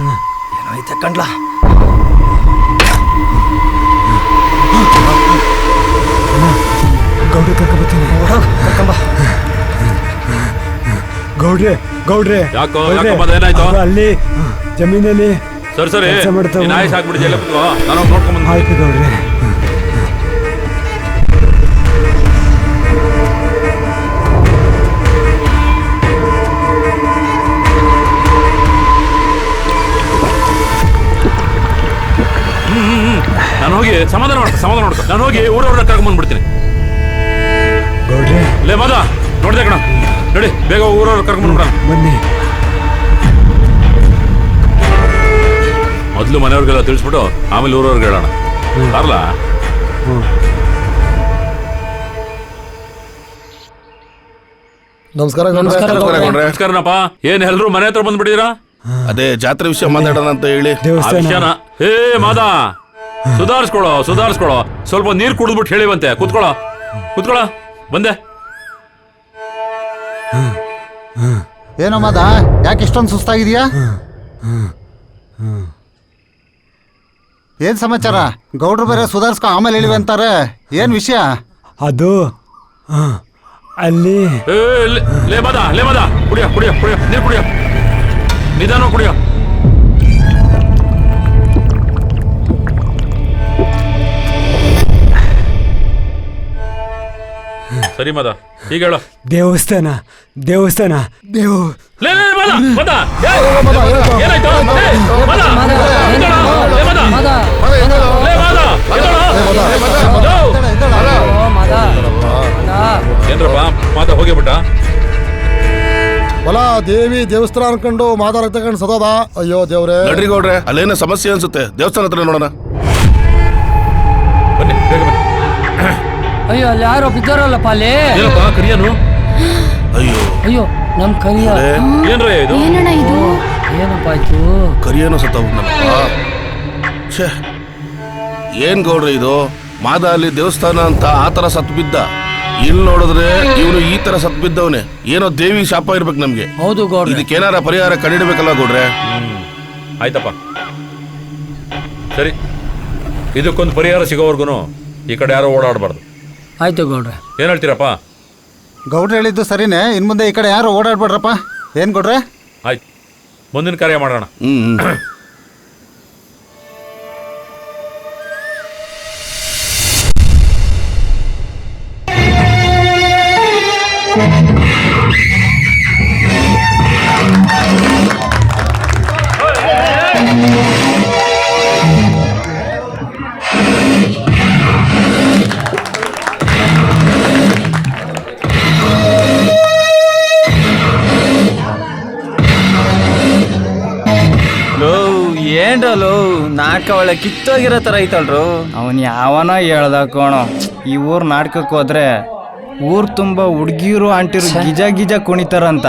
ಏನೈತೆ ಕಂಡ್ಲ ಗೌಡ್ರೆ ಕರ್ಕೊಂಬತ್ತೀನಿ. ಕರ್ಕೊಂಬ. ಗೌಡ್ರೆ ಗೌಡ್ರೆ ಅಲ್ಲಿ ಜಮೀನಲ್ಲಿ ಸರಿ ನಾಯಿ ಸಾಕ್ಬಿಡಿ ಎಲ್ಲ ಕುತ್ಕೋ ನಾನು ನೋಡ್ಕೊಂಡ್ ಆಯ್ತು ಗೌಡ್ರೆ. ನಾನು ಹೋಗಿ ಸಮಾಧಾನ ಮಾಡ್ಕೊ ನಾನು ಹೋಗಿ ಊರವ್ರನ್ನ ಕರ್ಕೊಂಡ್ಬಂದ್ಬಿಡ್ತೀನಿ. ಗೌಡ್ರೆ ಲೇ ಮಾದ ನೋಡ್ದೆ ಕಣ ನೋಡಿ ಬೇಗ ಊರವ್ರ ಕರ್ಕೊಂಡ್ಬಿಡ. ಬನ್ನಿ. ಮೊದಲು ಮನೆಯವ್ರಿಗೆಲ್ಲ ತಿಳಿಸ್ಬಿಟ್ಟು ಆಮೇಲೆ ಊರವ್ರಿಗೆ ಹೇಳೋಣ. ಅಲ್ಲ ನಮಸ್ಕಾರ. ನಮಸ್ಕಾರನಪ್ಪ. ಏನ್ ಎಲ್ರು ಮನೆ ಹತ್ರ ಬಂದ್ಬಿಟ್ಟಿದ್ದೀರಾ? ಅದೇ ಜಾತ್ರೆ ವಿಷಯ ಮಾತಾಡೋಣ ಅಂತ ಹೇಳಿ. ವಿಷಯನ ಹೇ ಮಾದ ಸುಧಾರಿಸ್ಕೊಳೋ ಸ್ವಲ್ಪ ನೀರು ಕುಡಿದ್ಬಿಟ್ಟು ಹೇಳಿವಂತೆ. ಕುತ್ಕೊಳ ಬಂದೆ. ಏನೋ ಮಾದ ಯಾಕೆ ಇಷ್ಟೊಂದು ಸುಸ್ತಾಗಿದೆಯಾ? ಏನ್ ಸಮಾಚಾರ? ಗೌಡ್ರು ಬೇರೆ ಸುಧಾರಿಸ್ಕೊ ಆಮೇಲೆ ಹೇಳಿವೆ ಅಂತಾರೆ. ಏನ್ ವಿಷಯ? ಅದು ಅಲ್ಲಿ ಲೇ ಮಾದ ಕುಡಿಯೋ ನೀರು ಕುಡಿಯೋ, ನಿಧಾನ ಕುಡಿಯೋ. ಸರಿ ಮಾದ ಈಗ ಹೇಳೋ. ದೇವಸ್ಥಾನ ಏನ್ರಪ್ಪ ಮಾದ ಹೋಗಿಬಿಟ್ಟ? ಹೊಲ ದೇವಿ ದೇವಸ್ಥಾನ ಅನ್ಕೊಂಡು ಮಾತಾಡ ತಗೊಂಡು ಸದೋದ. ಅಯ್ಯೋ ದೇವ್ರೆ. ನಡ್ರಿ ಗೌಡ್ರೆ ಅಲ್ಲೇನೋ ಸಮಸ್ಯೆ ಅನ್ಸುತ್ತೆ, ದೇವಸ್ಥಾನ ಹತ್ರ ನೋಡೋಣ. ಬನ್ನಿ ಬೇಗ ಬನ್ನಿ. ಅಯ್ಯೋ ಅಲ್ಲಿ ಯಾರೋ ಬಿದ್ದಾರಲ್ಲಪ್ಪ ಅಲ್ಲಿ. ಕರಿಯನು? ಅಯ್ಯೋ ನಮ್ ಕರಿಯ. ಏನ್ರ ಇದು? ಏನಪ್ಪ ಆಯ್ತು? ಕರಿಯೇನೋ ಸತ್ತೋಗ್ಬಿಟ್ನಲ್ಲಪ್ಪ. ಏನ್ ಗೌಡ್ರೆ ಇದು? ಮಾದ ಅಲ್ಲಿ ದೇವಸ್ಥಾನ ಅಂತ ಆತರ ಸತ್ ಬಿದ್ದ. ಇಲ್ಲಿ ನೋಡಿದ್ರೆ ಇವನು ಈ ತರ ಸತ್ ಬಿದ್ದವನೆ. ಏನೋ ದೇವಿ ಶಾಪ ಇರ್ಬೇಕು ನಮ್ಗೆ. ಹೌದು ಗೌಡ್ರೆ. ಇದಕ್ಕೇನಾರ ಪರಿಹಾರ ಕಂಡಿಡ್ಬೇಕಲ್ಲ ಗೌಡ್ರೆ. ಆಯ್ತಪ್ಪ ಸರಿ, ಇದಕ್ಕೊಂದು ಪರಿಹಾರ ಸಿಗೋವರ್ಗುನು ಈ ಕಡೆ ಯಾರೋ ಓಡಾಡಬಾರ್ದು. ಆಯ್ತು ಗೌಡ್ರೆ. ಏನ್ ಹೇಳ್ತೀರಪ್ಪ? ಗೌಡ್ರು ಹೇಳಿದ್ದು ಸರಿನೇ. ಇನ್ ಮುಂದೆ ಈ ಕಡೆ ಯಾರು ಓಡಾಡ್ಬೇಡ್ರಪ್ಪ. ಏನ್ ಗೌಡ್ರೆ? ಆಯ್ತು, ಮುಂದಿನ ಕಾರ್ಯ ಮಾಡೋಣ. ಏನ್ರಲ್ಲೋ ನಾಟಕ ಒಳ್ಳೆ ಕಿತ್ತೋಗಿರೋ ತರ ಐತಲ್ರು. ಅವನ್ ಯಾವನ ಹೇಳ್ದ ಕೋಣ, ಈ ಊರ್ ನಾಟಕಕ್ಕೆ ಹೋದ್ರೆ ಊರ್ ತುಂಬಾ ಹುಡ್ಗಿರು ಆಂಟಿರು ಗಿಜ ಕುಣಿತಾರಂತ.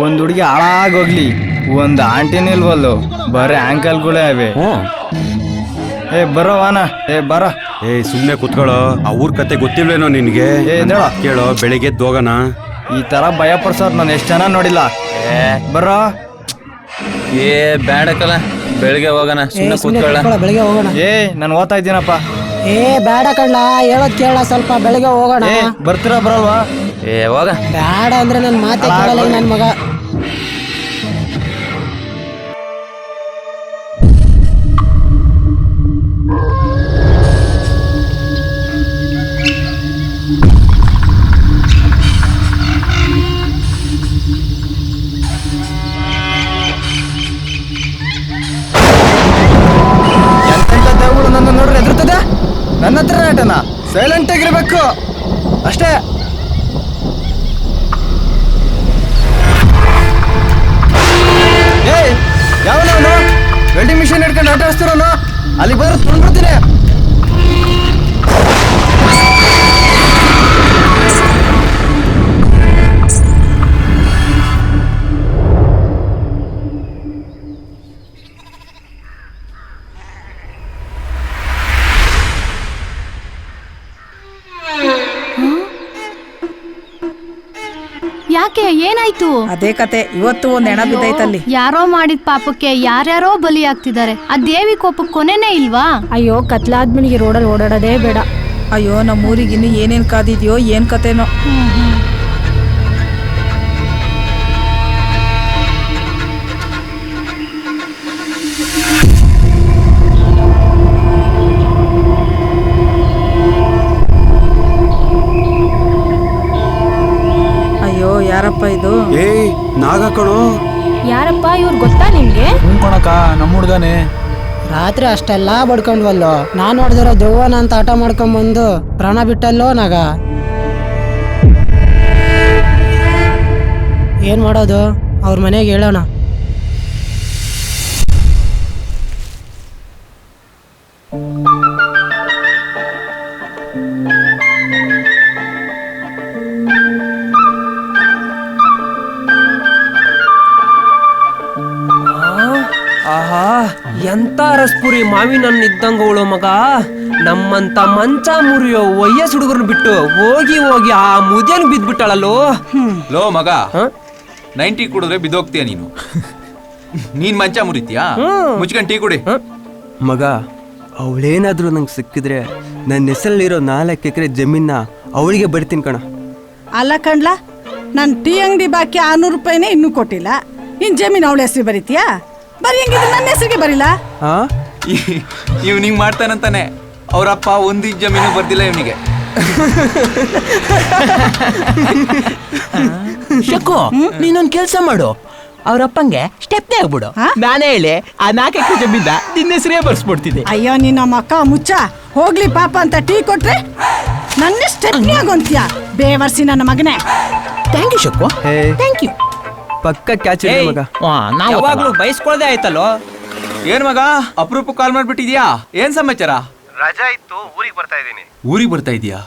ಒಂದ್ ಹುಡುಗಿ ಹಾಳಾಗೋಗ್ಲಿ, ಒಂದ್ ಆಂಟಿನ ಇಲ್ವಲ್ಲು, ಬರೀ ಆಂಕಲ್ಗಳೇ ಅವೆ. ಬರೋವಾನ ಬರ. ಸುಮ್ನೆ ಕುತ್ಕೊಳ್ಳೋ. ಆ ಊರ್ ಕತೆ ಗೊತ್ತಿಲ್ವೇನೋ ನಿನ್ಗೆ? ಕೇಳೋ, ಬೆಳಿಗ್ಗೆ ಹೋಗೋಣ. ಈ ತರ ಭಯ ಪಡ್ಸೋರ್ ನಾನು ಎಷ್ಟ್ ಜನ ನೋಡಿಲ್ಲ. ಬರೋ. ಬೇಡಕಲ್ಲ, ಬೆಳಿಗ್ಗೆ ಹೋಗೋಣ. ಸುಮ್ಮನೆ ಕೂತ್ಕೊಳ್ಳ. ಬೆಳಿಗ್ಗೆ ಹೋಗೋಣ. ನಾನು ಓದ್ತಾ ಇದ್ದೀನಪ್ಪ. ಬೇಡ ಕಣ್ಣ, ಹೇಳೋದ್ ಕೇಳ ಸ್ವಲ್ಪ. ಬೆಳಿಗ್ಗೆ ಹೋಗೋಣ. ಬರ್ತೀರಾ ಬರಲ್ವಾ? ಹೋಗ. ಬೇಡ ಅಂದ್ರೆ ನನ್ ಮಾತೆ ಕೇಳಲ್ಲ ನನ್ ಮಗ. ನನ್ನ ನೋಡ್ರಿ ಎದುರ್ತದ. ನನ್ನ ಹತ್ರ ಆಟನ ಸೈಲೆಂಟ್ ಆಗಿರ್ಬೇಕು ಅಷ್ಟೇ. ಯಾವನವನು ವೆಲ್ಡಿಂಗ್ ಮಿಷಿನ್ ಹಿಡ್ಕೊಂಡು ಆಟ ಆಡಿಸ್ತಿರೋನು? ಅಲ್ಲಿ ಬಂದ್ರೆ ತುಂಬಿಡ್ತೀನಿ. ಯಾಕೆ ಏನಾಯ್ತು? ಅದೇ ಕತೆ, ಇವತ್ತು ಒಂದ್ ಹೆಣ ಬಿದ್ದೈತಲ್ಲಿ. ಯಾರೋ ಮಾಡಿದ ಪಾಪಕ್ಕೆ ಯಾರ್ಯಾರೋ ಬಲಿ ಆಗ್ತಿದ್ದಾರೆ. ಆ ದೇವಿ ಕೋಪಕ್ಕೆ ಕೊನೆನೇ ಇಲ್ವಾ? ಅಯ್ಯೋ, ಕತ್ಲಾದ್ಮೇಲೆ ರೋಡಲ್ಲಿ ಓಡಾಡೋದೇ ಬೇಡ. ಅಯ್ಯೋ, ನಮ್ಮ ಊರಿಗೆ ಇನ್ನು ಏನೇನ್ ಕಾದಿದ್ಯೋ ಏನ್ ಕತೆನೋ. ಅಯ್ಯೋ, ಯಾರಪ್ಪ ಇದು? ಏಯ್, ನಾಗ ಕಣೋ. ಯಾರಪ್ಪ ಇವ್ರು, ಗೊತ್ತಾ ನಿಮ್ಗೆ? ಕಣಕ, ನಮ್ಮ ಹುಡ್ಗನೇ. ರಾತ್ರಿ ಅಷ್ಟೆಲ್ಲ ಬಡ್ಕೊಂಡ್ವಲ್ಲೋ. ನಾನ್ ನೋಡಿದಿರೋ ದೆವ್ವನ ಅಂತ ಆಟ ಮಾಡ್ಕೊಂಡ್ಬಂದು ಪ್ರಾಣ ಬಿಟ್ಟಲ್ಲೋ ನಾಗ. ಏನ್ ಮಾಡೋದು? ಅವ್ರ ಮನೆಗೆ ಹೇಳೋಣ. ಆಹಾ, ಎಂತ ರಸ್ಪುರಿ ಮಾವಿನನ್ನಿದ್ದಂಗವಳು ಮಗ. ನಮ್ಮಂತ ಮಂಚ ಮುರಿಯೋ ವಯಸ್ಸು ಹುಡುಗರನ್ನ ಬಿಟ್ಟು ಹೋಗಿ ಹೋಗಿ ಆ ಮುದಿಯನ್ ಬಿದ್ಬಿಟ್ಟಾಳಲ್ಲೋ. ಲೋ ಮಗ, 90 ಕುಡಿದ್ರೆ ಬಿದ್ದೋಗ್ತೀಯ ನೀನು. ನೀನ್ ಮಂಚ ಮುರಿತೀಯಾ? ಮುಚ್ಕೊಂಡ್ ಟೀ ಕುಡಿ. ಮಗ, ಅವಳೇನಾದ್ರೂ ನಂಗೆ ಸಿಕ್ಕಿದ್ರೆ ನನ್ನ ಹೆಸರಲ್ಲಿರೋ 4 ಎಕರೆ ಜಮೀನ ಅವಳಿಗೆ ಬರ್ತೀನಿ ಕಣ. ಅಲ್ಲ ಕಣ್ಲ, ನನ್ ಟೀ ಅಂಗಡಿ ಬಾಕಿ 600 ರೂಪಾಯಿನೇ ಇನ್ನೂ ಕೊಟ್ಟಿಲ್ಲ. ಇನ್ ಜಮೀನ್ ಅವಳ ಹೆಸರು ಬರೀತೀಯಾ? ಬರೀ ಹೆಂಗಿದ್ರೆ ನನ್ನ ಹೆಸರಿಗೆ ಬರೀಲ್ಲ. ಇವ್ ನಿಂಗ್ ಮಾಡ್ತಾನಂತಾನೆ ಅವ್ರಪ್ಪ ಒಂದ್ ಜಮೀನು ಬರ್ದಿಲ್ಲ ಇವನಿಗೆ. ಶಕ್ಕು, ನೀನೊಂದ್ ಕೆಲ್ಸ ಮಾಡು. ಅವ್ರಪ್ಪಂಗೆ ಸ್ಟೆಪ್ನೇ ಆಗ್ಬಿಡು. ನಾನೇ ಹೇಳಿ ಆ 4 ಎಕರೆ ಜಮೀನ ನಿನ್ನ ಹೆಸರೇ ಬರ್ಸ್ಬಿಡ್ತೀನಿ. ಅಯ್ಯೋ, ನಿನ್ನ ಮಕ್ಕ ಮುಚ್ಚ. ಹೋಗ್ಲಿ ಪಾಪ ಅಂತ ಟೀ ಕೊಟ್ರೆ ನನ್ನ ಸ್ಟೆಪ್ನೇ ಆಗೋಂತ್ಯ. ಬೇವರ್ಸಿ ನನ್ನ ಮಗನೇ. Thank you Shakku, thank you. ಪಕ್ಕ ಕ್ಯಾಚ್ ಮಗ. ಯಾವಾಗ್ಲೂ ಬಯಸ್ಕೊಳ್ದೆ ಆಯ್ತಲ್ಲೋ. ಏನ್ ಮಗ, ಅಪರೂಪ ಕಾಲ್ ಮಾಡ್ಬಿಟ್ಟಿದ್ಯಾ? ಏನ್ ಸಮಾಚಾರ? ರಜಾ ಇತ್ತು, ಊರಿಗೆ ಬರ್ತಾ ಇದ್ದೀನಿ. ಊರಿಗೆ ಬರ್ತಾ ಇದೀಯಾ?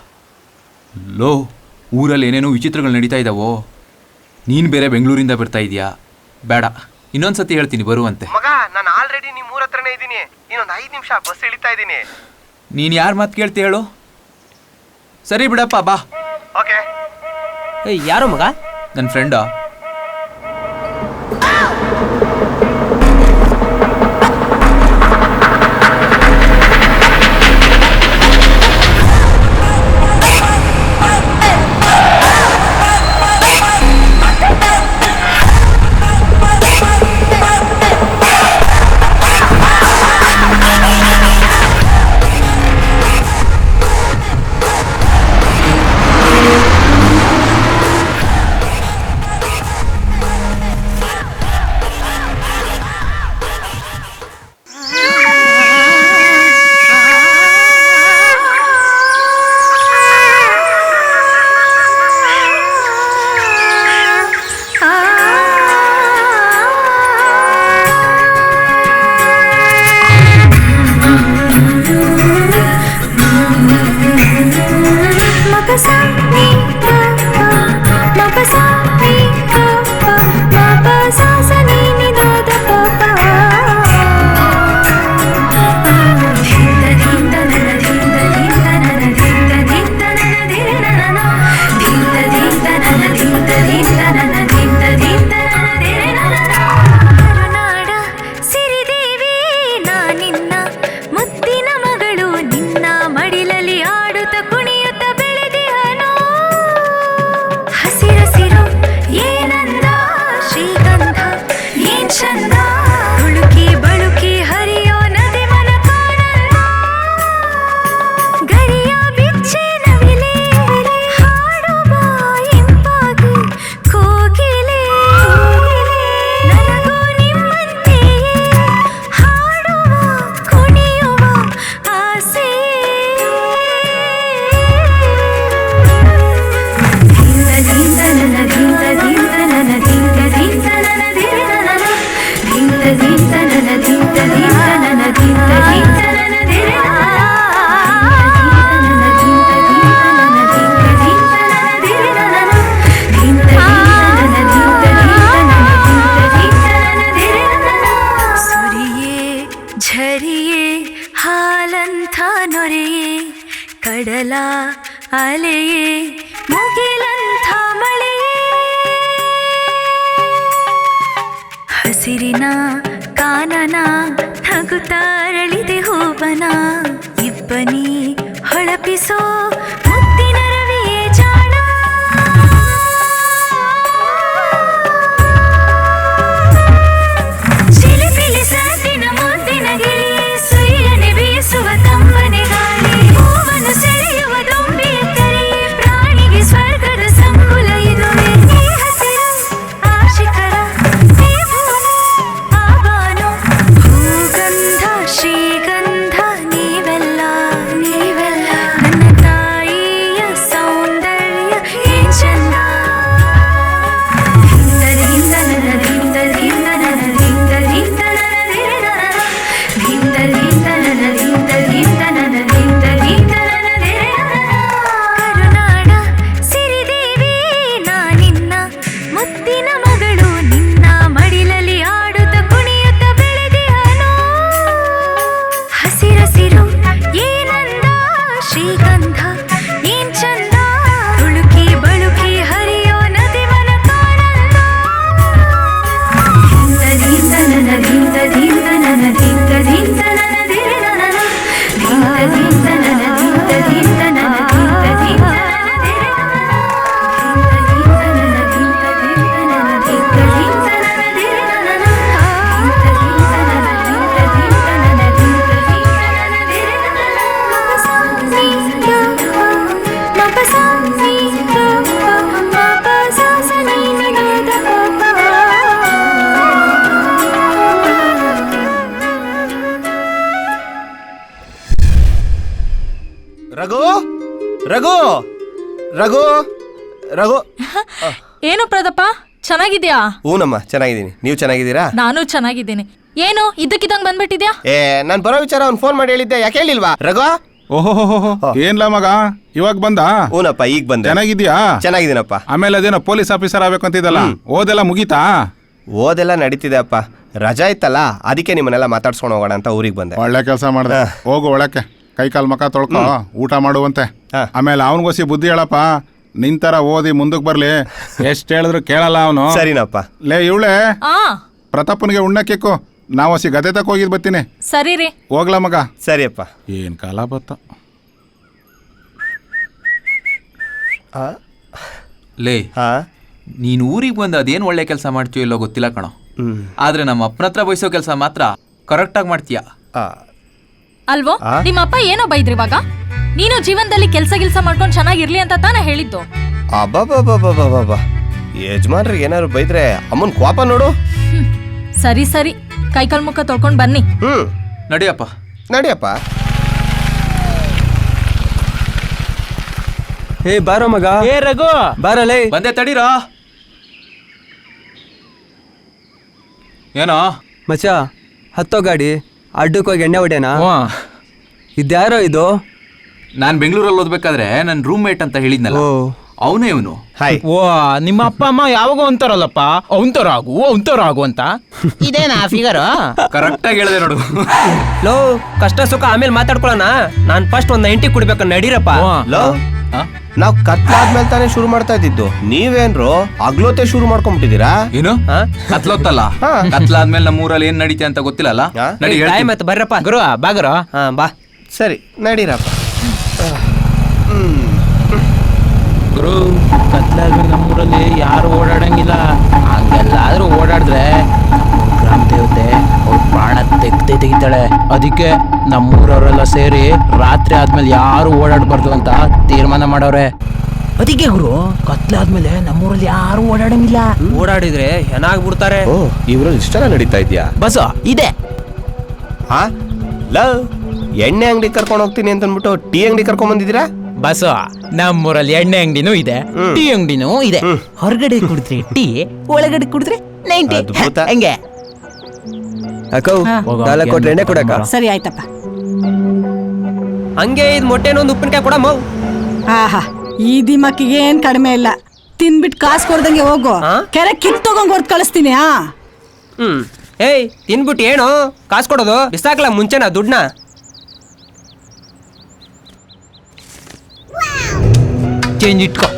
ಲೋ, ಊರಲ್ಲಿ ಏನೇನೋ ವಿಚಿತ್ರಗಳು ನಡೀತಾ ಇದಾವೋ. ನೀನ್ ಬೇರೆ ಬೆಂಗಳೂರಿಂದ ಬರ್ತಾ ಇದೀಯಾ? ಬೇಡ, ಇನ್ನೊಂದ್ಸತಿ ಹೇಳ್ತೀನಿ ಬರುವಂತೆ. ಮಗ, ನಾನು ಆಲ್ರೆಡಿ ನಿಮ್ ಊರ ಹತ್ರನೇ ಇದ್ದೀನಿ. ಇನ್ನೊಂದು 5 ನಿಮಿಷ ಬಸ್ ಇಳಿತಾ ಇದ್ದೀನಿ. ನೀನ್ ಯಾರ್ ಮಾತು ಕೇಳ್ತಿ ಹೇಳು? ಸರಿ ಬಿಡಪ್ಪ, ಬಾ. ಓಕೆ. ಯಾರೋ ಮಗ? ನನ್ನ ಫ್ರೆಂಡಾ? ಕಡಲ ಅಲೆಯೇ ಮುಗಿಲಂಥ ಮಳೆಯೇ ಉಸಿರಿನ ಕಾನನ ನಗುತ್ತಾರಳಿದೆ ಹೂವನ ಇಬ್ಬನಿ ಹೊಳಪಿಸೋ ಮುತ್ತಿನ ರವಿಯೇ ಜಾಣ ಚಿಲಿಪಿಲಿ ಸದ್ದಿನ ಮುದ್ದಿನ ಗಿಳಿ ಸುಯ್ಯನೆ ಬೀಸುವ ತಂಬನೆ ಗಾಳಿ ಹೂವನ್ನು ಸೆಳೆಯುವ ದೊಂಬಿಯ ಕರೆ ಪ್ರಾಣಿಗೆ ಸ್ವರ್ಗದ ಸಂಕುಲ ಇದುವೆ ಈ ಹಸಿರು ಆಶಿಕರ ಈ ಭೂಮಿ ಆಬಾನು ಭೂಗಂಧ ಶ್ರೀಗಂಧ ನೀವೆಲ್ಲ ನೀವೆಲ್ಲ ನನ್ನ ತಾಯಿಯ ಸೌಂದರ್ಯ ಏನ್ ಚಂದ ಧಿಂದ ನನ್ನ ಧಿಂದ ಧಿಂದ ನನ್ನ ಧಿಂದ ಧಿಂದ ನನ್ನ ಧಿಂದ ಧಿಂದ ನನ್ನ ಧಿಂದ ಧಿಂದ ನನ್ನ ಧಿಂದ ಧಿಂದ ನನ್ನ ಕರುನಾಡ ಸಿರಿದೇವಿ ನಾನಿನ್ನ ಮುತ್ತಿನ ಮಗಳು ನಿನ್ನ ಮಡಿಲಲ್ಲಿ ಆಡುತ್ತ ಕುಣಿಯುತ್ತ ಬೆಳೆದಿಯನು ಹಸಿರಸಿರು ಏನಂದ ಶ್ರೀಗಂಧ ಏನ್ ಚಂದ ತುಳುಕಿ ಬಳುಕಿ ಹರಿಯೋ ನದಿವನ ಕಾಣಂದ ಧಿಂದ ನನ್ನ ಧಿಂದ ಧಿಂದ ನನ್ನ ಧಿಂದ ಧಿಂದ ನನ್ನ ಧಿಂದ ಧಿಂದ ನನ್ನ ಧಿಂದ ಧಿಂದ ನನ್ನ ಧಿಂದ ಧಿಂದ ರಘು ರಘು ರಘು ರಘು ಏನು ಪ್ರದಪ್ಪ ಚೆನ್ನಾಗಿದ್ಯಾ? ಹೂನಮ್ಮ ಚೆನ್ನಾಗಿದ್ದೀನಿ, ನೀವು ಚೆನ್ನಾಗಿದ್ದೀರಾ? ನಾನು ಚೆನ್ನಾಗಿದ್ದೀನಿ. ಏನು ಇದ್ದಕ್ಕಿದ್ದಂಗ್ ಬಂದ್ಬಿಟ್ಟಿದ್ಯಾ? ನಾನು ಬರೋ ವಿಚಾರ ಅವ್ನು ಫೋನ್ ಮಾಡಿ ಹೇಳಿದ್ದೆ, ಯಾಕೆ ಹೇಳಿಲ್ವಾ ರಘು? ಓಹೋ ಏನ್ಲ ಮಗ ಇವಾಗ ಬಂದ? ಹೂನಪ್ಪ ಈಗ ಬಂದೆ. ಚೆನ್ನಾಗಿದ್ಯಾ? ಚೆನ್ನಾಗಿದ್ದೀನಪ್ಪ. ಆಮೇಲೆ ಅದೇನೋ ಪೊಲೀಸ್ ಆಫೀಸರ್ ಆಗ್ಬೇಕು ಅಂತಿದ್ದಲ್ಲ, ಓದೆಲ್ಲ ಮುಗೀತಾ? ಓದೆಲ್ಲ ನಡೀತಿದೆ ಅಪ್ಪ, ರಜಾ ಇತ್ತಲ್ಲ ಅದಕ್ಕೆ ನಿಮ್ಮನ್ನೆಲ್ಲ ಮಾತಾಡ್ಸ್ಕೊಂಡು ಹೋಗೋಣ ಅಂತ ಊರಿಗೆ ಬಂದೆ. ಒಳ್ಳೆ ಕೆಲಸ ಮಾಡ್ದೆ. ಹೋಗು ಒಳಕ್ಕೆ, ಕೈ ಕಾಲು ಮಕ ತೊಳ್ಕೊ, ಊಟ ಮಾಡುವಂತೆ. ಆಮೇಲೆ ಅವನಿಗೋಸಿ ಬುದ್ಧಿ ಹೇಳಪ್ಪ, ನಿಂತರ ಓದಿ ಮುಂದಕ್ಕೆ ಬರ್ಲಿ. ಎಷ್ಟ್ ಹೇಳಿದ್ರು ಕೇಳಲ್ಲ ಅವನು. ಸರಿನಪ್ಪ. ಲೇ ಇವಳೆ ಪ್ರತಾಪನಿಗೆ ಉಣ್ಣಕ್ಕಿಕ್ಕು, ನಾವಸಿ ಗದೆ ತಕ್ಕ ಹೋಗಿದ್ ಬರ್ತೀನಿ. ಸರಿ ರೀ. ಹೋಗ್ಲಾ ಮಗ? ಸರಿಯಪ್ಪ. ಏನ್ ಕಾಲ ಬತ್ತ. ಲೇ ನೀನು ಊರಿಗೆ ಬಂದು ಅದೇನು ಒಳ್ಳೆ ಕೆಲಸ ಮಾಡ್ತೀಯೋ ಇಲ್ಲೋ ಗೊತ್ತಿಲ್ಲ ಕಣೋ, ಆದ್ರೆ ನಮ್ಮ ಅಪ್ಪನ ಹತ್ರ ಬಯಸೋ ಕೆಲಸ ಮಾತ್ರ ಕರೆಕ್ಟಾಗಿ ಮಾಡ್ತೀಯ ಅಲ್ವೋ? ನಿಮ್ಮಪ್ಪ ಏನೋ ಬೈದ್ರಿ ಇವಾಗ? ನೀನು ಜೀವನದಲ್ಲಿ ಕೆಲ್ಸ ಮಾಡ್ಕೊಂಡು ಚೆನ್ನಾಗಿರ್ಲಿ ಅಂತ ತಾನೇ ಹೇಳಿದ್ದು. ಅಬ್ಬಬ್ಬಬ್ಬಬ್ಬಬ್ಬ, ಯಜಮಾನ್ರಿಗೆ ಏನಾದ್ರು ಬೈದ್ರೆ ಅಮ್ಮನ್ ಕೋಪ ನೋಡು. ಸರಿ ಸರಿ, ಕೈಕಾಲ್ ಮುಖ ತೊಳ್ಕೊಂಡ್ ಬನ್ನಿ. ನಡಿಯಪ್ಪ ನಡಿಯಪ್ಪ. ಹೇ ಬಾರೋ ಮಗ. ಹೇ ರಘು ಬಾರಲೇ. ಬಂದೆ ತಡೀರಾ. ಏನೋ ಮಚ್ಚ, ಹತ್ತೋ ಗಾಡಿ, ಅಡ್ಡಕ್ಕೋಗಿ ಎಣ್ಣೆ ಹೊಡೆನಾ? ಇದ್ಯಾರೋ ಇದು? ನಾನು ಬೆಂಗಳೂರಲ್ಲಿ ಓದ್ಬೇಕಾದ್ರೆ ನನ್ನ ರೂಮ್ ಮೇಟ್ ಅಂತ ಹೇಳಿದ್ನಲ್ಲ, ಅವನೇ ಇವನು. ಓ, ನಿಮ್ಮ ಅಪ್ಪ ಅಮ್ಮ ಯಾವಾಗ ಅಂತಾರಲ್ಲಪ್ಪ, ಅವನ್ ಆಗು ಅಂತ. ಇದೇನಾ ಫಿಗರ್? ಕರೆಕ್ಟ್ ಆಗಿ ಹೇಳಿದೆ ನೋಡು. ಲೋ, ಕಷ್ಟ ಸುಖ ಆಮೇಲೆ ಮಾತಾಡ್ಕೊಳ್ಳೋಣ. ನಾನ್ ಫಸ್ಟ್ ಒಂದ್ 90 ಕುಡಿಬೇಕು, ನಡೀರಪ್ಪ. ಲೋ, ನಾವ್ ಕತ್ಲಾದ್ಮೇಲೆ ತಾನೇ ಶುರು ಮಾಡ್ತಾ ಇದ್ದಿದ್ದು, ನೀವೇನ್ರು ಅಗ್ಲೋತೆ ಶುರು ಮಾಡ್ಕೊಂಡ್ಬಿಟ್ಟಿದೀರಾ? ಏನು ಕತ್ಲೊತ್ತಲ್ಲ? ಕತ್ಲಾದ್ಮೇಲೆ ನಮ್ಮೂರಲ್ಲಿ ಏನ್ ನಡೀತೆ ಅಂತ ಗೊತ್ತಿಲ್ಲಲ್ಲ. ನಡಿ ಮತ್ತೆ ಬರ್ರಪ್ಪ. ಗುರು ಬಾ ಗುರು. ಬಾ. ಸರಿ ನಡೀರಪ್ಪ. ಗುರು, ಕತ್ಲಾದ್ಮೇಲೆ ನಮ್ಮೂರಲ್ಲಿ ಯಾರು ಓಡಾಡಂಗಿಲ್ಲ. ಹಂಗೆಲ್ಲಾದ್ರೂ ಓಡಾಡಿದ್ರೆ ಗ್ರಾಮ ದೇವತೆ ಅವ್ರ ಪ್ರಾಣ ತೆಗಿತಾಳೆ. ಅದಕ್ಕೆ ನಮ್ಮೂರವರೆಲ್ಲ ಸೇರಿ ರಾತ್ರಿ ಆದ್ಮೇಲೆ ಯಾರು ಓಡಾಡಬಾರ್ದು ಅಂತ ತೀರ್ಮಾನ ಮಾಡವ್ರೆ. ಅದಕ್ಕೆ ಗುರು, ಕತ್ಲಾದ್ಮೇಲೆ ನಮ್ಮೂರಲ್ಲಿ ಯಾರು ಓಡಾಡಂಗಿಲ್ಲ. ಓಡಾಡಿದ್ರೆ ಏನಾಗ್ಬಿಡ್ತಾರೆ. ಇವ್ರಲ್ಲಿ ಇಷ್ಟೆಲ್ಲ ನಡೀತಾ ಇದ್ಯಾ? ಬಸ್ ಇದೆ. ಎಣ್ಣೆ ಅಂಗಡಿ ಕರ್ಕೊಂಡು ಹೋಗ್ತೀನಿ ಅಂತಂದ್ಬಿಟ್ಟು ಟೀ ಅಂಗಡಿ ಕರ್ಕೊಂಡ್ ಬಂದಿದ್ದೀರಾ? ಬಸ್, ನಮ್ಮೂರಲ್ಲಿ ಎಣ್ಣೆ ಅಂಗಡಿನೂ ಇದೆ, ಟೀ ಅಂಗಡಿನೂ ಇದೆ. ಹೊರಗಡೆ ಕುಡಿದ್ರೆ ಟೀ, ಒಳಗಡೆ ಕುಡಿದ್ರೆ 90. ಹೆಂಗೆ ಕೊಟ್ರೆ ಎಣ್ಣೆ ಕೊಡಕ? ಸರಿ ಆಯ್ತಪ್ಪ. ಹಂಗೆ ಇದ್ ಮೊಟ್ಟೆನೊಂದು ಉಪ್ಪಿನಕಾಯಿ ಕೊಡಮ್ಮ. ಆಹಾ, ಈ ದಿಮಕ್ಕಿಗೆ ಏನ್ ಕಡಿಮೆ ಇಲ್ಲ. ತಿನ್ಬಿಟ್ಟು ಕಾಸು ಕೊಡ್ದಂಗೆ ಹೋಗು, ಕೆರೆ ಕಿತ್ತೋಗಂಗ್ ಹೊರ್ತು ಕಳಿಸ್ತೀನಿ. ಏಯ್, ತಿನ್ಬಿಟ್ಟು ಏನು ಕಾಸು ಕೊಡೋದು? ಬಿಸಾಕ್ಲ ಮುಂಚೆನಾ ದುಡ್ಡನ್ನ? ಚೇಂಜ್ ಇಟ್ಕೋ.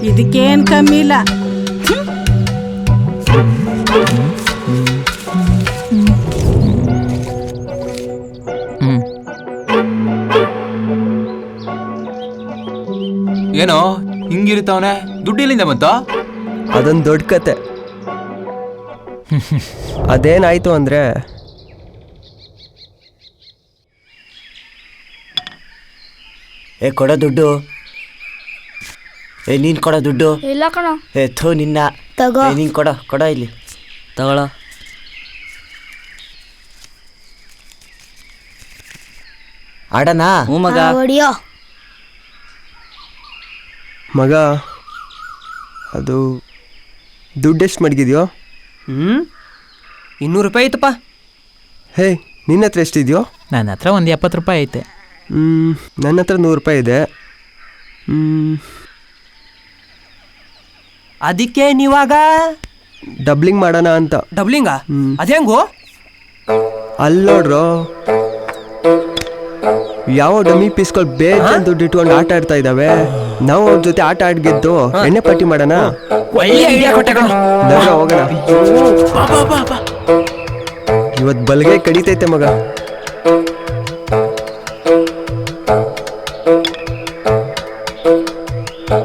ಇದಕ್ಕೇನ್ ಕಮ್ಮಿ ಇಲ್ಲ. ಏನೋ ಹಿಂಗಿರ್ತಾವನೆ, ದುಡ್ಡು ಎಲ್ಲಿಂದ ಬಂತ? ಅದೊಂದು ದೊಡ್ಡ ಕತೆ. ಅದೇನಾಯ್ತು ಅಂದ್ರೆ, ಕೊಡೋ ದುಡ್ಡು. ನೀನ್ ಕೊಡೋ ದುಡ್ಡು. ಇಲ್ಲ ಕಣ. ಥೂ ನಿನ್ನ. ತಗೋ. ನೀನ್ ಕೊಡ ಇಲ್ಲಿ. ತಗೊಳ. ಆಡನಾ? ಮಗ ಹೊಡಿಯೋ. ಮಗ ಅದು ದುಡ್ಡೆಷ್ಟು ಮಡಗಿದ್ಯೋ? 200 ರೂಪಾಯಿ ಐತಪ್ಪ. ಹೇ, ನಿನ್ನ ಹತ್ರ ಎಷ್ಟಿದೆಯೋ? ನನ್ನ ಹತ್ರ ಒಂದು 70 ರೂಪಾಯಿ ಐತೆ. ನನ್ನ ಹತ್ರ 100 ರೂಪಾಯಿ ಇದೆ. ಅದಕ್ಕೆ ನೀವಾಗ ಡಬ್ಲಿಂಗ್ ಮಾಡೋಣ ಅಂತ. ಡಬ್ಲಿಂಗ? ಅದೇಂಗು? ಅಲ್ಲಿ ನೋಡ್ರೋ, ಯಾವ ಡಮ್ಮಿ ಪೀಸ್ಗಳು ಬೇಗ ದುಡ್ಡು ಇಟ್ಕೊಂಡು ಆಟ ಆಡ್ತಾ ಇದ್ದಾವೆ. ನಾವು ಅವ್ರ ಜೊತೆ ಆಟ ಆಡ್ಗೆದ್ದು ಎಣ್ಣೆ ಪಟ್ಟಿ ಮಾಡೋಣ. ಹೋಗೋಣ. ಇವತ್ತು ಬಲ್ಗೆ ಕಡಿತೈತೆ ಮಗ.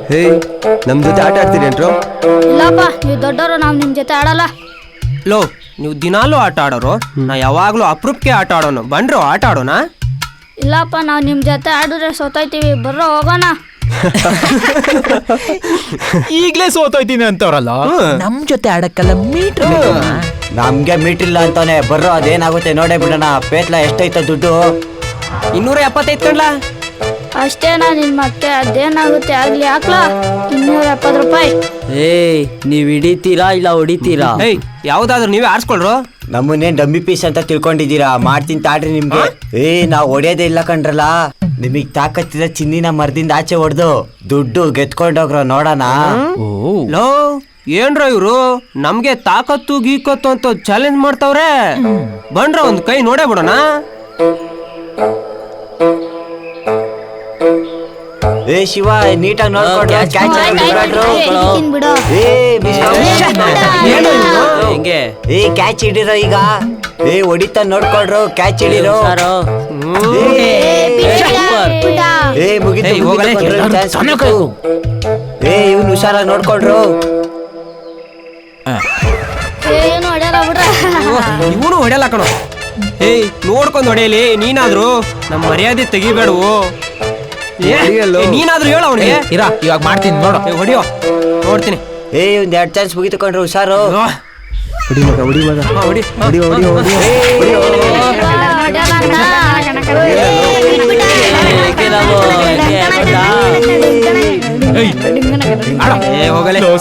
ಹೇ, ನಮ್ ಜೊತೆ ಆಟ ಆಡ್ತೀರಿ ಏನ್ರೋ? ಇಲ್ಲಪ್ಪ, ನೀವು ದೊಡ್ಡವರು, ನಾವು ನಿಮ್ ಜೊತೆ ಆಡಲ್ಲ. ಲೋ, ನೀವು ದಿನಾಲೂ ಆಟ ಆಡೋರು, ನಾ ಯಾವಾಗ್ಲೂ ಅಪರೂಪಕ್ಕೆ ಆಟ ಆಡೋನು. ಬಂಡ್ರೋ ಆಟ ಆಡೋಣ? ಇಲ್ಲಪ್ಪ, ನಾವು ನಿಮ್ ಜೊತೆ ಆಡಿದ್ರೆ ಸೋತೋಯ್ತೀವಿ. ಬರ್ರೋ ಹೋಗೋಣ. ಈಗ್ಲೇ ಸೋತೋಯ್ತೀನಿ ಅಂತವ್ರಲ್ಲ. ನಮ್ ಜೊತೆ ಆಡಕ್ಕಲ್ಲ, ಮೀಟರ್. ನಮ್ಗೆ ಮೀಟಿಲ್ಲ ಅಂತಾನೆ. ಬರ್ರೋ, ಅದೇನಾಗುತ್ತೆ ನೋಡೇ ಬಿಡೋಣ. ಪೇತ್ಲ ಎಷ್ಟೈತ ದುಡ್ಡು? 275 ಕಣ್ಲಾ. ಅಷ್ಟೇನಾ ನಿನ್ ಮತ್ತೆ? ಅದೇನಾಗುತ್ತೆ ಆಗ್ಲಿ. ಹಾಕ್ಲಾ 270 ರೂಪಾಯಿ. ನೀವ್ ಹಿಡಿತೀರಾ ಇಲ್ಲ ಹೊಡಿತೀರಾ? ಯಾವ್ದಾದ್ರು ನೀವೇ ಆಡ್ಸ್ಕೊಳ್ರು. ನಮ್ಮನ್ನೇನ್ ಡಮ್ಮಿ ಪೀಸ್ ಅಂತ ತಿಳ್ಕೊಂಡಿದ್ದೀರಾ? ಮಾಡ್ತೀನಿ ತಾಡ್ರಿ ನಿಮ್ಗೆ. ನಾವ್ ಹೊಡಿಯೋದೇ ಇಲ್ಲ ಕಣ್ರಲ್ಲ. ನಿಮಗ್ ತಾಕತ್ತಿದ ಚಿನ್ನಿನ ಮರದಿಂದ ಆಚೆ ಹೊಡೆದು ದುಡ್ಡು ಗೆತ್ಕೊಂಡೋಗ್ರ ನೋಡೋಣ. ಲೋ, ಏನ್ರ ಇವ್ರು ನಮ್ಗೆ ತಾಕತ್ತು ಗೀಕತ್ತು ಅಂತ ಚಾಲೆಂಜ್ ಮಾಡ್ತಾವ್ರೆ. ಬಂಡ್ರ ಒಂದ್ ಕೈ ನೋಡೇ ಬಿಡೋಣ. ಶಿವ, ನೀಟಾಗಿ ನೋಡ್ಕೊಂಡ್ರು. ಕ್ಯಾಚ್ ಹಿಡಿರೋ ಈಗ. ಹೊಡಿತಾ ನೋಡ್ಕೊಳ್ರು. ಕ್ಯಾಚ್ ಹಿಡಿರೋ. ಇವ್ನು ಹುಷಾರಾಗಿ ನೋಡ್ಕೊಳ್ರು. ಏನು ಹೊಡೆಯಲ್ಲ ಬಿಡ್ರ. ಇವನು ಹೊಡೆಯಲ್ಲ ಕಣೋ. ನೋಡ್ಕೊಂಡ್ ಹೊಡೆಯಲಿ. ನೀನಾದ್ರು ನಮ್ ಮರ್ಯಾದೆ ತೆಗಿಬೇಡವು. ನೀನಾದ್ರೂ ಹೇಳ ಅವನಿಗೆ. ಇವಾಗ ಮಾಡ್ತೀನಿ ನೋಡು. ಹೊಡಿಯೋ, ನೋಡ್ತೀನಿ. ಒಂದ್ 2 ಚಾನ್ಸ್ ಮುಗಿದುಕೊಂಡ್ರು. ಹುಷಾರು. ಹೊಡಿ ಮಗ, ಹೊಡಿ ಮಗ, ಹೊಡಿ ಹೊಡಿ ಹೊಡಿ ಹೊಡಿ.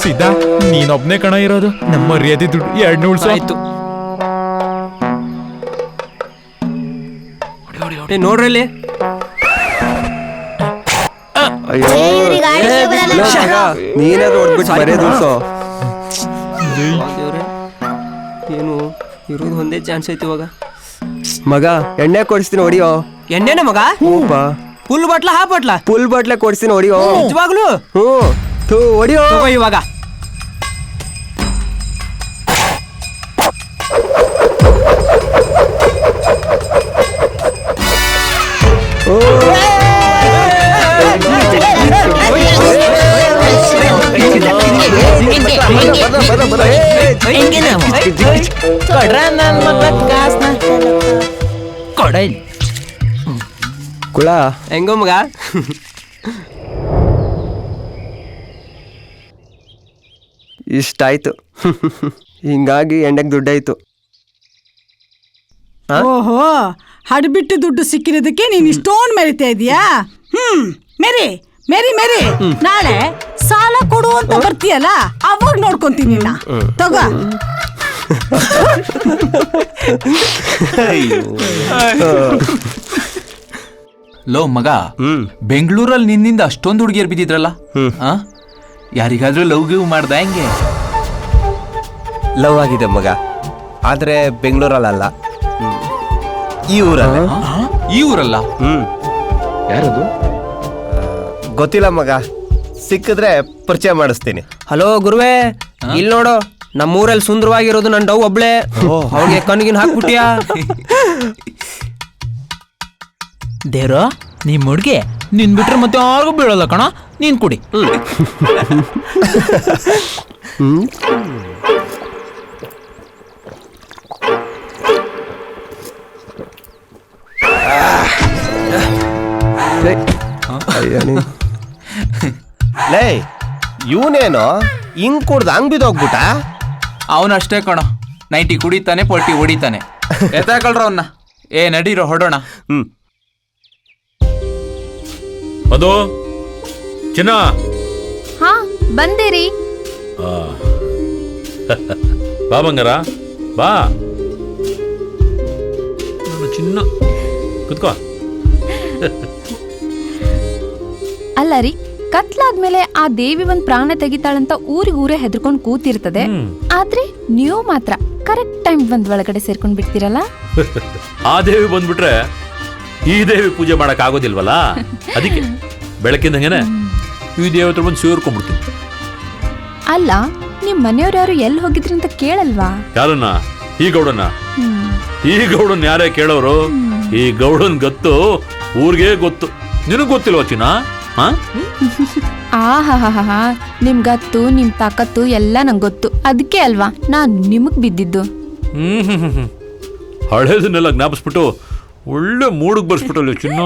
ಸಿದ್ಧ, ನೀನೊಬ್ನೇ ಕಣ ಇರೋದು. ನಮ್ಮ ಮರ್ಯಾದೆ ದುಡ್ಡು 200 ಆಯ್ತು. ನೋಡ್ರಿ ಇಲ್ಲಿ. ನೀನಾದ್ರು ಹೊಡ್ಬಿಟ್ಟು ಮರ್ಯಾದೆ ಉಳ್ಸೋ. ಏನು ಇರೋದು ಒಂದೇ ಚಾನ್ಸ್ ಐತಿ ಇವಾಗ. ಮಗ, ಎಣ್ಣೆ ಕೊಡಿಸ್ತೀನಿ, ಹೊಡಿಯೋ. ಎಣ್ಣೆನ ಮಗ? Full bottle half bottle? Full bottle ಕೊಡಿಸ್ತೀನಿ, ಹೊಡಿಯೋ. ನಿಜವಾಗ್ಲು? ಹೊಡಿಯೋ ಇವಾಗ. ಕುಳ ಹೆಂಗೋ ಮಗ. ಇಷ್ಟಾಯ್ತು. ಹಿಂಗಾಗಿ ಎಣ್ಣೆಗೆ ದುಡ್ಡಾಯ್ತು. ಓಹೋ, ಹಡ್ಬಿಟ್ಟು ದುಡ್ಡು ಸಿಕ್ಕಿರೋದಕ್ಕೆ ನೀನ್ ಇಷ್ಟೊಂದು ಮೆರಿತಾ ಇದೀಯಾ? ಮೇರಿ ಮೇರಿ ಮೇರಿ, ನಾಳೆ ಸಾಲ ಕೊಡು ಅಂತ ಬರ್ತೀಯಲ್ಲ, ಅವಾಗ ನೋಡ್ಕೊಂತೀನಿ. ತಗೋ. ಲೋ ಮಗ, ಬೆಂಗಳೂರಲ್ಲಿ ನಿನ್ನಿಂದ ಅಷ್ಟೊಂದು ಹುಡುಗಿಯರು ಬಿದ್ದಿದ್ರಲ್ಲ, ಯಾರಿಗಾದ್ರೂ ಲವ್ ಗಿವ್ ಮಾಡ್ದ ಹೆಂಗೆ? ಲವ್ ಆಗಿದೆ ಮಗ, ಆದ್ರೆ ಬೆಂಗಳೂರಲ್ಲ, ಈ ಊರಲ್ಲ. ಈ ಊರಲ್ಲ? ಯಾರದು ಗೊತ್ತಿಲ್ಲ ಮಗ, ಸಿಕ್ಕಿದ್ರೆ ಪರಿಚಯ ಮಾಡಿಸ್ತೀನಿ. ಹಲೋ ಗುರುವೇ, ಇಲ್ಲಿ ನೋಡು, ನಮ್ಮೂರಲ್ಲಿ ಸುಂದರವಾಗಿರೋದು ನನ್ನ ಡವ್ ಒಬ್ಳೆ. ಅವಳಿಗೆ ಕಣ್ಗಿನ್ ಹಾಕ್ಬಿಟ್ಟಿಯಾ? ದೇವ್ರು, ನಿಮ್ ಹುಡ್ಗಿ ನಿನ್ ಬಿಟ್ರೆ ಮತ್ತೆ ಯಾರಿಗೂ ಬೀಳಲ್ಲ ಕಣ, ನೀನ್ ಕುಡಿ. ಲೇ, ಇವನೇನೋ ಹಿಂಗ್ ಕುಡ್ದು ಹಂಗ್ ಬಿದ್ದೋಗ್ಬಿಟ್ಟ. ಅವನಷ್ಟೇ ಕಣ, 90 ಕುಡಿತಾನೆ, 40 ಹೊಡಿತಾನೆ. ಎತ್ತಾಕಳ್ರ ಅವನ್ನ. ನಡೀರೋ ಹೊಡೋಣ. ಅದು ಚಿನ್ನ. ಹಾ, ಬಂದಿರಿ. ಬಾ ಬಂಗಾರ, ಬಾ. ಚಿನ್ನ ಕುತ್ಕೋ. ಅಲ್ಲ ರೀ, ಕತ್ಲಾದ್ಮೇಲೆ ಆ ದೇವಿ ಒಂದ್ ಪ್ರಾಣ ತೆಗಿತಾಳಂತ ಊರಿಗೂರೇ ಹೆದರ್ಕೊಂಡ್ ಕೂತಿರ್ತದೆ. ಆದ್ರೆ ನೀವು ಮಾತ್ರ ಕರೆಕ್ಟ್ ಟೈಮ್ ಬಂದ್ ಒಳಗಡೆ ಸೇರ್ಕೊಂಡ್ ಬಿಡ್ತೀರಲ್ಲ. ಆ ದೇವಿ ಬಂದ್ಬಿಟ್ರೆ ಈ ದೇವಿ ಪೂಜೆ ಮಾಡಕ್ ಆಗೋದಿಲ್ವಲ್ಲ, ಅದಕ್ಕೆ ಬೆಳಕಿಂದಂಗೆನೆ ಈ ದೇವಿ ಹತ್ರ ಬಂದು ಸೇರ್ಕೊಂಡ್ಬಿಡ್ತೀನಿ. ಅಲ್ಲ, ನಿಮ್ ಮನೆಯವ್ರು ಯಾರು ಎಲ್ಲಿ ಹೋಗಿದ್ರಿ ಅಂತ ಕೇಳಲ್ವಾ? ಯಾರನ್ನ? ಈ ಗೌಡನ್ನ. ಈ ಗೌಡನ್ ಯಾರೇ ಕೇಳೋರು? ಈ ಗೌಡನ್ ಗೊತ್ತು, ಊರ್ಗೆ ಗೊತ್ತು. ನಿನಗ್ ಗೊತ್ತಿಲ್ವಾ ಚಿನ್ನ? ಆಹಾ, ನಿಮ್ ಗತ್ತು, ನಿಮ್ ತಾಕತ್ತು ಎಲ್ಲ ನಂಗೆ ಗೊತ್ತು. ಅದಕ್ಕೆ ಅಲ್ವಾ ನಾನ್ ನಿಮಗ್ ಬಿದ್ದಿದ್ದು. ಹಳೇದನ್ನೆಲ್ಲ ಜ್ಞಾಪಿಸ್ಬಿಟ್ಟು ಒಳ್ಳೆ ಮೂಡಿಗೆ ಬರ್ಸ್ಬಿಟ್ಟಲ್ಲ ಚಿನ್ನ.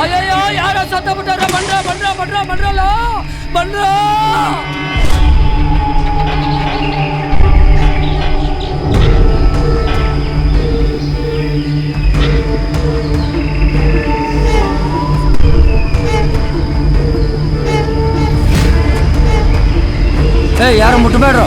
ಅಯ್ಯಯ್ಯೋ, ಯಾರೋ ಸತ್ತ ಬಿಟ್ಟಾರ. ಬಂದ್ರ. ಯಾರು ಮುಟ್ಟಬೇಡ್ರು.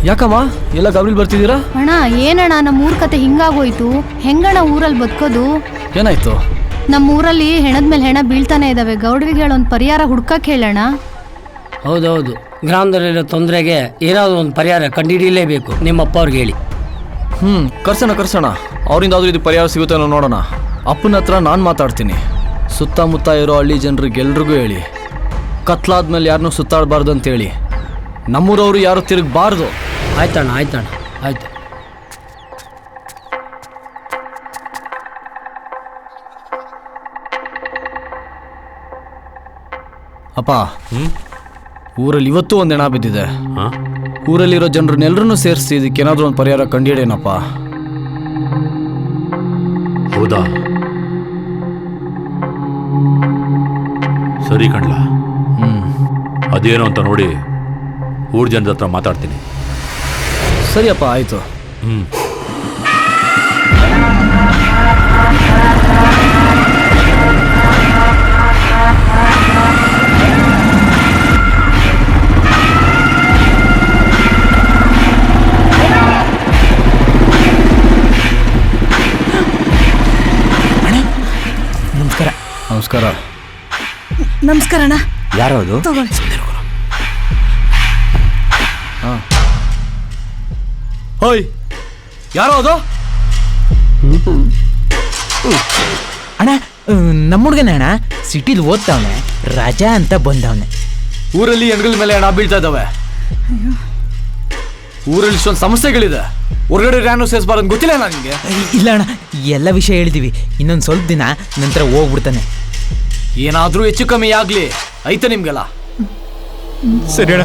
ಯಾಕಮ್ಮ ಎಲ್ಲ ಗಾಬರಿಲ್ ಬರ್ತಿದ್ದೀರಾ? ಅಣ್ಣ, ಏನಣ್ಣ ನಮ್ಮ ಊರ್ ಕತೆ ಹಿಂಗಾಗೋಯ್ತು. ಹೆಂಗಣ್ಣ ಊರಲ್ಲಿ ಬದುಕೋದು? ಏನಾಯ್ತು? ನಮ್ಮ ಊರಲ್ಲಿ ಹೆಣದ ಮೇಲೆ ಹೆಣ ಬೀಳ್ತಾನೆ ಇದಾವೆ. ಗೌಡ್ರಿಗೆ ಹೇಳೊಂದು ಪರಿಹಾರ ಹುಡ್ಕಕ್ ಹೇಳೋಣ. ಹೌದೌದು, ಗ್ರಾಮದಲ್ಲಿರೋ ತೊಂದರೆಗೆ ಏನಾದ್ರು ಒಂದು ಪರಿಹಾರ ಕಂಡುಹಿಡಿಯಲೇಬೇಕು. ನಿಮ್ಮಪ್ಪ ಅವ್ರಿಗೆ ಹೇಳಿ. ಕರ್ಸೋಣ. ಅವರಿಂದಾದ್ರೂ ಇದು ಪರಿಹಾರ ಸಿಗುತ್ತೇನೋ ನೋಡೋಣ. ಅಪ್ಪನ ಹತ್ರ ನಾನು ಮಾತಾಡ್ತೀನಿ. ಸುತ್ತಮುತ್ತ ಇರೋ ಹಳ್ಳಿ ಜನರಿಗೆ ಎಲ್ರಿಗೂ ಹೇಳಿ, ಕತ್ಲಾದ್ಮೇಲೆ ಯಾರನ್ನೂ ಸುತ್ತಾಡಬಾರ್ದು ಅಂತೇಳಿ. ನಮ್ಮೂರವರು ಯಾರು ತಿರುಗಬಾರ್ದು. ಆಯ್ತಣ್ಣ, ಆಯ್ತು. ಅಪ್ಪ, ಊರಲ್ಲಿ ಇವತ್ತೂ ಒಂದು ಹೆಣ ಬಿದ್ದಿದೆ. ಊರಲ್ಲಿರೋ ಜನರನ್ನೆಲ್ಲರನ್ನೂ ಸೇರಿಸಿ ಇದಕ್ಕೇನಾದ್ರೂ ಒಂದು ಪರಿಹಾರ ಕಂಡುಹಿಡಿಯೇನಪ್ಪ. ಹೌದಾ? ಸರಿ ಕಣ್ಲಾ. ಅದೇನು ಅಂತ ನೋಡಿ ಊರ್ ಜನದ ಹತ್ರ ಮಾತಾಡ್ತೀನಿ. ಸರಿಯಪ್ಪ, ಆಯ್ತು. ನಮಸ್ಕಾರ. ನಮಸ್ಕಾರ ಅಣ್ಣ. ಯಾರೋ ಅದು? ಹೋಯ್, ಯಾರೋ ಅದು? ಅಣ್ಣ, ನಮ್ಮ ಹುಡ್ಗನ ಅಣ್ಣ ಸಿಟಿಲಿ ಓದ್ತಾವನೆ, ರಜಾ ಅಂತ ಬಂದವನೆ. ಊರಲ್ಲಿ ಹೆಣ್ಗಳ ಮೇಲೆ ಹೆಣ ಬೀಳ್ತಾ ಇದ್ದಾವೆ. ಊರಲ್ಲಿ ಇಷ್ಟೊಂದು ಸಮಸ್ಯೆಗಳಿದೆ. ಹೊರಗಡೆ ಯಾರು ಸೇರಿಸಬಾರ್ದು ಗೊತ್ತಿಲ್ಲ ನಿಮಗೆ? ಇಲ್ಲ ಅಣ್ಣ, ಎಲ್ಲ ವಿಷಯ ಹೇಳಿದೀವಿ. ಇನ್ನೊಂದು ಸ್ವಲ್ಪ ದಿನ ನಂತರ ಹೋಗ್ಬಿಡ್ತಾನೆ. ಏನಾದ್ರೂ ಹೆಚ್ಚು ಕಮ್ಮಿ ಆಗ್ಲಿ ಐತೆ ನಿಮ್ಗೆಲ್ಲ. ಸರಿ ಅಣ್ಣ.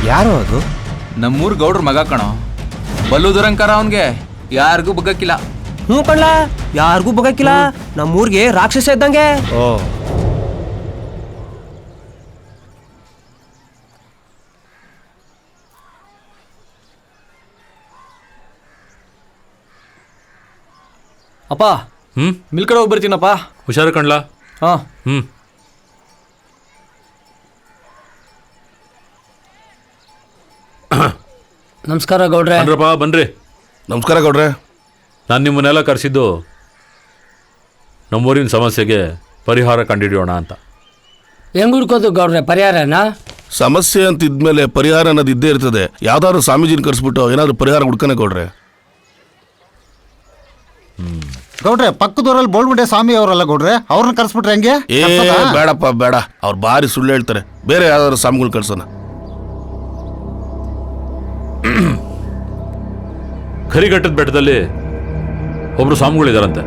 ಯಾರು ಅದು? ನಮ್ಮೂರ್ ಗೌಡ್ರ ಮಗ ಕಣೋ. ಬಲ್ಲು ದುರಂಕಾರ ಅವನ್ಗೆ ಯಾರಿಗೂ ಬಗ್ಗಕ್ಕಿಲ್ಲ. ಹ್ಞೂ ಕಣ್ಲ, ಯಾರಿಗೂ ಬಗ್ಗಕ್ಕಿಲ್ಲ. ನಮ್ಮೂರ್ಗೆ ರಾಕ್ಷಸ ಇದ್ದಂಗೆ. ಓ ಅಪ್ಪ ಮಿಲ್ ಕಡೆ ಹೋಗಿ ಬರ್ತೀನಪ್ಪ. ಹುಷಾರು ಕಣ್ಲಾ. ಹಾ ನಮಸ್ಕಾರ ಗೌಡ್ರೆ. ಬನ್ರಪ್ಪ ಬನ್ರಿ. ನಮಸ್ಕಾರ ಗೌಡ್ರೆ. ನಾನು ನಿಮ್ಮನ್ನೆಲ್ಲ ಕರೆಸಿದ್ದು ನಮ್ಮೂರಿನ ಸಮಸ್ಯೆಗೆ ಪರಿಹಾರ ಕಂಡುಹಿಡಿಯೋಣ ಅಂತ. ಹೆಂಗ್ ಹುಡ್ಕೋದು ಗೌಡ್ರೆ ಪರಿಹಾರನ? ಸಮಸ್ಯೆ ಅಂತ ಇದ್ಮೇಲೆ ಪರಿಹಾರ ಅನ್ನೋದು ಇದ್ದೇ ಇರ್ತದೆ. ಯಾವ್ದಾದ್ರು ಸ್ವಾಮೀಜಿನ ಕರೆಸ್ಬಿಟ್ಟು ಏನಾದ್ರು ಪರಿಹಾರ ಹುಡ್ಕನೆ ಗೌಡ್ರೆ. ಗೌಡ್ರೆ ಪಕ್ಕದೂರಲ್ಲಿ ಬೋಳ್ಮುಂಡೆ ಸ್ವಾಮಿ ಅವರಲ್ಲ ಗೌಡ್ರೆ, ಅವ್ರನ್ನ ಕರ್ಸ್ಬಿಟ್ರೆ ಹೆಂಗೆ? ಬೇಡಪ್ಪ ಬೇಡ, ಅವ್ರು ಭಾರಿ ಸುಳ್ಳು ಹೇಳ್ತಾರೆ. ಬೇರೆ ಯಾವ್ದಾದ್ರು ಸ್ವಾಮಿಗಳು ಕಳ್ಸೋಣ. ಕರಿಘಟ್ಟದ ಬೆಟ್ಟದಲ್ಲಿ ಒಬ್ರು ಸ್ವಾಮಿಗಳಿದಾರಂತೆ.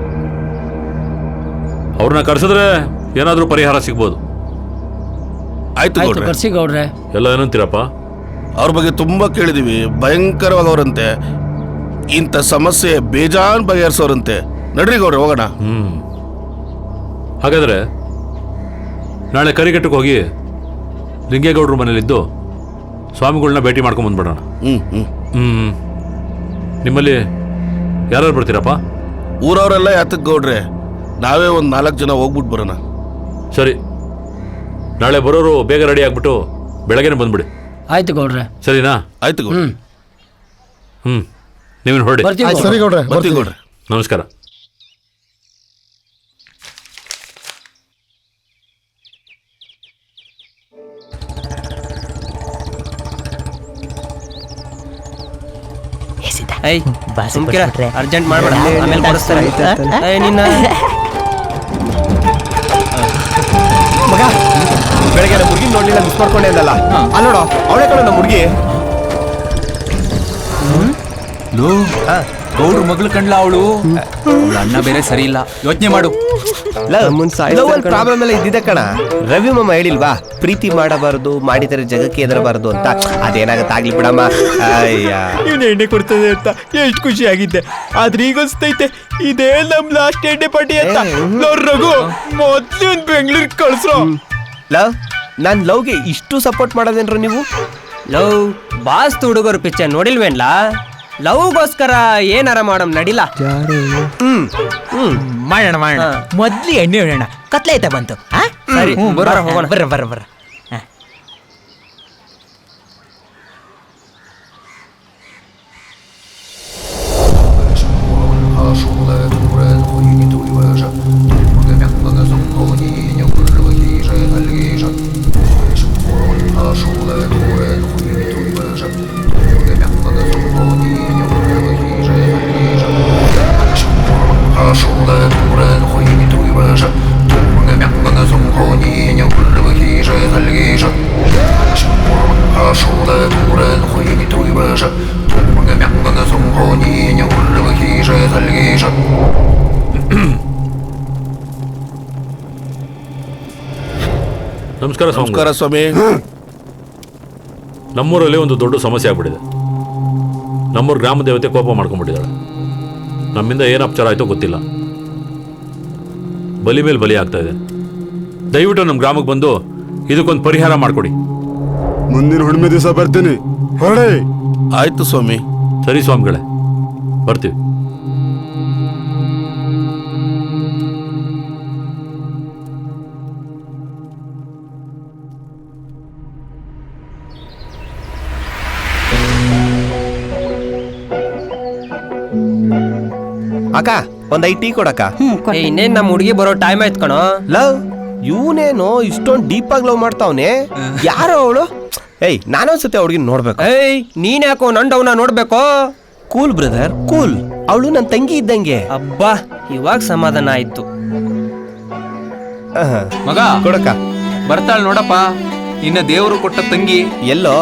ಅವ್ರನ್ನ ಕರೆಸಿದ್ರೆ ಏನಾದ್ರೂ ಪರಿಹಾರ ಸಿಗ್ಬೋದು. ಆಯ್ತು ಕರ್ಸಿ ಗೌಡ್ರೆ. ಎಲ್ಲ ಏನಂತೀರಪ್ಪ? ಅವ್ರ ಬಗ್ಗೆ ತುಂಬಾ ಕೇಳಿದೀವಿ, ಭಯಂಕರವಾಗವ್ರಂತೆ. ಇಂಥ ಸಮಸ್ಯೆ ಬೇಜಾನ್ ಬಗೆಹರಿಸೋರಂತೆ. ನಡ್ರಿ ಗೌಡ್ರೆ ಹೋಗೋಣ. ಹಾಗಾದ್ರೆ ನಾಳೆ ಕರಿಘಟ್ಟಕ್ಕೆ ಹೋಗಿ ಲಿಂಗೇಗೌಡ್ರ ಮನೇಲಿದ್ದು ಸ್ವಾಮಿಗಳನ್ನ ಭೇಟಿ ಮಾಡ್ಕೊಂಡ್ ಬಂದ್ಬಿಡೋಣ. ನಿಮ್ಮಲ್ಲಿ ಯಾರು ಬರ್ತೀರಪ್ಪ? ಊರವರೆಲ್ಲ ಯಾತಕ್ ಗೌಡ್ರೆ, ನಾವೇ ಒಂದು 4 ಜನ ಹೋಗ್ಬಿಟ್ಟು ಬರೋಣ. ಸರಿ, ನಾಳೆ ಬರೋರು ಬೇಗ ರೆಡಿ ಆಗ್ಬಿಟ್ಟು ಬೆಳಗ್ಗೆನೆ ಬಂದ್ಬಿಡಿ. ಆಯ್ತು ಗೌಡ್ರೆ. ಸರಿನಾ? ಆಯ್ತು ಗೌಡ್ರೆ. ನೀವೇನು ಹೊರಡಿ. ಸರಿ ಗೌಡ್ರೆ, ಬರ್ತೀವಿ ಗೌಡ್ರೆ. ನಮಸ್ಕಾರ. ಅರ್ಜೆಂಟ್ ಮಾಡ್ಬೇಡ, ಆಮೇಲೆ ಕೊಡಿಸ್ತಾರೆ. ನಿನ್ನ ಮಗ ಬೆಳಗ್ಗೆ ನಮ್ಮ ಹುಡುಗಿ ನೋಡ್ಲಿಲ್ಲ, ಮಿಸ್ ಮಾಡ್ಕೊಂಡೆ ಅಂದಲ್ಲ. ಅಲ್ಲೋಡ ಅವಳೆ ಕಣ ನಮ್ಮ ಹುಡುಗಿ. ಗೌಡ್ರ ಮಗಳು ಕಣ್ಲ ಅವಳು. ಅಣ್ಣ ಬೇರೆ ಸರಿ ಇಲ್ಲ, ಯೋಚನೆ ಮಾಡು. ಪ್ರಾಬ್ಲಮ್ ಎಲ್ಲ ಇದ್ದಿದೆ ಕಣ. ರವಿ ಮಾಮ ಹೇಳಿಲ್ವಾ, ಪ್ರೀತಿ ಮಾಡಬಾರದು, ಮಾಡಿದರೆ ಜಗಕ್ಕೆ ಎದರಬಾರದು ಅಂತ. ಅದೇನಾಗತ್ತೆ ಆಗ್ಲಿ ಬಿಡಮ್ಮ. ಇವ್ನು ಎಣ್ಣೆ ಕೊಡ್ತದೆ ಅಂತ ಎಷ್ಟು ಖುಷಿ ಆಗಿದ್ದೆ. ಆದ್ರೆ ಈಗ ಅನ್ಸ್ತೈತೆ ಇದೇ ನಮ್ ಲಾಸ್ಟ್ ಎಣ್ಣೆ ಪಾರ್ಟಿ ಅಂತ. ರಘು ಮೊದ್ಲು ಒಂದು ಬೆಂಗಳೂರಿಗೆ ಕಳ್ಸ್ರೋ. ನಾನ್ ಲವ್ಗೆ ಇಷ್ಟು ಸಪೋರ್ಟ್ ಮಾಡೋದೇನ್ರ ನೀವು? ಲವ್ ಬಾಸ್ತು ಹುಡುಗರು ಪಿಕ್ಚರ್ ನೋಡಿಲ್ವೇನ್ಲಾ? ಲವ್ಗೋಸ್ಕರ ಏನಾರ ಮಾಡಮ್ ನಡಿಲ್ಲ. ಮಾಡೋಣ ಮಾಡೋಣ. ಮೊದ್ಲು ಎಣ್ಣೆ ಹೊಡೋಣ, ಕತ್ಲೈತೆ ಬಂತು. ಸರಿ ಬರೋಣ, ಹೋಗೋಣ. ಬರ್ರ. ನಮಸ್ಕಾರ ಸ್ವಾಮಿ. ನಮ್ಮೂರಲ್ಲಿ ಒಂದು ದೊಡ್ಡ ಸಮಸ್ಯೆ ಆಗ್ಬಿಟ್ಟಿದೆ. ನಮ್ಮೂರು ಗ್ರಾಮ ದೇವತೆ ಕೋಪ ಮಾಡ್ಕೊಂಡ್ಬಿಟ್ಟಿದ್ದಾಳೆ. ನಮ್ಮಿಂದ ಏನು ಅಪಚಾರ ಆಯ್ತೋ ಗೊತ್ತಿಲ್ಲ, ಬಲಿ ಮೇಲೆ ಬಲಿ ಆಗ್ತಾ ಇದೆ. ದಯವಿಟ್ಟು ನಮ್ಮ ಗ್ರಾಮಕ್ಕೆ ಬಂದು ಇದಕ್ಕೊಂದು ಪರಿಹಾರ ಮಾಡಿಕೊಡಿ. ಮುಂದಿನ ಹುಣ್ಣಿಮೆ ದಿವಸ ಬರ್ತೀನಿ, ಹೊರಡಿ. ಆಯ್ತು ಸ್ವಾಮಿ. ಸರಿ ಸ್ವಾಮಿಗಳೇ, ಬರ್ತೀವಿ. ಅಕ್ಕ ಒಂದ್ 5 ಟೀ ಕೊಡಕ್ಕ. ಇನ್ನೇನ್ ನಮ್ಮ ಹುಡುಗಿ ಬರೋ ಟೈಮ್ ಆಯ್ತು ಕಣೋ. ಲವ್ ಇವನೇನೋ ಇಷ್ಟೊಂದು ಡೀಪ್ ಆಗಿ ಲವ್ ಮಾಡ್ತಾವನೆ. ಯಾರೋ ಅವಳು? ಏಯ್ ನಾನೊಂದ್ಸತಿ ಅವ್ಳಿಗೆ ನೋಡ್ಬೇಕು. ಏಯ್ ನೀನ್ ಯಾಕೋ ನಂಡವನ ನೋಡ್ಬೇಕು? Cool brother cool. ಅವಳು ನನ್ನ ತಂಗಿ ಇದ್ದಂಗೆ. ಅಬ್ಬಾ ಇವಾಗ ಸಮಾಧಾನ ಆಯ್ತು. ಮಗ ಕೊಡಕ್ಕ. ಬರ್ತಾಳ ನೋಡಪ್ಪ, ಇನ್ನ ದೇವರು ಕೊಟ್ಟ ತಂಗಿ. ಎಲ್ಲೋ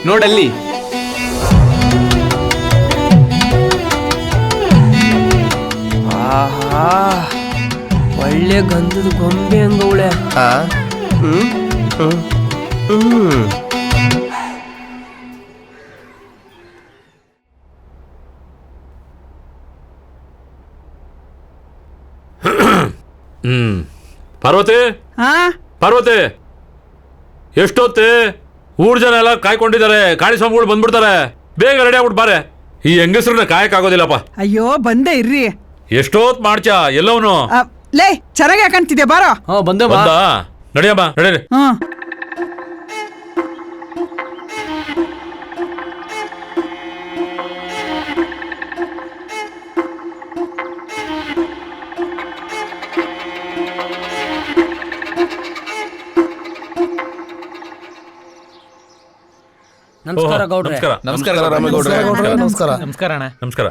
ನೋಡಲ್ಲಿ. ಆಹಾ, ಒಳ್ಳೆ ಗಂಧದ ಗೊಂಬೆ ಹಂಗವಳೆ. ಪಾರ್ವತಿ, ಪಾರ್ವತಿ, ಎಷ್ಟೊತ್ತೆ? ಊರ್ ಜನ ಎಲ್ಲ ಕಾಯ್ಕೊಂಡಿದ್ದಾರೆ. ಕಾಳಿ ಸ್ವಾಮಿಗಳು ಬಂದ್ಬಿಡ್ತಾರೆ. ಬೇಗ ರೆಡಿ ಆಗ್ಬಿಟ್ಟು ಬಾರೆ. ಈ ಹೆಂಗಸ್ರನ್ನ ಕಾಯಕ್ಕಾಗೋದಿಲ್ಲಪ್ಪ. ಅಯ್ಯೋ ಬಂದೆ ಇರ್ರಿ. ಎಷ್ಟೊತ್ ಮಾಡ್ಚಾ ಎಲ್ಲವನು? ಲೇ ಚೆನ್ನಾಗಿ ಕಾಣ್ತಿದ್ಯಾ ಬಾರೋ. ಬಂದ ನಡಿಯಮ್ಮ, ನಡೀರಿ. ನಮಸ್ಕಾರ ಗೌಡ್ರೆ. ನಮಸ್ಕಾರ ರಾಮೇಗೌಡ್ರೆ. ನಮಸ್ಕಾರ. ನಮಸ್ಕಾರ ಅಣ್ಣ. ನಮಸ್ಕಾರ.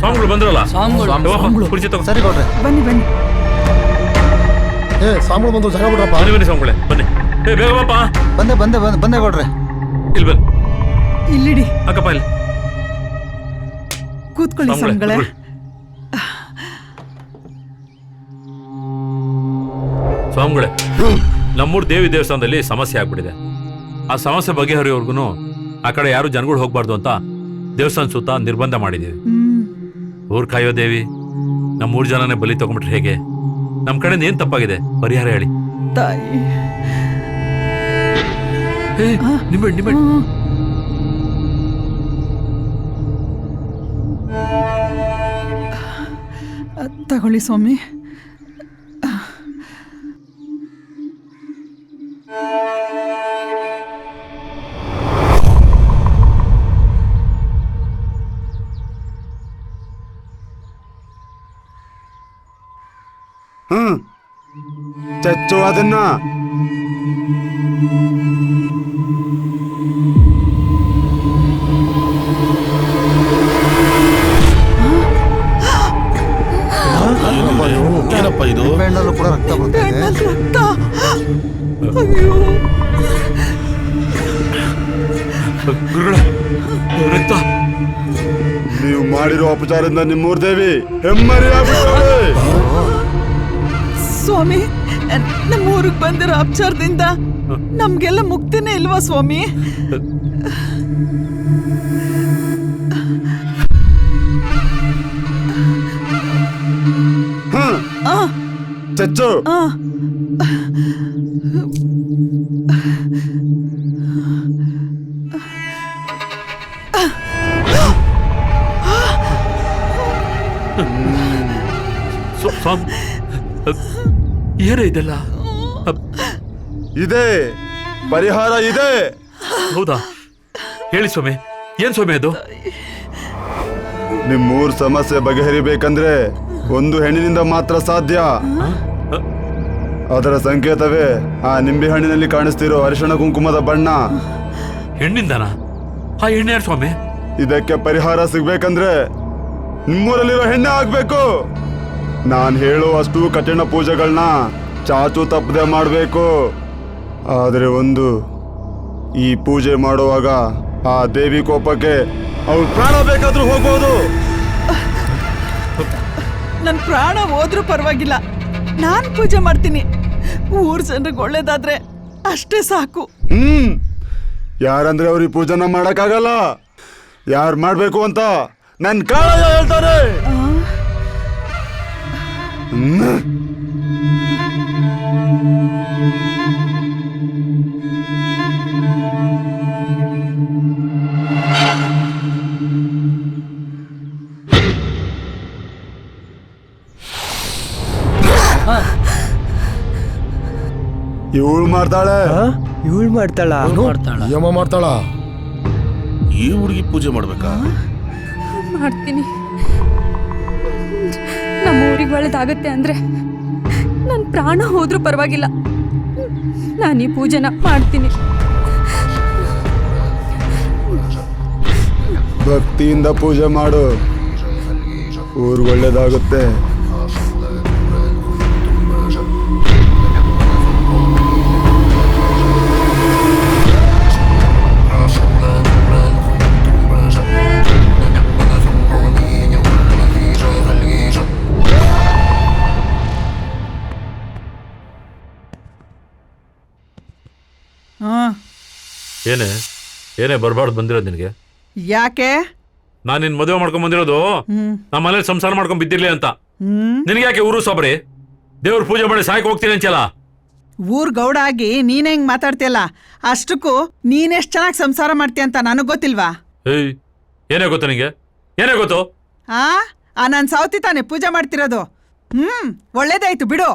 ಸ್ವಾಮಿಗಳು ಬಂದ್ರಲ್ಲ. ಸರಿ ಗೌಡ್ರೆ. ಬನ್ನಿ ಬನ್ನಿ. ಸ್ವಾಮಿಗಳು ಬಂದು ಜಾಗ ಬಿಡ್ರಪ್ಪ. ಬನ್ನಿ ಸ್ವಾಮಿಗಳೇ, ಬನ್ನಿ. ಬೇಗ ಬಾಪ. ಬಂದೆ ಬಂದೆ ಬಂದೆ ಗೌಡ್ರೆ. ಇಲ್ಲಿ ಬನ್ನಿ. ಇಲ್ಲಿಡಿ ಅಕ್ಕಪ್ಪ, ಇಲ್ಲಿ ಕೂತ್ಕೊಳ್ಳಿ ಸ್ವಾಮಿಗಳೇ. ಸ್ವಾಮಿಗಳೇ, ನಮ್ಮೂರ್ ದೇವಿ ದೇವಸ್ಥಾನದಲ್ಲಿ ಸಮಸ್ಯೆ ಆಗ್ಬಿಟ್ಟಿದೆ. ಆ ಸಮಸ್ಯೆ ಬಗೆಹರಿಯೋರ್ಗು ಆ ಕಡೆ ಯಾರು ಜನಗಳು ಹೋಗ್ಬಾರ್ದು ಅಂತ ದೇವಸ್ಥಾನ ಸುತ್ತ ನಿರ್ಬಂಧ ಮಾಡಿದೀವಿ. ಊರ್ ಕಾಯೋ ದೇವಿ, ನಮ್ಮೂರ್ ಜನನೇ ಬಲಿ ತಗೊಂಡ್ಬಿಟ್ರೆ ಹೇಗೆ? ನಮ್ ಕಡೆ ಏನ್ ತಪ್ಪಾಗಿದೆ? ಪರಿಹಾರ ಹೇಳಿ ತಾಯಿ. ನಿಂಬೆ ತಗೊಳ್ಳಿ ಸ್ವಾಮಿ. ಚಚ್ಚು ಅದನ್ನ. ಏನಪ್ಪ ಇದು? ಬೆಣ್ಣಲ್ಲೂ ಕೂಡ ರಕ್ತ ಬರ್ತಿದೆ. ರಕ್ತ. ಅಯ್ಯೋ ರಕ್ತ. ನೀವು ಮಾಡಿರೋ ಅಪಚಾರದಿಂದ ನಿಮ್ಮೂರ್ ದೇವಿ ಹೆಮ್ಮರಿ ಆಗ್ಬಿಟ್ಟವ್ಳೆ. ಸ್ವಾಮಿ, ನಮ್ಮ ಊರಿಗೆ ಬಂದಿರೋ ಅಪಚಾರದಿಂದ ನಮ್ಗೆಲ್ಲ ಮುಕ್ತಿನೇ ಇಲ್ವಾ ಸ್ವಾಮಿ? ಚಚ್ಚು, ಏನೇ ಇದೆಲ್ಲ? ಇದೆ ಪರಿಹಾರ ಇದೆ. ಹೌದಾ? ಹೇಳಿ ಸ್ವಾಮಿ, ಏನ್ ಸ್ವಾಮಿ ಅದು? ನಿಮ್ಮೂರ್ ಸಮಸ್ಯೆ ಬಗೆಹರಿಬೇಕಂದ್ರೆ ಒಂದು ಹೆಣ್ಣಿನಿಂದ ಮಾತ್ರ ಸಾಧ್ಯ. ಅದರ ಸಂಕೇತವೇ ಆ ನಿಂಬೆ ಹಣ್ಣಿನಲ್ಲಿ ಕಾಣಿಸ್ತಿರೋ ಅರಿಶಿಣ ಕುಂಕುಮದ ಬಣ್ಣ. ಹೆಣ್ಣಿಂದನಾ? ಆ ಹೆಣ್ಣು ಯಾರು ಸ್ವಾಮಿ? ಇದಕ್ಕೆ ಪರಿಹಾರ ಸಿಗ್ಬೇಕಂದ್ರೆ ನಿಮ್ಮೂರಲ್ಲಿರೋ ಹೆಣ್ಣೆ ಆಗ್ಬೇಕು. ನಾನ್ ಹೇಳೋ ಅಷ್ಟು ಕಠಿಣ ಪೂಜೆಗಳನ್ನ ಚಾಚು ತಪ್ಪದೆ ಮಾಡಬೇಕು. ಆದರೆ ಒಂದು, ಈ ಪೂಜೆ ಮಾಡುವಾಗ ಆ ದೇವಿ ಕೋಪಕ್ಕೆ ಅವ್ರು ಪ್ರಾಣ ಬೇಕಾದ್ರೂ ಹೋಗ್ಬೋದು. ನನ್ನ ಪ್ರಾಣ ಹೋದ್ರೂ ಪರವಾಗಿಲ್ಲ, ನಾನು ಪೂಜೆ ಮಾಡ್ತೀನಿ. ಊರ್ ಜನರಿಗೆ ಒಳ್ಳೇದಾದ್ರೆ ಅಷ್ಟೇ ಸಾಕು. ಯಾರಂದ್ರೆ ಅವ್ರ ಈ ಪೂಜೆನ ಮಾಡಕ್ಕಾಗಲ್ಲ. ಯಾರು ಮಾಡ್ಬೇಕು ಅಂತ ನನ್ ಕಾಳಯ್ಯ ಹೇಳ್ತಾರೆ. ಇವಳು ಮಾಡ್ತಾಳೆ. ಇವಳು ಮಾಡ್ತಾಳ? ಯಮ ಮಾಡ್ತಾಳ. ಈ ಹುಡುಗಿ ಪೂಜೆ ಮಾಡ್ಬೇಕಾ? ಮಾಡ್ತೀನಿ. ನಮ್ಮ ಊರಿಗೆ ಒಳ್ಳೇದಾಗತ್ತೆ ಅಂದ್ರೆ ನನ್ನ ಪ್ರಾಣ ಹೋದ್ರೂ ಪರವಾಗಿಲ್ಲ, ನಾನು ಈ ಪೂಜೆನ ಮಾಡ್ತೀನಿ. ಭಕ್ತಿಯಿಂದ ಪೂಜೆ ಮಾಡು, ಊರಿಗೆ ಒಳ್ಳೇದಾಗುತ್ತೆ. ಏನೇ ಏನೇ ಬರಬಾರ್ದು ಬಂದಿರೋದು ನಿನಗೆ? ಯಾಕೆ? ನಾನು ನಿನ್ ಮದುವೆ ಮಾಡ್ಕೊಂಡ್ ಬಂದಿರೋದು ನಮ್ಮ ಮನೇಲಿ ಸಂಸಾರ ಮಾಡ್ಕೊಂಡ್ ಬಿದ್ದಿರ್ಲಿ ಅಂತ. ನಿನಗೆ ಯಾಕೆ ಊರು ಸೊಬ್ರಿ? ದೇವ್ರ ಪೂಜೆ ಮಾಡಿ ಸಾಯಕ್ ಹೋಗ್ತೀನಿ ಅಂಚಲ್ಲ. ಊರ್ ಗೌಡ ಆಗಿ ನೀನ್ ಹೆಂಗ್ ಮಾತಾಡ್ತಿಯಲ್ಲ, ಅಷ್ಟಕ್ಕೂ ನೀನೆಷ್ಟ್ ಚೆನ್ನಾಗಿ ಸಂಸಾರ ಮಾಡ್ತೀಯ ಅಂತ ನನಗ್ ಗೊತ್ತಿಲ್ವಾ? ಏಯ್, ಏನೇ ಗೊತ್ತು ನಿಂಗೆ? ಏನೇ ಗೊತ್ತು? ಆ ನನ್ ಸಾವತಿ ತಾನೆ ಪೂಜೆ ಮಾಡ್ತಿರೋದು. ಒಳ್ಳೇದಾಯ್ತು ಬಿಡು.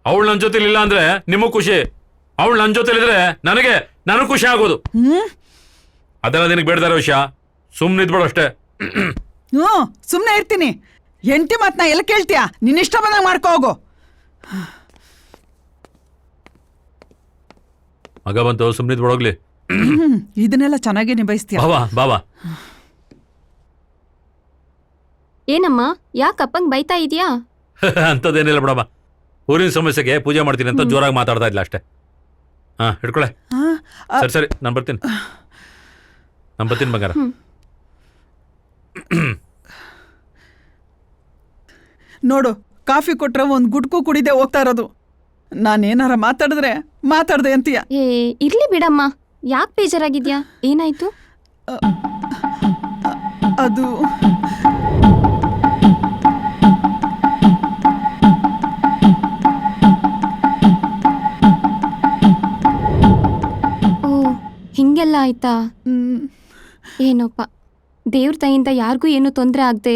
ಅವಳು ನನ್ನ ಜೊತೆಲಿಲ್ಲ ಅಂದ್ರೆ ನಿಮಗ್ ಖುಷಿ, ಅವಳು ನನ್ನ ಜೊತೆಲಿದ್ರೆ ನನಗೂ ಖುಷಿ ಆಗೋದು. ಅದೆಲ್ಲ ನಿನಗೆ ಬೇಡದಾರ ವಿಷಯ, ಸುಮ್ಮನೆ ಇದ್ಬೇಡ ಅಷ್ಟೇ. ಸುಮ್ನೆ ಇರ್ತೀನಿ. ಎಂಟಿ ಮಾತ್ನ ಎಲ್ಲ ಕೇಳ್ತೀಯ? ನಿನ್ನಿಷ್ಟ ಬಂದಂಗೆ ಮಾಡ್ಕೋ ಹೋಗು. ಮಗ ಬಂತು, ಸುಮ್ಮನೆ ಇದ್ಬಿಡೋಗ್ಲಿ. ಇದನ್ನೆಲ್ಲ ಚೆನ್ನಾಗಿ ನಿಭಾಯಿಸ್ತೀಯ. ಬಾವಾ ಏನಮ್ಮ, ಯಾಕಪ್ಪಂಗ್ ಬೈತಾ ಇದೀಯಾ? ಅಂಥದ್ದೇನಿಲ್ಲ ಬಿಡಮ್ಮ, ಊರಿನ ಸಮಸ್ಯೆಗೆ ಪೂಜೆ ಮಾಡ್ತೀನಿ ಅಂತ ಜೋರಾಗಿ ಮಾತಾಡ್ತಾ ಇದ್ಲ ಅಷ್ಟೇ. ಹಿಡ್ಕೊಳೆ. ಸರಿ ನಾನು ಬರ್ತೀನಿ ಬಂಗಾರ. ನೋಡು, ಕಾಫಿ ಕೊಟ್ರೆ ಒಂದ್ ಗುಡ್ಕು ಕುಡಿದೆ ಹೋಗ್ತಾ ಇರೋದು. ನಾನೇನಾರ ಮಾತಾಡ್ದೆ ಅಂತೀಯ? ಇರ್ಲಿ ಬಿಡಮ್ಮ, ಯಾಕೆ ಬೇಜಾರಾಗಿದ್ಯಾ? ಏನಾಯ್ತು? ಅದು ಹಿಂಗೆಲ್ಲ ಆಯ್ತಾ? ಏನೋಪ್ಪ, ದೇವ್ರ ದಯಿಂದ ಯಾರಿಗೂ ಏನು ತೊಂದರೆ ಆಗದೆ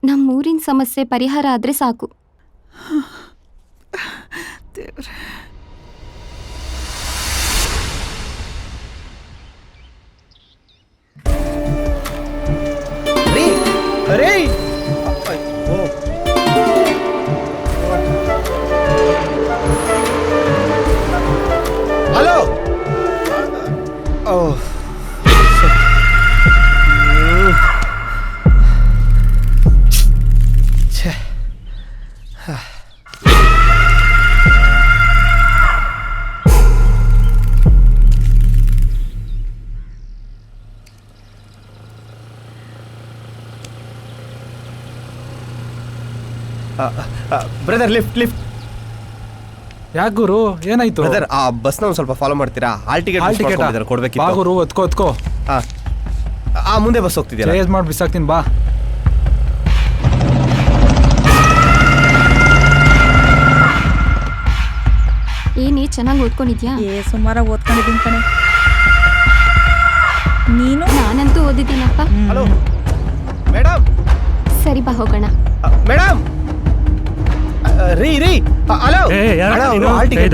ನಮ್ಮೂರಿನ ಸಮಸ್ಯೆ ಪರಿಹಾರ ಆದ್ರೆ ಸಾಕು. ಹಲೋ. Brother, lift. ಯಾಕೆ ಗುರು, ಏನಾಯ್ತು? ಬ್ರದರ್, ಆ ಬಸ್ನ ಒಂದು ಸ್ವಲ್ಪ ಫಾಲೋ ಮಾಡ್ತೀರಾ? ಹಾಲ್ ಟಿಕೆಟ್ ಕೊಡ್ಬೇಕಿತ್ತು. ಬಾ ಗುರು, ಎತ್ಕೋ. ಮುಂದೆ ಬಸ್ ಹೋಗ್ತಿದ್ಯಾ? ಚೇಂಜ್ ಮಾಡಿ ಬಿಸಾಕ್ತೀನಿ, ಬಾ. ಏನೇ ಚೆನ್ನಾಗಿ ಓದ್ಕೊಂಡಿದ್ಯಾ? ಸುಮಾರಾಗಿ ಓದ್ಕೊಂಡಿದ್ದೀನಿ ಕಣೆ. ನೀನು? ನಾನಂತೂ ಓದಿದ್ದೀನಪ್ಪ. Hello madam. ಸರಿ ಬಾ ಹೋಗೋಣ. ಮೇಡಮ್, ರೀ ಹಲೋ. ಹಾಲ್ ಟಿಕೆಟ್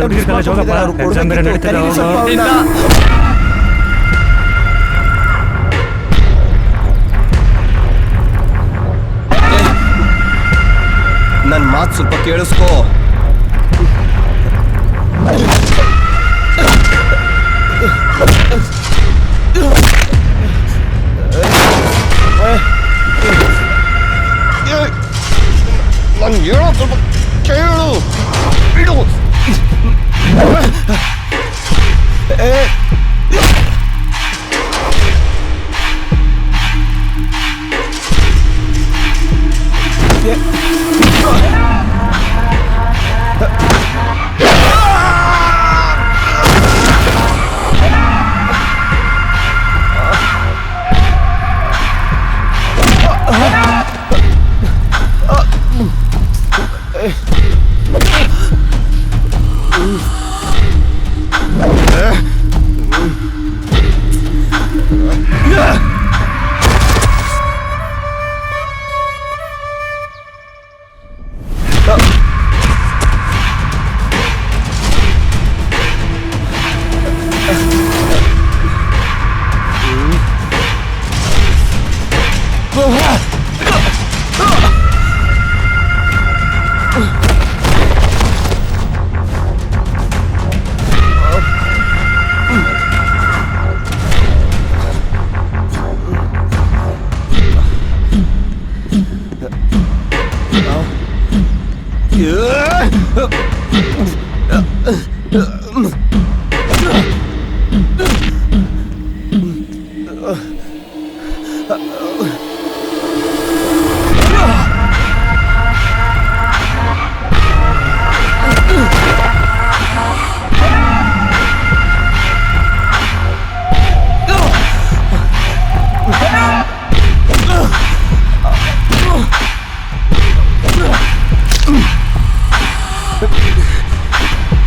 ನನ್ನ ಮಾತು ಸ್ವಲ್ಪ ಕೇಳಿಸ್ಕೋ. ನಾನು ಹೇಳೋ ಸ್ವಲ್ಪ ಕೇಳು. ಬಿಡು.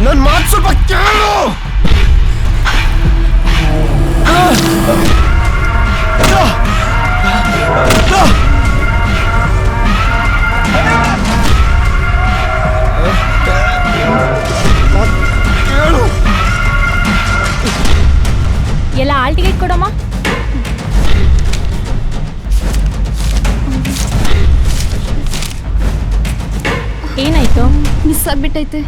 ನನ್ ಮಾತು ಸ್ವಲ್ಪ ಕೇಳು. ಎಲ್ಲ ಆಲ್ ಟಿಕೆಟ್ ಕೊಡಮ್ಮ. ಏನಾಯ್ತು? ಮಿಸ್ ಆಗ್ಬಿಟ್ಟೈತೆ.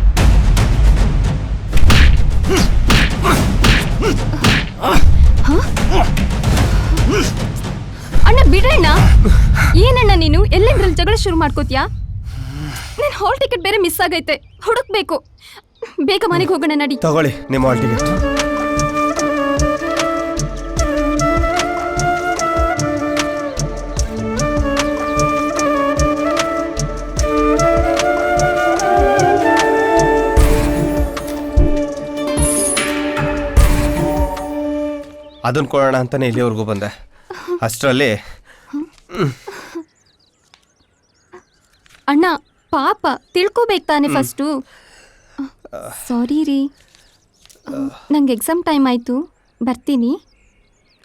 ಅಣ್ಣ ಬಿಡಣ್ಣ. ಏನಣ್ಣ ನೀನು ಎಲ್ಲಿಂದ್ರಲ್ಲಿ ಜಗಳ ಶುರು ಮಾಡ್ಕೋತೀಯಾ? ನನ್ ಹಾಲ್ ಟಿಕೆಟ್ ಬೇರೆ ಮಿಸ್ ಆಗೈತೆ, ಹುಡುಕ್ಬೇಕು. ಬೇಗ ಮನೆಗೆ ಹೋಗೋಣ ನಡಿ. ತಗೊಳ್ಳಿ ನಿಮ್ಮ ಹಾಲ್ ಟಿಕೆಟ್. ಅದನ್ನ ಕೊಡೋಣ ಅಂತಾನೆ ಇಲ್ಲಿವರೆಗೂ ಬಂದೆ. ಅಷ್ಟರಲ್ಲಿ ಅಣ್ಣ ಪಾಪ ತಿಳ್ಕೋಬೇಕು ತಾನೆ ಫಸ್ಟು. ಸಾರಿ ರೀ, ನಂಗೆ ಎಕ್ಸಾಮ್ ಟೈಮ್ ಆಯಿತು, ಬರ್ತೀನಿ.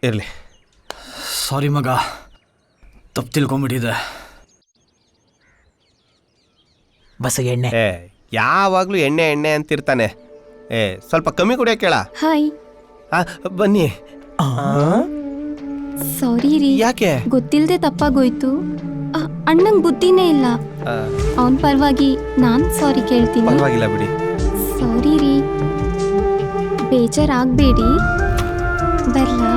ಇರಲಿ. ಸಾರಿ ಮಗ, ತಪ್ಪು ತಿಳ್ಕೊಂಬಿಟ್ಟಿದೆ. ಬಸ್ಸಿಗೆ ಎಣ್ಣೆ. ಯಾವಾಗಲೂ ಎಣ್ಣೆ ಎಣ್ಣೆ ಅಂತಿರ್ತಾನೆ. ಸ್ವಲ್ಪ ಕಮ್ಮಿ ಕುಡಿಯೋಕೆ ಕೇಳ. ಹಾಯ್. ಬನ್ನಿ. ಸಾರಿ ರೀ, ಯಾಕೆ? ಗೊತ್ತಿಲ್ಲದೆ ತಪ್ಪಾಗೋಯ್ತು. ಅಣ್ಣಂಗೆ ಬುದ್ಧಿನೇ ಇಲ್ಲ. ಅವನ ಪರವಾಗಿ ನಾನು ಸಾರಿ ಕೇಳ್ತೀನಿ. ಪರವಾಗಿಲ್ಲ ಬಿಡಿ. ಸಾರಿ ರೀ, ಬೇಜಾರಾಗಬೇಡಿ. ಬರ್ಲಾ?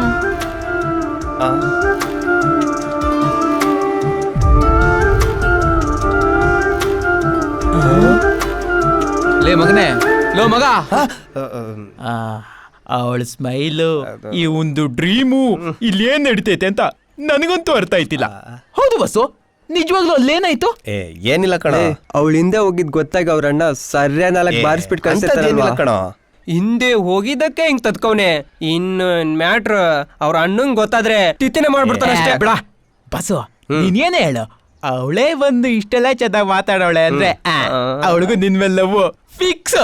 ಲೇ ಮಗನೇ, ಲೋ ಮಗ. ಅವಳ ಸ್ಮೈಲು, ಈ ಒಂದು ಡ್ರೀಮು ಇಲ್ಲಿ ಏನ್ ನಡೀತೈತೆ ಅಂತ ನನಗಂತೂ ಅರ್ಥ ಆಯ್ತಿಲ್ಲ. ಹೌದು ಬಸ್ಸು, ನಿಜವಾಗ್ಲೂ ಅಲ್ಲೇನಾಯ್ತು? ಏನಿಲ್ಲ ಕಣ, ಅವಳ ಹಿಂದೆ ಹೋಗಿದ್ ಗೊತ್ತಾಗ ಅವ್ರಣ್ಣ ಸರಿಯ 4 ಬಾರಿಸ್ಬಿಟ್ಟು ಕಳ್ಸಿಲ್ಲ ಕಣ. ಹಿಂದೆ ಹೋಗಿದ್ದಕ್ಕೆ ಹಿಂಗ್ ತದ್ಕವ್ನೆ. ಇನ್ನು ಮ್ಯಾಟ್ರ್ ಅವ್ರ ಅಣ್ಣಂಗ್ ಗೊತ್ತಾದ್ರೆ ತಿತ್ತಿನ ಮಾಡ್ಬಿಡ್ತಾನೆ ಅಷ್ಟೇ. ಬಿಡ ಬಸ್ಸು, ನೀನೇನೇ ಹೇಳು, ಅವಳೇ ಒಂದು ಇಷ್ಟೆಲ್ಲ ಚೆನ್ನಾಗಿ ಮಾತಾಡೋಳೆ ಅಂದ್ರೆ ಅವಳಿಗೂ ನಿನ್ ಮೇಲೆ ಲವ್ ಫಿಕ್ಸ್.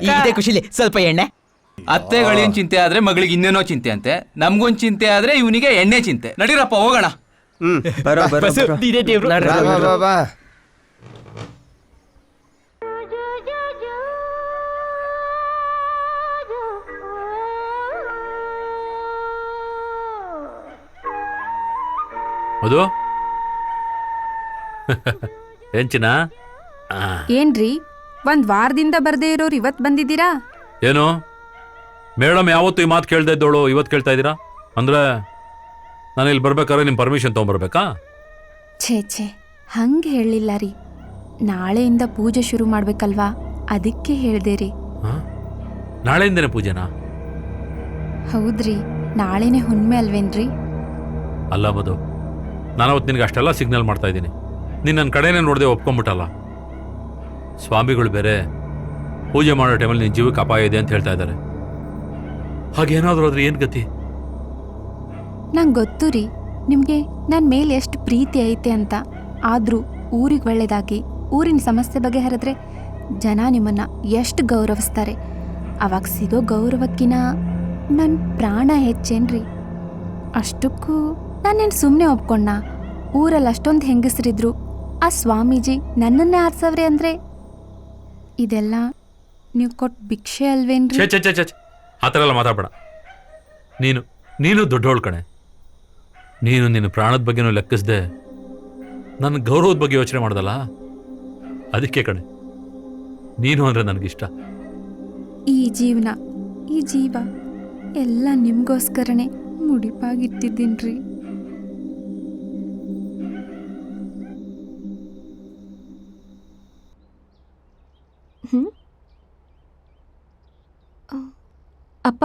ಇದೇ ಖುಷಿಲಿ ಸ್ವಲ್ಪ ಎಣ್ಣೆ. ಅತ್ತೆಗಳೇನ್ ಚಿಂತೆ ಆದ್ರೆ ಮಗಳಿಗೆ ಇನ್ನೇನೋ ಚಿಂತೆ ಅಂತೆ, ನಮ್ಗೊಂದ್ ಚಿಂತೆ ಆದ್ರೆ ಇವನಿಗೆ ಎಣ್ಣೆ ಚಿಂತೆ. ನಡೀರಪ್ಪ ಹೋಗೋಣ. ಅದು ಏನ್ಚಿನ? ಏನ್ರಿ, ಒಂದ್ ವಾರದಿಂದ ಬರ್ದೇ ಇರೋರು ಇವತ್ ಬಂದಿದ್ದೀರಾ? ಏನು ಮೇಡಮ್ ಯಾವತ್ತು ಈ ಮಾತು ಕೇಳ್ತಾ ಇದ್ದೋಳು ಇವತ್ತು ಕೇಳ್ತಾ ಇದ್ದೀರಾ? ಅಂದ್ರೆ ನಾನು ಇಲ್ಲಿ ಬರ್ಬೇಕಾದ್ರೆ ನಿಮ್ಮ ಪರ್ಮಿಷನ್ ತೊಗೊಂಬರ್ಬೇಕಾ? ಛೇ ಹಂಗೆ ಹೇಳಿಲ್ಲ ರೀ, ನಾಳೆಯಿಂದ ಪೂಜೆ ಶುರು ಮಾಡ್ಬೇಕಲ್ವಾ, ಅದಕ್ಕೆ ಹೇಳ್ದೆ ರೀ. ನಾಳೆಯಿಂದನೇ ಪೂಜೆನಾ? ಹೌದ್ರಿ, ನಾಳೆನೇ ಹುಣ್ಮೆ ಅಲ್ವೇನ್ರಿ? ಅಲ್ಲ ಬದು, ನಾನು ಅವತ್ತು ನಿನಗೆ ಅಷ್ಟೆಲ್ಲ ಸಿಗ್ನಲ್ ಮಾಡ್ತಾ ಇದ್ದೀನಿ, ನೀನು ನನ್ನ ಕಡೆನೇ ನೋಡದೆ ಒಪ್ಕೊಂಬಿಟ್ಟಲ್ಲ. ಸ್ವಾಮಿಗಳು ಬೇರೆ ಪೂಜೆ ಮಾಡೋ ಟೈಮಲ್ಲಿ ನಿನ್ನ ಜೀವಕ್ಕೆ ಅಪಾಯ ಇದೆ ಅಂತ ಹೇಳ್ತಾ ಇದ್ದಾರೆ. ಹಾಗೇನಾದರೂ ಆದ್ರೆ ಏನು ಗತಿ? ನಂಗೆ ಗೊತ್ತು ರೀ ನಿಮಗೆ ನನ್ನ ಮೇಲೆ ಎಷ್ಟು ಪ್ರೀತಿ ಐತೆ ಅಂತ. ಆದರೂ ಊರಿಗೆ ಒಳ್ಳೇದಾಗಿ ಊರಿನ ಸಮಸ್ಯೆ ಬಗೆಹರಿದ್ರೆ ಜನ ನಿಮ್ಮನ್ನು ಎಷ್ಟು ಗೌರವಿಸ್ತಾರೆ. ಅವಾಗ ಸಿಗೋ ಗೌರವಕ್ಕಿನ ನನ್ನ ಪ್ರಾಣ ಹೆಚ್ಚೇನ್ರಿ. ಅಷ್ಟಕ್ಕೂ ನಾನೇನು ಸುಮ್ಮನೆ ಒಪ್ಕೊಂಡ? ಊರಲ್ಲಿ ಅಷ್ಟೊಂದು ಹೆಂಗಸರಿದ್ರು, ಆ ಸ್ವಾಮೀಜಿ ನನ್ನನ್ನೇ ಆರ್ಸವ್ರೆ ಅಂದರೆ ಇದೆಲ್ಲ ನೀವು ಕೊಟ್ಟು ಭಿಕ್ಷೆ ಅಲ್ವೇನ್ರಿ? ಛೇ ಆ ಥರ ಎಲ್ಲ ಮಾತಾಡಬೇಡ. ನೀನು ದೊಡ್ಡೋಳ್ ಕಣೆ. ನೀನು ನಿನ್ನ ಪ್ರಾಣದ ಬಗ್ಗೆನೂ ಲೆಕ್ಕಿಸ್ದೆ ನನ್ನ ಗೌರವದ ಬಗ್ಗೆ ಯೋಚನೆ ಮಾಡ್ದಲ್ಲ, ಅದಕ್ಕೆ ಕಣೆ ನೀನು ಅಂದರೆ ನನಗಿಷ್ಟ. ಈ ಜೀವ ಎಲ್ಲ ನಿಮಗೋಸ್ಕರನೇ ಮುಡಿಪಾಗಿಟ್ಟಿದ್ದೀನ್ರಿ. ಅಪ್ಪ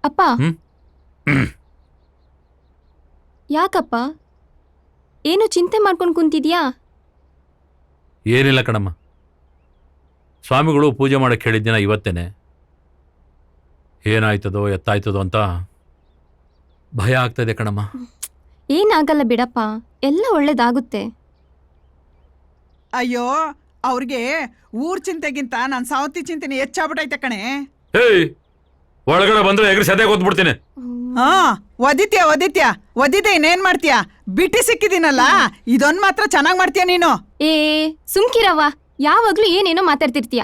ಅಪ್ಪ ಯಾಕಪ್ಪ ಏನು ಚಿಂತೆ ಮಾಡ್ಕೊಂಡು ಕುಂತಿದ್ಯಾ? ಏನಿಲ್ಲ ಕಣಮ್ಮ, ಸ್ವಾಮಿಗಳು ಪೂಜೆ ಮಾಡಕ್ಕೆ ಹೇಳಿದ ದಿನ ಇವತ್ತೇನೆ. ಏನಾಯ್ತದೋ ಎತ್ತಾಯ್ತದೋ ಅಂತ ಭಯ ಆಗ್ತಾಯಿದೆ ಕಣಮ್ಮ. ಏನಾಗಲ್ಲ ಬಿಡಪ್ಪ, ಎಲ್ಲ ಒಳ್ಳೇದಾಗುತ್ತೆ. ಅಯ್ಯೋ ಅವ್ರಿಗೆ ಊರ್ ಚಿಂತೆಗಿಂತ ನನ್ನ ಸಾವತಿ ಚಿಂತೆನೆ ಹೆಚ್ಚಾಗ್ಬಿಟ್ಟೈತೆ ಕಣೆ. ಏಯ್, ಒಳಗಡೆ ಬಂದ್ರೆ ಎಗ್ರಿ ಸದ್ಯ ಗೊತ್ಬಿಡ್ತೀನಿ. ಹಾ ಒದಿದ್ದೆ ಇನ್ನೇನ್ ಮಾಡ್ತೀಯ? ಬಿಟ್ಟಿ ಸಿಕ್ಕಿದೀನಲ್ಲ, ಇದೊಂದ್ ಮಾತ್ರ ಚೆನ್ನಾಗ್ ಮಾಡ್ತೀಯ ನೀನು. ಏ ಸುಮ್ಕಿರವ್ವ, ಯಾವಾಗ್ಲೂ ಏನೇನೋ ಮಾತಾಡ್ತಿರ್ತೀಯ.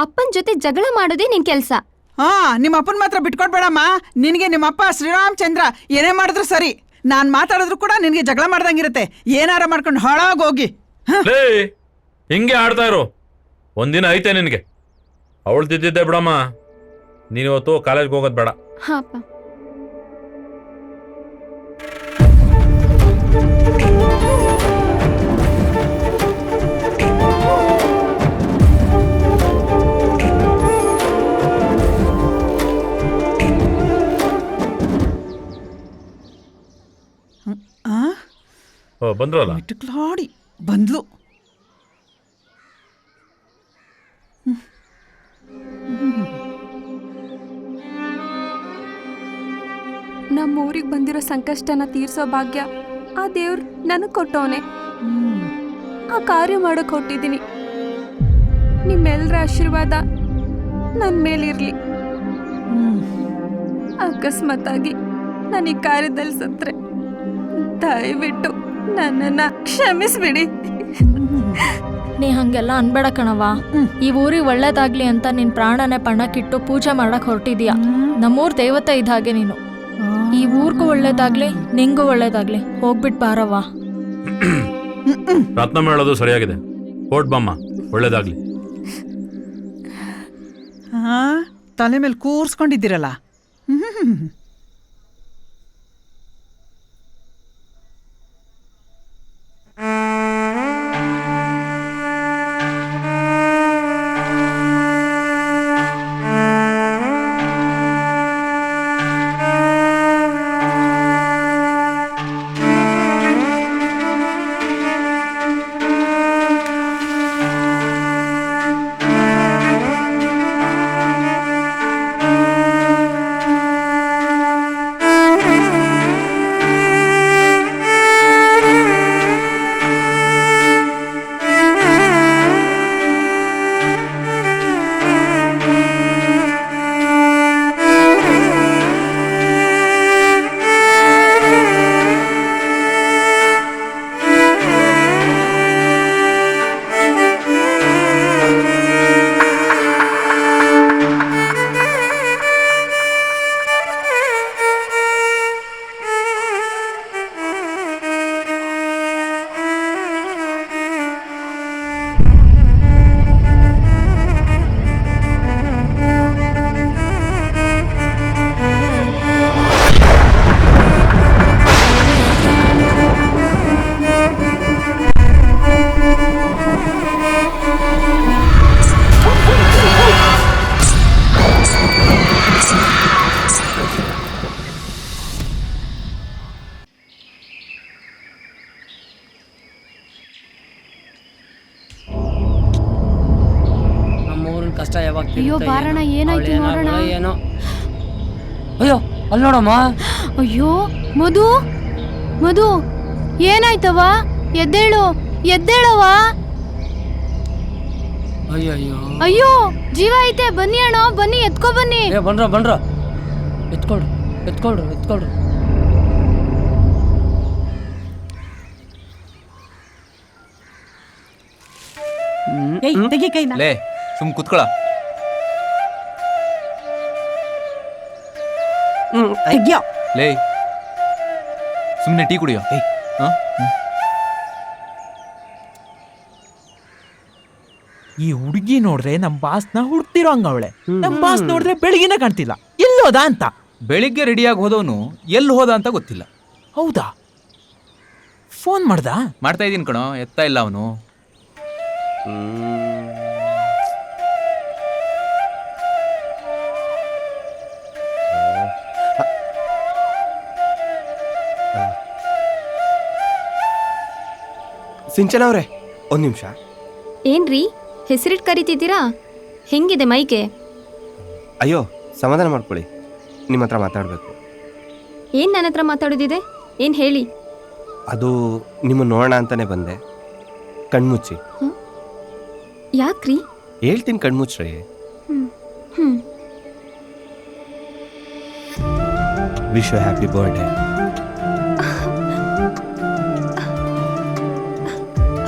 ಅಪ್ಪನ್ ಜೊತೆ ಜಗಳ ಮಾಡೋದೇ ನಿನ್ ಕೆಲ್ಸ. ಹಾ, ನಿಮ್ಮ ಅಪ್ಪನ್ ಮಾತ್ರ ಬಿಟ್ಕೊಡ್ಬೇಡಮ್ಮ. ನಿನ್ಗೆ ನಿಮ್ಮಪ್ಪ ಶ್ರೀರಾಮಚಂದ್ರ ಏನೇ ಮಾಡಿದ್ರು ಸರಿ, ನಾನ್ ಮಾತಾಡಿದ್ರು ಕೂಡ ನಿನ್ಗೆ ಜಗಳ ಮಾಡ್ದಂಗಿರುತ್ತೆ. ಏನಾರ ಮಾಡ್ಕೊಂಡು ಹಾಳಾಗೋಗಿ. ಹಿಂಗೆ ಆಡ್ತಾ ಇರು, ಒಂದಿನ ಐತೆ ನಿನಗೆ. ಅವಳು ತಿದ್ದಿದ್ದೆ ಬಿಡಮ್ಮ, ನೀನಿವತ್ತು ಕಾಲೇಜ್ಗೆ ಹೋಗೋದು ಬೇಡ. ಹಾಪ ಬಂದ್ರಲ್ಲ, ಇಟ್ಕ್ಲಾಡಿ ಬಂದ್ಲು. ನಮ್ಮ ಊರಿಗೆ ಬಂದಿರೋ ಸಂಕಷ್ಟನ ತೀರ್ಸೋ ಭಾಗ್ಯ ಆ ದೇವ್ರು ನನಗೆ ಕೊಟ್ಟವನೆ. ಆ ಕಾರ್ಯ ಮಾಡಕ್ ಹೊಟ್ಟಿದ್ದೀನಿ. ನಿಮ್ಮೆಲ್ಲರ ಆಶೀರ್ವಾದ ನನ್ನ ಮೇಲಿರ್ಲಿ. ಅಕಸ್ಮಾತ್ತಾಗಿ ನಾನು ಈ ಕಾರ್ಯದಲ್ಲಿ ಸತ್ರೆ ದಯವಿಟ್ಟು ನನ್ನನ್ನ ಕ್ಷಮಿಸ್ಬಿಡಿ. ನೀ ಹಂಗೆಲ್ಲ ಅನ್ಬೇಡ ಕಣವ. ಈ ಊರಿಗೆ ಒಳ್ಳೇದಾಗ್ಲಿ ಅಂತ ನಿನ್ ಪ್ರಾಣನೇ ಪಣಕ್ಕಿಟ್ಟು ಪೂಜೆ ಮಾಡಕ್ ಹೊರಟಿದೀಯ. ನಮ್ಮೂರ್ ದೇವತೆ ಇದ್ಹಾಗೆ ನೀನು. ಈ ಊರ್ಗೂ ಒಳ್ಳೇದಾಗ್ಲಿ, ನಿಂಗೂ ಒಳ್ಳೇದಾಗ್ಲಿ. ಹೋಗ್ಬಿಟ್ ಬಾರವ್ವ. ರತ್ನ ಹೇಳೋದು ಸರಿಯಾಗಿದೆ. ಹೊರ್ಟ್ ಬಮ್ಮ, ಒಳ್ಳೇದಾಗ್ಲಿ. ಹಾ, ತಲೆ ಮೇಲೆ ಕೂರ್ಸ್ಕೊಂಡಿದ್ದೀರಲ್ಲ. ಅಯ್ಯೋ ಬಾರಣ, ಏನಾಯ್ತು ನೋಡೋಣ. ಏನೋ ಅಯ್ಯೋ ಅಲ್ಲಿ ನೋಡಮ್ಮ. ಅಯ್ಯೋ ಮಧು, ಮಧು ಏನಾಯ್ತವ? ಎದ್ದೇಳು, ಎದ್ದೇಳವ. ಅಯ್ಯೋ ಅಯ್ಯೋ ಜೀವ ಐತೆ, ಬನ್ನಿ ಅಣ್ಣ, ಬನ್ನಿ, ಎತ್ಕೊ ಬನ್ನಿ. ಬನ್ರ ಎತ್ಕೊಳ್ರು. ತೆಗಿ ಕೈನ. ಲೇ ಸುಮ್ ಕುತ್ಕೊಳ. ತೆಗಿಯೋ. ಲೇ ಸುಮ್ನೆ ಟೀ ಕುಡಿಯೋ. ಈ ಹುಡುಗಿ ನೋಡ್ರೆ ನಮ್ ಬಾಸ್ನ ಹುಡ್ತಿರೋ ಹಂಗವಳೆ. ನಮ್ ಬಾಸ್ ನೋಡಿದ್ರೆ ಬೆಳಗಿನ ಕಾಣ್ತಿಲ್ಲ, ಎಲ್ಲೋದ ಅಂತ. ಬೆಳಿಗ್ಗೆ ರೆಡಿಯಾಗಿ ಹೋದವನು ಎಲ್ಲಿ ಹೋದ ಅಂತ ಗೊತ್ತಿಲ್ಲ. ಹೌದಾ? ಫೋನ್ ಮಾಡ್ದ? ಮಾಡ್ತಾ ಇದೀನಿ ಕಣೋ, ಎತ್ತಾ ಇಲ್ಲ ಅವನು. ಸಿಂಚನ ಅವರೇ, ಒಂದು ನಿಮಿಷ. ಏನ್ರಿ ಹೆಸರಿಟ್ಟು ಕರಿತಿದ್ದೀರಾ? ಹೆಂಗಿದೆ ಮೈಗೆ? ಅಯ್ಯೋ, ಸಮಾಧಾನ ಮಾಡ್ಕೊಳ್ಳಿ, ನಿಮ್ಮ ಹತ್ರ ಮಾತಾಡಬೇಕು. ಏನು ನನ್ನ ಹತ್ರ ಮಾತಾಡೋದಿದೆ? ಏನು ಹೇಳಿ? ಅದು ನಿಮ್ಮ ನೋಡೋಣ ಅಂತಾನೆ ಬಂದೆ. ಕಣ್ಮುಚ್ಚಿ. ಯಾಕ್ರಿ? ಹೇಳ್ತೀನಿ, ಕಣ್ಮುಚ್ಚ್ರಿ. Wish you happy birthday.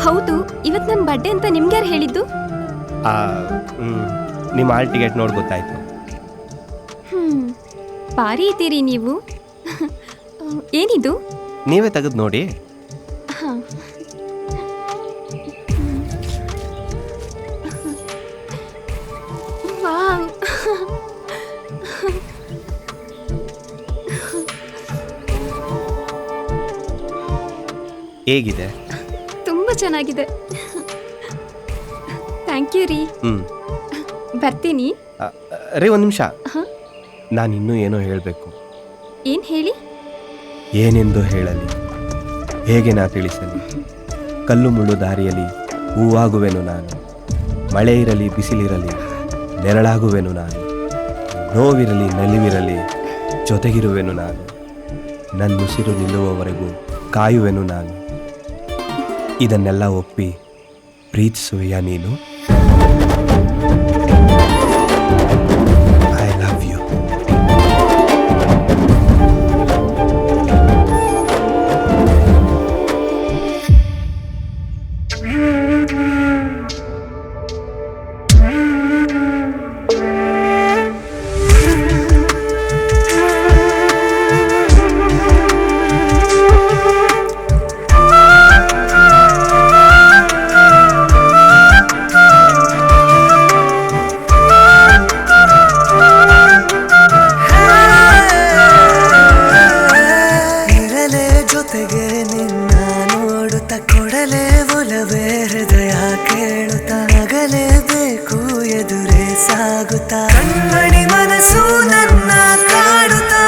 ಹೌದು, ಇವತ್ತು ನನ್ನ ಬರ್ಡೇ ಅಂತ ನಿಮ್ಗೆ ಯಾರು ಹೇಳಿದ್ದು? ನಿಮ್ಮ ಹಾಲ್ ಟಿಕೆಟ್ ನೋಡಿ ಗೊತ್ತಾಯ್ತು. ಭಾರಿ ಇದ್ದೀರಿ ನೀವು. ಏನಿದು? ನೀವೇ ತೆಗೆದು ನೋಡಿ. ವಾವ್, ಹೇಗಿದೆ? ತುಂಬಾ ಚೆನ್ನಾಗಿದೆ. ಥ್ಯಾಂಕ್ ಯು ರೀ. ಬರ್ತೀನಿ ರೀ, ಒಂದು ನಿಮಿಷ. ನಾನು ಇನ್ನೂ ಏನೋ ಹೇಳಬೇಕು. ಏನು ಹೇಳಿ? ಏನೆಂದು ಹೇಳಲಿ, ಹೇಗೆ ನಾ ತಿಳಿಸಲಿ? ಕಲ್ಲು ಮುಳ್ಳು ದಾರಿಯಲ್ಲಿ ಹೂವಾಗುವೆನು ನಾನು. ಮಳೆ ಇರಲಿ ಬಿಸಿಲಿರಲಿ ನೆರಳಾಗುವೆನು ನಾನು. ನೋವಿರಲಿ ನಲಿವಿರಲಿ ಜೊತೆಗಿರುವೆನು ನಾನು. ನನ್ನ ಉಸಿರು ನಿಲ್ಲುವವರೆಗೂ ಕಾಯುವೆನು ನಾನು. ಇದನ್ನೆಲ್ಲ ಒಪ್ಪಿ ಪ್ರೀತಿಸುವೆಯಾ ನೀನು? I love you. ಕಣ್ಮಣಿ ಮನಸ್ಸು ನನ್ನ ಕಾಡುತ್ತಾ,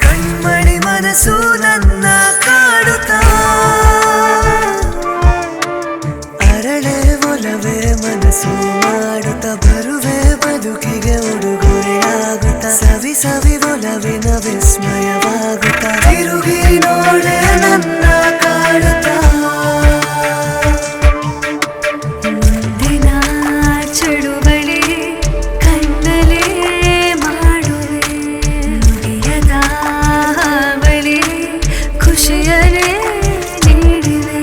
ಕಣ್ಮಣಿ ಮನಸ್ಸು ನನ್ನ ಕಾಡುತ್ತಾ, ಅರಳೆ ಒಲವೇ ಮನಸ್ಸು ಮಾಡುತ್ತಾ, ಬರುವೆ ಬದುಕಿಗೆ ಉಡುಗೊರೆಯಾಗುತ್ತಾ, ಸವಿ ಸವಿ ಒಲವಿನ ವಿಸ್ಮಯವಾಗುತ್ತಾ, ತಿರುಗಿ ನೋಡೆ ನನ್ನ ಕಾಡುತ್ತಾ. ಚಳುವಳಿ ಕಣ್ಣಲೇ ಮಾಡುವೆ, ನುಡಿಯದ ಬಳಿ ಖುಷಿಯಲೇ ನೀಡಿವೆ.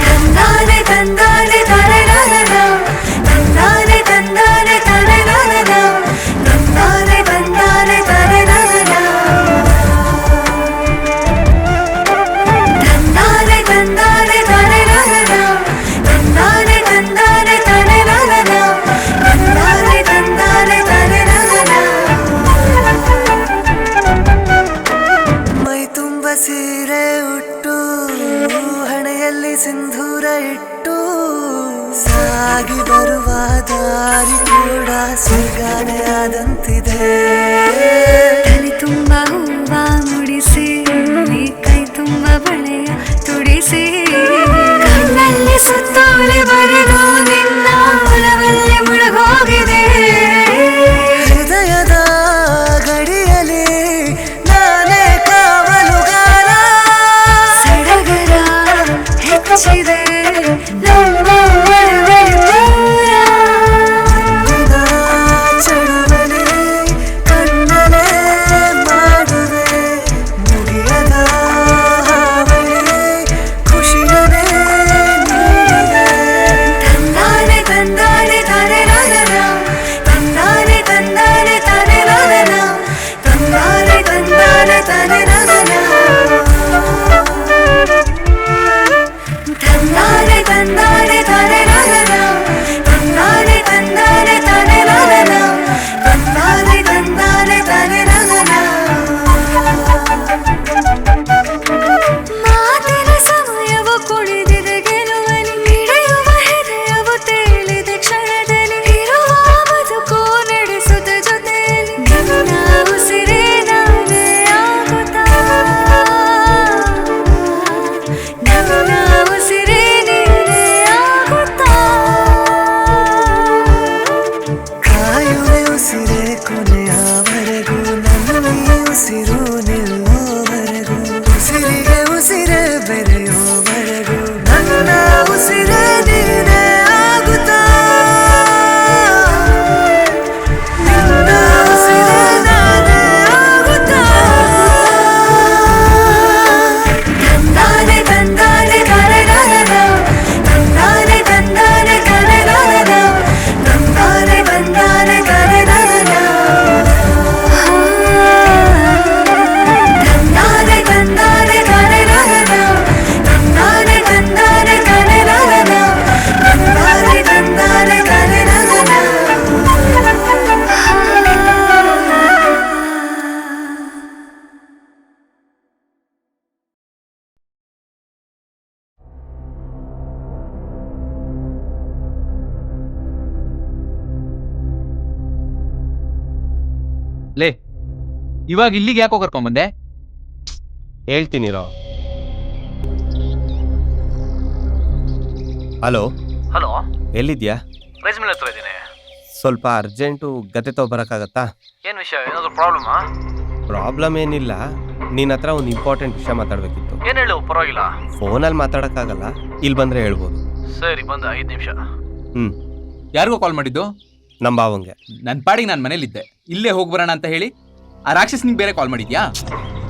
ತಂದಾನೆ ತಂದಾನೆ ತರೆನದ, ತಂದಾನೆ ತಂದಾನೆ ತರೆನದ, ತಂದಾನೆ ತಂದಾನೆ ತರೆನದ, ತಂದಾನೆ ತಂದಾನೆ ತರೆನದ, ತಂದಾನೆ ತಂದಾನೆ ತರೆನದ, ತಂದಾನೆ ತಂದಾನೆ ತರೆನದ. ಮೈ ತುಂಬ ಸೀರೆ ಉಟ್ಟು, ಹಣೆಯಲ್ಲಿ ಸಿಂಧೂರ ಇಟ್ಟು, ಸಾಗಿ ಬರುವ ದಾರಿ ಕೂಡ ಸ್ವರ್ಗಾನೇ ಆದಂತಿದೆ. ತಲೆ ತುಂಬ ಹೂವ ಮುಡಿಸಿ, ಕೈ ತುಂಬ ಬಳೆಯ ತುಡಿಸಿ, ಕಣ್ಣಲ್ಲಿ ಸುತ್ತೋಲೆ ಬರೆದು ನಿನ್ನ ಒಲವಲ್ಲಿ ಮುಳುಗೋಗಿದೆ. ಹೃದಯದ ಗಡಿಯಲ್ಲಿ ನಾನೇ ಕಾವಲುಗಾರ, ಸಡಗರ ಹೆಚ್ಚಿದೆ ನಮ್ಮ ಒಲವೇ ದೂರ. ಚಳುವಳಿ ಕಣ್ಣಲೇ ಲೇ ಇವಾಗ ಇಲ್ಲಿಗೆ ಯಾಕೋ ಕರ್ಕೊಂಬಂದೆ? ಹೇಳ್ತೀನಿರೋ. ಹಲೋ ಹಲೋ, ಎಲ್ಲಿದ್ಯಾ? ರೈಸ್ ಮಿಲ್ ಹತ್ರ ಇದ್ದೀನಿ. ಸ್ವಲ್ಪ ಅರ್ಜೆಂಟು ಗತೆ ತಗೊಬರಕ್ಕಾಗತ್ತಾ? ಏನು ವಿಷಯ? ಏನಾದ್ರು ಪ್ರಾಬ್ಲಮಾ? ಪ್ರಾಬ್ಲಮ್ ಏನಿಲ್ಲ, ನಿನ್ನ ಹತ್ರ ಒಂದು ಇಂಪಾರ್ಟೆಂಟ್ ವಿಷಯ ಮಾತಾಡಬೇಕಿತ್ತು. ಏನು ಹೇಳು, ಪರವಾಗಿಲ್ಲ. ಫೋನಲ್ಲಿ ಮಾತಾಡೋಕ್ಕಾಗಲ್ಲ, ಇಲ್ಲಿ ಬಂದರೆ ಹೇಳ್ಬೋದು. ಸರಿ, ಬಂದ 5 ನಿಮಿಷ. ಯಾರಿಗೋ ಕಾಲ್ ಮಾಡಿದ್ದು? ನಮ್ಮ ಬಾವಂಗೆ. ನನ್ನ ಪಾಡಿಗೆ ನಾನು ಮನೇಲಿದ್ದೆ, ಇಲ್ಲೇ ಹೋಗಿ ಬರೋಣ ಅಂತ ಹೇಳಿ ಆ ರಾಕ್ಷಸ್ ನಿಂಗೆ ಬೇರೆ ಕಾಲ್ ಮಾಡಿದ್ಯಾ?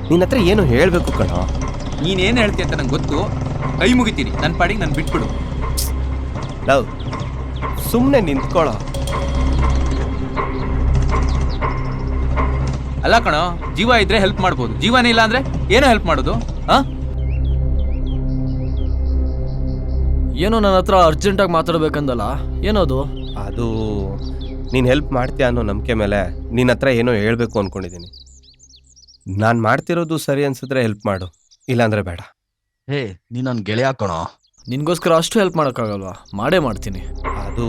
ನಿನ್ನ ಹತ್ರ ಏನು ಹೇಳಬೇಕು ಕಣೋ. ನೀನೇನು ಹೇಳ್ತೀಯ ಅಂತ ನಂಗೆ ಗೊತ್ತು, ಕೈ ಮುಗಿತೀನಿ. ನನ್ನ ಪಾಡಿಗೆ ನಾನು ಬಿಟ್ಬಿಡು. ಲವ್, ಸುಮ್ಮನೆ ನಿಂತ್ಕೊಳ್ಳೋ. ಅಲ್ಲ ಕಣೋ, ಜೀವ ಇದ್ರೆ ಹೆಲ್ಪ್ ಮಾಡ್ಬೋದು, ಜೀವನೇ ಇಲ್ಲ ಅಂದ್ರೆ ಏನೋ ಹೆಲ್ಪ್ ಮಾಡೋದು? ಏನೋ ನನ್ನ ಹತ್ರ ಅರ್ಜೆಂಟಾಗಿ ಮಾತಾಡ್ಬೇಕಂದಲ್ಲ, ಏನದು? ಅದು ನೀನು ಹೆಲ್ಪ್ ಮಾಡ್ತೀಯ ಅನ್ನೋ ನಂಬಿಕೆ ಮೇಲೆ ನಿನ್ನ ಹತ್ರ ಏನೋ ಹೇಳಬೇಕು ಅಂದ್ಕೊಂಡಿದ್ದೀನಿ. ನಾನು ಮಾಡ್ತಿರೋದು ಸರಿ ಅನ್ಸಿದ್ರೆ ಹೆಲ್ಪ್ ಮಾಡು, ಇಲ್ಲಾಂದ್ರೆ ಬೇಡ. ಹೇ, ನೀನು ನನ್ನ ಗೆಳೆಯ ಕಣೋ, ನಿನಗೋಸ್ಕರ ಅಷ್ಟು ಹೆಲ್ಪ್ ಮಾಡೋಕ್ಕಾಗಲ್ವಾ? ಮಾಡೇ ಮಾಡ್ತೀನಿ. ಅದು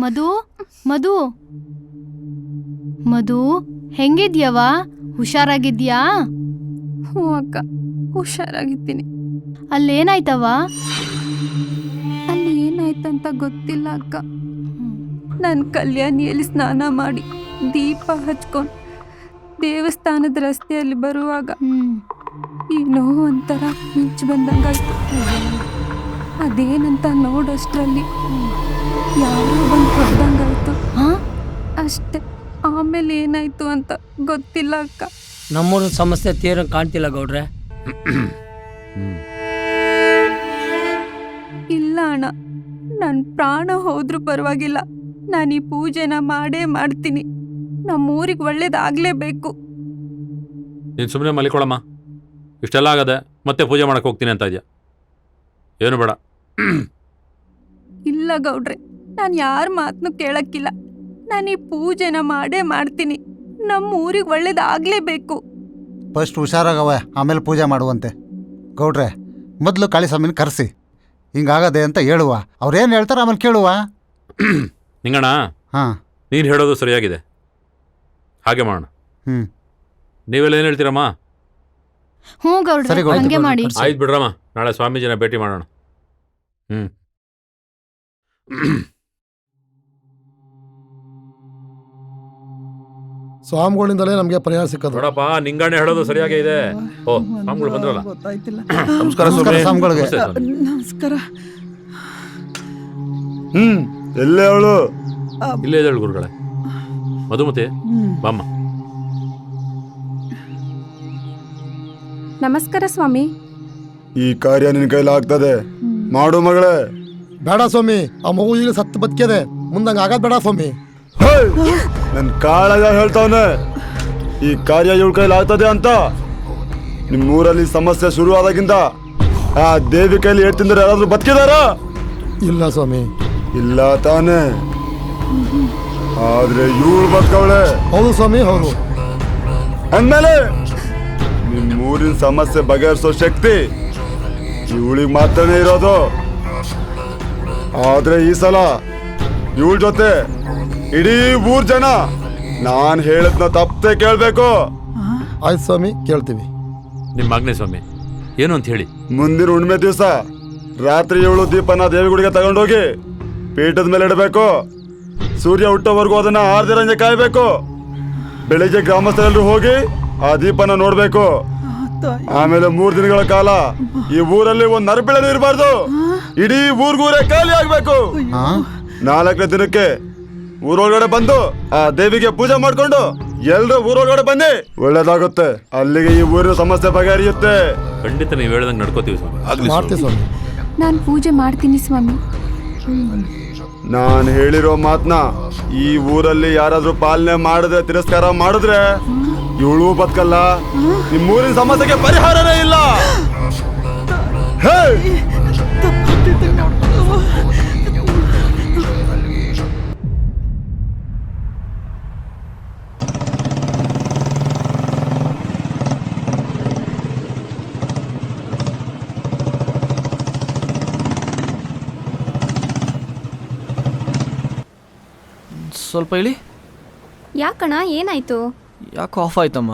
ಮಧು ಮಧು ಮಧು, ಹೆಂಗಿದ್ಯವ? ಹುಷಾರಾಗಿದ್ಯಾ? ಹ್ಞೂ ಅಕ್ಕ, ಹುಷಾರಾಗಿದ್ದೀನಿ. ಅಲ್ಲೇನಾಯ್ತವ? ಅಲ್ಲಿ ಏನಾಯ್ತಂತ ಗೊತ್ತಿಲ್ಲ ಅಕ್ಕ. ನಾನು ಕಲ್ಯಾಣಿಯಲ್ಲಿ ಸ್ನಾನ ಮಾಡಿ ದೀಪ ಹಚ್ಕೊಂಡು ದೇವಸ್ಥಾನದ ರಸ್ತೆಯಲ್ಲಿ ಬರುವಾಗ ಏನೋ ಒಂಥರ ಮಿಂಚು ಬಂದಂಗಾಯ್ತು. ಅದೇನಂತ ನೋಡೋಷ್ಟರಲ್ಲಿ ಯಾರೋ ಬಂದು ಹೊಡೆದಂಗಾಯ್ತು ಅಷ್ಟೆ. ಆಮೇಲೆ ಏನಾಯ್ತು ಅಂತ ಗೊತ್ತಿಲ್ಲ ಅಕ್ಕ. ನಮ್ಮೂರ ಸಮಸ್ಯೆ ತೀರ ಕಾಣ್ತಿಲ್ಲ ಗೌಡ್ರೆ. ಇಲ್ಲ ಅಣ್ಣ, ನನ್ನ ಪ್ರಾಣ ಹೋದ್ರೂ ಪರವಾಗಿಲ್ಲ, ನಾನು ಈ ಪೂಜೆನ ಮಾಡೇ ಮಾಡ್ತೀನಿ. ನಮ್ಮೂರಿಗೆ ಒಳ್ಳೇದಾಗಲೇಬೇಕು. ನೀನು ಸುಮ್ಮನೆ ಮಲಿಕೊಳಮ್ಮ, ಇಷ್ಟೆಲ್ಲ ಆಗದೆ ಮತ್ತೆ ಪೂಜೆ ಮಾಡಕ್ಕೆ ಹೋಗ್ತೀನಿ ಅಂತ ಇದೆಯಾ? ಏನು ಬೇಡ. ಇಲ್ಲ ಗೌಡ್ರೆ, ನಾನು ಯಾರ ಮಾತನ್ನು ಕೇಳಕ್ಕಿಲ್ಲ. ನಾನು ಈ ಪೂಜೆನ ಮಾಡೇ ಮಾಡ್ತೀನಿ. ನಮ್ಮ ಊರಿಗೆ ಒಳ್ಳೇದಾಗಲೇಬೇಕು. ಫಸ್ಟ್ ಹುಷಾರಾಗವ, ಆಮೇಲೆ ಪೂಜೆ ಮಾಡುವಂತೆ. ಗೌಡ್ರೆ, ಮೊದಲು ಕಾಳಿಸ್ವಾಮಿನ ಕರೆಸಿ ಹಿಂಗಾಗದೆ ಅಂತ ಹೇಳುವ. ಅವ್ರೇನು ಹೇಳ್ತಾರೆ ಆಮೇಲೆ ಕೇಳುವ. ನಿಂಗಣ್ಣ, ನೀನು ಹೇಳೋದು ಸರಿಯಾಗಿದೆ, ಹಾಗೆ ಮಾಡೋಣ. ನೀವೆಲ್ಲ ಏನು ಹೇಳ್ತೀರಮ್ಮ? ಹ್ಞೂ ಗೌಡ್ರೆ, ಹಂಗೆ ಮಾಡಿ. ಆಯ್ತು ಬಿಡ್ರಮ್ಮ, ನಾಳೆ ಸ್ವಾಮೀಜಿನ ಭೇಟಿ ಮಾಡೋಣ. ಸ್ವಾಮಿಗಳಿಂದಲೇ ನಮಗೆ ಪರಿಹಾರ ಸಿಕ್ಕದು. ನೋಡಪ್ಪ, ನಿಂಗಣ್ಣ ಹೇಳೋದು ಸರಿಯಾಗೇ ಇದೆ. ಓ, ಸ್ವಾಮಿಗಳು ಬಂದ್ರಲ್ಲ. ನಮಸ್ಕಾರ ಸ್ವಾಮಿಗಳಿಗೆ. ನಮಸ್ಕಾರ. ಎಲ್ಲೇ ಅವಳು? ಇಲ್ಲೇ ಇದ್ದಾಳು ಗುರುಗಳೇ. ಮಧುಮತಿ, ಬಾಮ್ಮ. ನಮಸ್ಕಾರ ಸ್ವಾಮಿ. ಈ ಕಾರ್ಯ ನಿನ್ನ ಕೈಲಾಗ್ತದೆ, ಮಾಡು ಮಗಳೇ. ಬೇಡ ಸ್ವಾಮಿ, ಆ ಮಗು ಈಗ ಸತ್ತು ಬದುಕಿದೆ, ಮುಂದಂಗೆ ಆಗದ್ ಬೇಡ ಸ್ವಾಮಿ. ನನ್ನ ಕಾಳಗ ಹೇಳ್ತಾವನೆ, ಈ ಕಾರ್ಯ ಇವಳ ಕೈಲಾಗ್ತದೆ ಅಂತ. ನಿಮ್ಮೂರಲ್ಲಿ ಸಮಸ್ಯೆ ಶುರು ಆದಾಗಿಂದ ಆ ದೇವಿ ಕೈಲಿ ಹೇಳ್ತಿಂದ್ರೆ ಯಾರಾದ್ರೂ ಬದುಕಿದಾರ? ಇಲ್ಲ ಸ್ವಾಮಿ. ಇಲ್ಲ ತಾನೆ, ಆದ್ರೆ ಇವಳು ಬದುಕವಳೆ. ಹೌದು ಸ್ವಾಮಿ, ಹೌದು. ಅಂದ್ಮೇಲೆ ನಿಮ್ಮೂರಿನ ಸಮಸ್ಯೆ ಬಗೆಹರಿಸೋ ಶಕ್ತಿ ಇವಳಿಗೆ ಮಾತ್ರನೇ ಇರೋದು. ಆದ್ರೆ ಈ ಸಲ ಇವಳ ಜೊತೆ ಇಡೀ ಊರ್ ಜನ ನಾನ್ ಹೇಳದ್ನ ತಪ್ಪದೆ ಕೇಳ್ಬೇಕು. ಆಯ್ತು ಸ್ವಾಮಿ, ಕೇಳ್ತೀವಿ. ನಿಮ್ಮ ಆಜ್ಞೆ ಸ್ವಾಮಿ, ಏನು ಅಂತ ಹೇಳಿ. ಮುಂದಿನ ಹುಣ್ಣಿಮೆ ದಿವಸ ರಾತ್ರಿ ಇವಳು ದೀಪನ ದೇವಿಗುಡಿಗೆ ತಗೊಂಡೋಗಿ ಪೀಠದ ಮೇಲೆ ಇಡಬೇಕು. ಸೂರ್ಯ ಹುಟ್ಟೋವರೆಗೂ ಅದನ್ನ ಆರ್ದಿರಂಗೆ ಕಾಯ್ಬೇಕು. ಬೆಳಿಗ್ಗೆ ಗ್ರಾಮಸ್ಥರೆಲ್ಲರೂ ಹೋಗಿ ಆ ದೀಪನ ನೋಡ್ಬೇಕು. ಆಮೇಲೆ 3 ದಿನಗಳ ಕಾಲ ಈ ಊರಲ್ಲಿ ಒಂದ್ ನರಪಿಳನು ಇರಬಾರ್ದು. ಇಡೀ ಊರ್ಗೂರೇ ಖಾಲಿ ಆಗ್ಬೇಕು. 4ನೇ ದಿನಕ್ಕೆ ಊರೊಳಗಡೆ ಬಂದು ಆ ದೇವಿಗೆ ಪೂಜೆ ಮಾಡ್ಕೊಂಡು ಎಲ್ರು ಊರೊಳಗಡೆ ಬನ್ನಿ, ಒಳ್ಳೇದಾಗುತ್ತೆ. ಅಲ್ಲಿಗೆ ಈ ಊರಿನ ಸಮಸ್ಯೆ ಬಗೆಹರಿಯುತ್ತೆ. ಖಂಡಿತ ನೀವು ಹೇಳ್ದಂಗೆ ನಡ್ಕೋತೀವಿ ಸ್ವಾಮಿ. ಮಾಡ್ತೀವಿ ಸ್ವಾಮಿ. ನಾನು ಪೂಜೆ ಮಾಡ್ತೀನಿ ಸ್ವಾಮಿ. ನಾನು ಹೇಳಿರೋ ಮಾತನ್ನ ಈ ಊರಲ್ಲಿ ಯಾರಾದ್ರೂ ಪಾಲನೆ ಮಾಡಿದ್ರೆ, ತಿರಸ್ಕಾರ ಮಾಡಿದ್ರೆ ಇವಳು ಬದುಕಲ್ಲ. ನಿಮ್ಮೂರಿನ ಸಮಸ್ಯೆಗೆ ಪರಿಹಾರನೇ ಇಲ್ಲ. ಸ್ವಲ್ಪ ಹೇಳಿ. ಯಾಕಣ್ಣ ಏನಾಯ್ತು? ಯಾಕೆ ಆಫ್ ಆಯ್ತಮ್ಮ?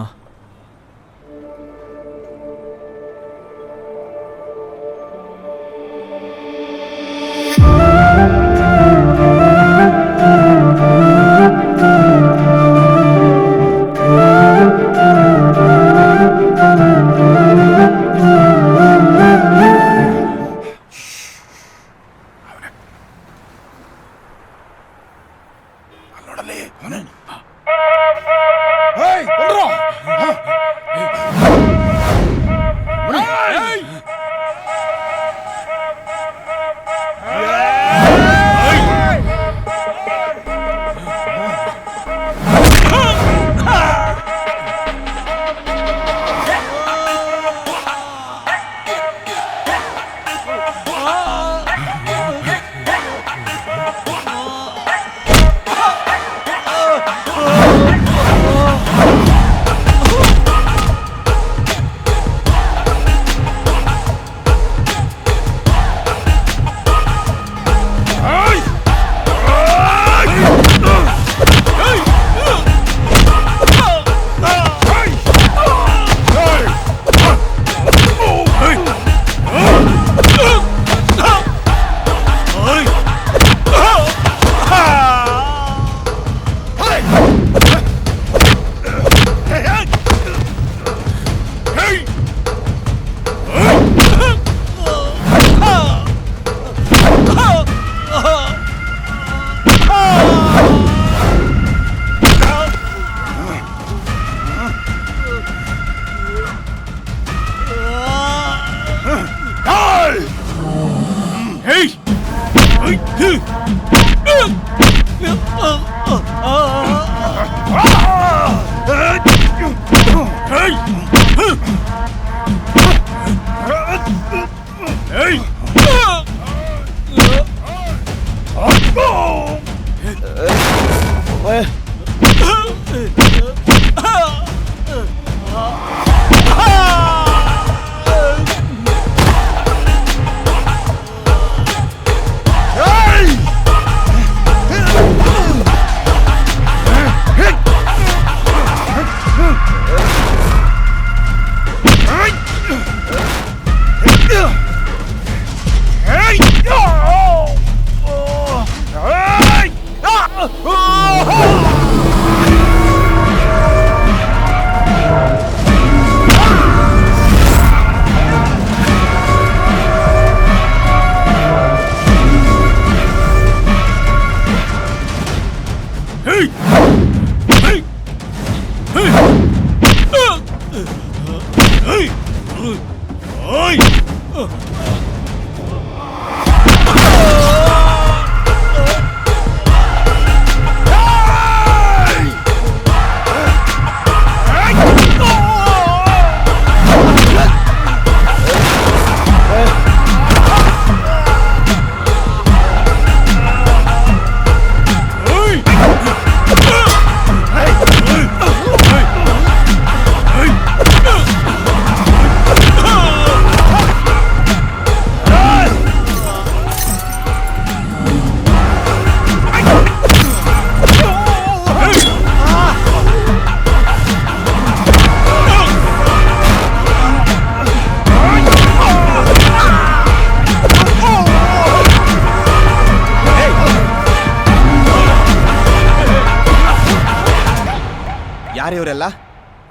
ಯಾರಿವರೆಲ್ಲ?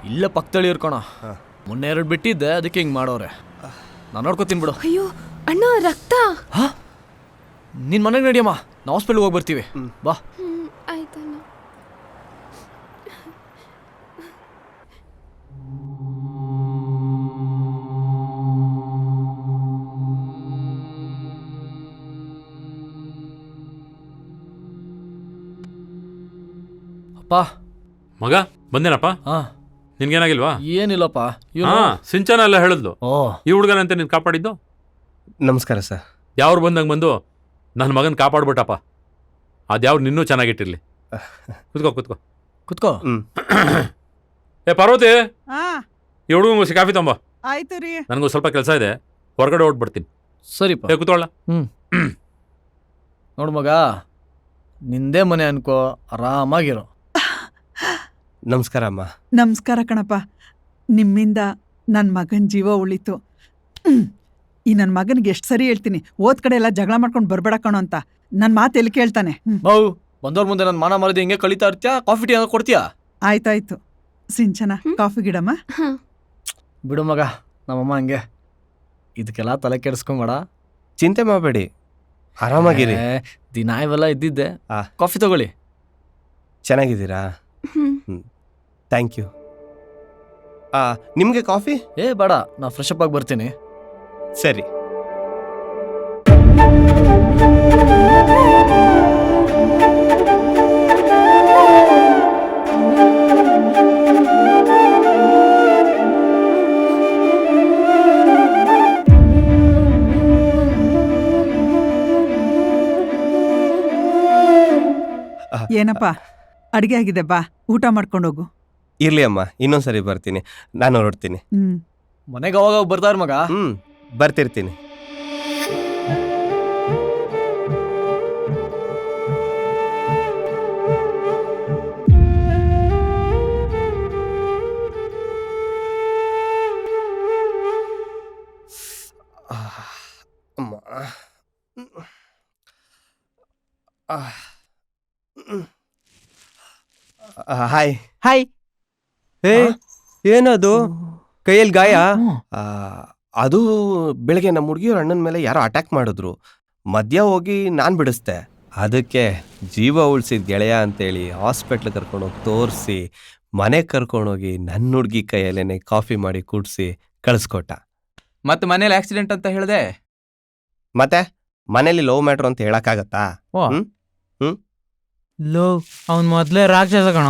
ಇಲ್ಲ ಪಕ್ಕದಳಿ ಇರ್ಕೋಣ. ಮೊನ್ನೆ 2 ಬಿಟ್ಟಿದ್ದೆ, ಅದಕ್ಕೆ ಹಿಂಗೆ ಮಾಡೋರೆ. ನಾನು ನೋಡ್ಕೊತೀನಿ ಬಿಡು. ಅಯ್ಯೋ ಅಣ್ಣ, ರಕ್ತ. ನಿನ್ನ ಮನೆಗೆ ನಡಿಯಮ್ಮ, ನಾವು ಹಾಸ್ಪಿಟ್ಲ್ಗೆ ಹೋಗಿ ಬರ್ತೀವಿ. ಬಾ. ಆಯ್ತಣ್ಣ. ಅಪ್ಪ ಮಗ ಬಂದೇನಪ್ಪ. ನಿನ್ಗೇನಾಗಿಲ್ವಾ? ಏನಿಲ್ಲಪ್ಪ. ಸಿಂಚನ ಎಲ್ಲ ಹೇಳಿದ್ಲು. ಈ ಹುಡುಗನಂತೆ ನೀನು ಕಾಪಾಡಿದ್ದು. ನಮಸ್ಕಾರ ಸರ್. ಯಾವ್ರು ಬಂದಂಗೆ ಬಂದು ನನ್ನ ಮಗನ ಕಾಪಾಡ್ಬಿಟ್ಟಪ್ಪ. ಅದ್ಯಾವ್ರು ನಿನ್ನೂ ಚೆನ್ನಾಗಿಟ್ಟಿರ್ಲಿ. ಕುತ್ಕೋ ಕುತ್ಕೋ ಕುತ್ಕೋ. ಏ ಪಾರ್ವತಿ, ಈ ಹುಡುಗ ಕಾಫಿ ತಂಬ. ಆಯ್ತು ರೀ. ನನಗೂ ಸ್ವಲ್ಪ ಕೆಲಸ ಇದೆ, ಹೊರಗಡೆ ಹೊಟ್ಬಿಡ್ತೀನಿ. ಸರಿಪ್ಪ. ಕೂತ್ಕೊಳ್ಳ. ನೋಡು ಮಗ, ನಿಂದೇ ಮನೆ ಅನ್ಕೋ, ಆರಾಮಾಗಿರೋ. ನಮಸ್ಕಾರ ಅಮ್ಮ. ನಮಸ್ಕಾರ ಕಣಪ್ಪ. ನಿಮ್ಮಿಂದ ನನ್ನ ಮಗನ ಜೀವ ಉಳಿತು. ಈ ನನ್ನ ಮಗನಿಗೆ ಎಷ್ಟು ಸರಿ ಹೇಳ್ತೀನಿ, ಓದ್ ಕಡೆ ಎಲ್ಲ ಜಗಳ ಮಾಡ್ಕೊಂಡು ಬರ್ಬೇಡ ಕಣೋ ಅಂತ. ನನ್ನ ಮಾತು ಎಲ್ಲಿ ಕೇಳ್ತಾನೆ. ಮೌ ಬಂದವ್ರ ಮುಂದೆ ನನ್ನ ಮಾನ ಮರದಿ ಹಿಂಗೆ ಕಳೀತಾ ಇರ್ತೀಯಾ? ಕಾಫಿ ಟೀ ಏನೋ ಕೊಡ್ತೀಯಾ? ಆಯ್ತಾಯ್ತು. ಸಿಂಚನ, ಕಾಫಿ ಗಿಡಮ್ಮ. ಬಿಡು ಮಗ, ನಮ್ಮಮ್ಮ ಹಂಗೆ. ಇದಕ್ಕೆಲ್ಲ ತಲೆ ಕೆಡಿಸ್ಕೊಂಬೇಡ. ಚಿಂತೆ ಮಾಡಬೇಡಿ, ಆರಾಮಾಗಿರಿ. ದಿನ ಇವೆಲ್ಲ ಇದ್ದಿದ್ದೆ. ಕಾಫಿ ತಗೊಳ್ಳಿ. ಚೆನ್ನಾಗಿದ್ದೀರಾ? Thank you. ನಿಮಗೆ ಕಾಫಿ? ಬೇಡ, ನಾ ಫ್ರೆಶ್ ಅಪ್ ಆಗಿ ಬರ್ತೀನಿ. ಸರಿ. ಏನಪ್ಪ ಅಡಿಗೆ ಆಗಿದೆ, ಬಾ ಊಟ ಮಾಡ್ಕೊಂಡೋಗು. ಇರ್ಲಿ ಅಮ್ಮ, ಇನ್ನೊಂದ್ಸರಿ ಬರ್ತೀನಿ. ನಾನು ಹೊರಡ್ತೀನಿ. ಮನೆಗೆ ಅವಾಗ ಬರ್ತಾರ ಮಗ. ಬರ್ತಿರ್ತೀನಿ. Hi hi. ಏನದು ಕೈಯಲ್ಲಿ ಗಾಯ? ಅದು ಬೆಳಗ್ಗೆ ನಮ್ಮ ಹುಡುಗಿಯವ್ರ ಅಣ್ಣನ ಮೇಲೆ ಯಾರೋ ಅಟ್ಯಾಕ್ ಮಾಡಿದ್ರು. ಮಧ್ಯ ಹೋಗಿ ನಾನು ಬಿಡಿಸ್ದೆ. ಅದಕ್ಕೆ ಜೀವ ಉಳಿಸಿದ ಗೆಳೆಯ ಅಂತೇಳಿ ಹಾಸ್ಪಿಟ್ಲ್ ಕರ್ಕೊಂಡೋಗಿ ತೋರಿಸಿ ಮನೆಗೆ ಕರ್ಕೊಂಡೋಗಿ ನನ್ನ ಹುಡುಗಿ ಕೈಯಲ್ಲೇನೆ ಕಾಫಿ ಮಾಡಿ ಕುಡಿಸಿ ಕಳಿಸ್ಕೊಟ್ಟ. ಮತ್ತೆ ಮನೇಲಿ ಆಕ್ಸಿಡೆಂಟ್ ಅಂತ ಹೇಳಿದೆ. ಮತ್ತೆ ಮನೇಲಿ ಲವ್ ಮ್ಯಾಟ್ರ್ ಅಂತ ಹೇಳಕ್ಕಾಗತ್ತಾ? ಲೋ, ಅವನ್ ಮೊದ್ಲೇ ರಾಕ್ಷಸ ಕಣ.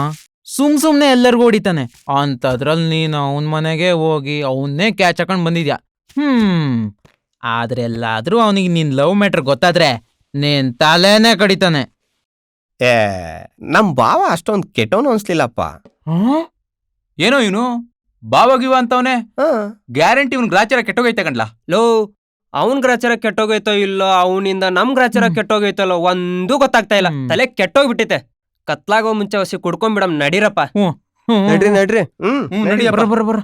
ಸುಮ್ನೆ ಎಲ್ಲರಿಗೂ ಹೊಡಿತಾನೆ. ಅಂತದ್ರಲ್ಲಿ ನೀನು ಅವನ್ ಮನೆಗೆ ಹೋಗಿ ಅವನ್ನೇ ಕ್ಯಾಚ್ ಹಾಕೊಂಡ್ ಬಂದಿದ್ಯಾ. ಆದ್ರೆ ಎಲ್ಲಾದ್ರೂ ಅವನಿಗೆ ನಿನ್ ಲವ್ ಮ್ಯಾಟ್ರ್ ಗೊತ್ತಾದ್ರೆ ನೀನ್ ತಲೆನೇ ಕಡಿತಾನೆ. ನಮ್ ಬಾವ ಅಷ್ಟೊಂದು ಕೆಟ್ಟವನು ಅನ್ಸ್ಲಿಲ್ಲಪ್ಪ. ಏನೋ ಇವನು ಬಾವಾಗಿವ ಅಂತವನೇ. ಗ್ಯಾರಂಟಿ ಇವ್ನ್ ಗ್ರಾಚಾರ ಕೆಟ್ಟೋಗೈತೆ ಕಣ್ಲಾ. ಲೋ, ಅವನ್ ಗ್ರಾಚಾರ ಕೆಟ್ಟೋಗೈತೋ ಇಲ್ಲೋ, ಅವನಿಂದ ನಮ್ ಗ್ರಾಚಾರ ಕೆಟ್ಟೋಗೈತಲ್ಲೋ ಒಂದೂ ಗೊತ್ತಾಗ್ತಾ ಇಲ್ಲ. ತಲೆ ಕೆಟ್ಟೋಗ್ಬಿಟ್ಟೈತೆ. ಕತ್ಲಾಗೋ ಮುಂಚೆ ಹೊಸಿ ಕುಡ್ಕೊಂಡ್ಬಿಡಮ್. ನಡೀರಪ್ಪ. ನಡ್ರಿ ನಡ್ರಿ. ಬರ.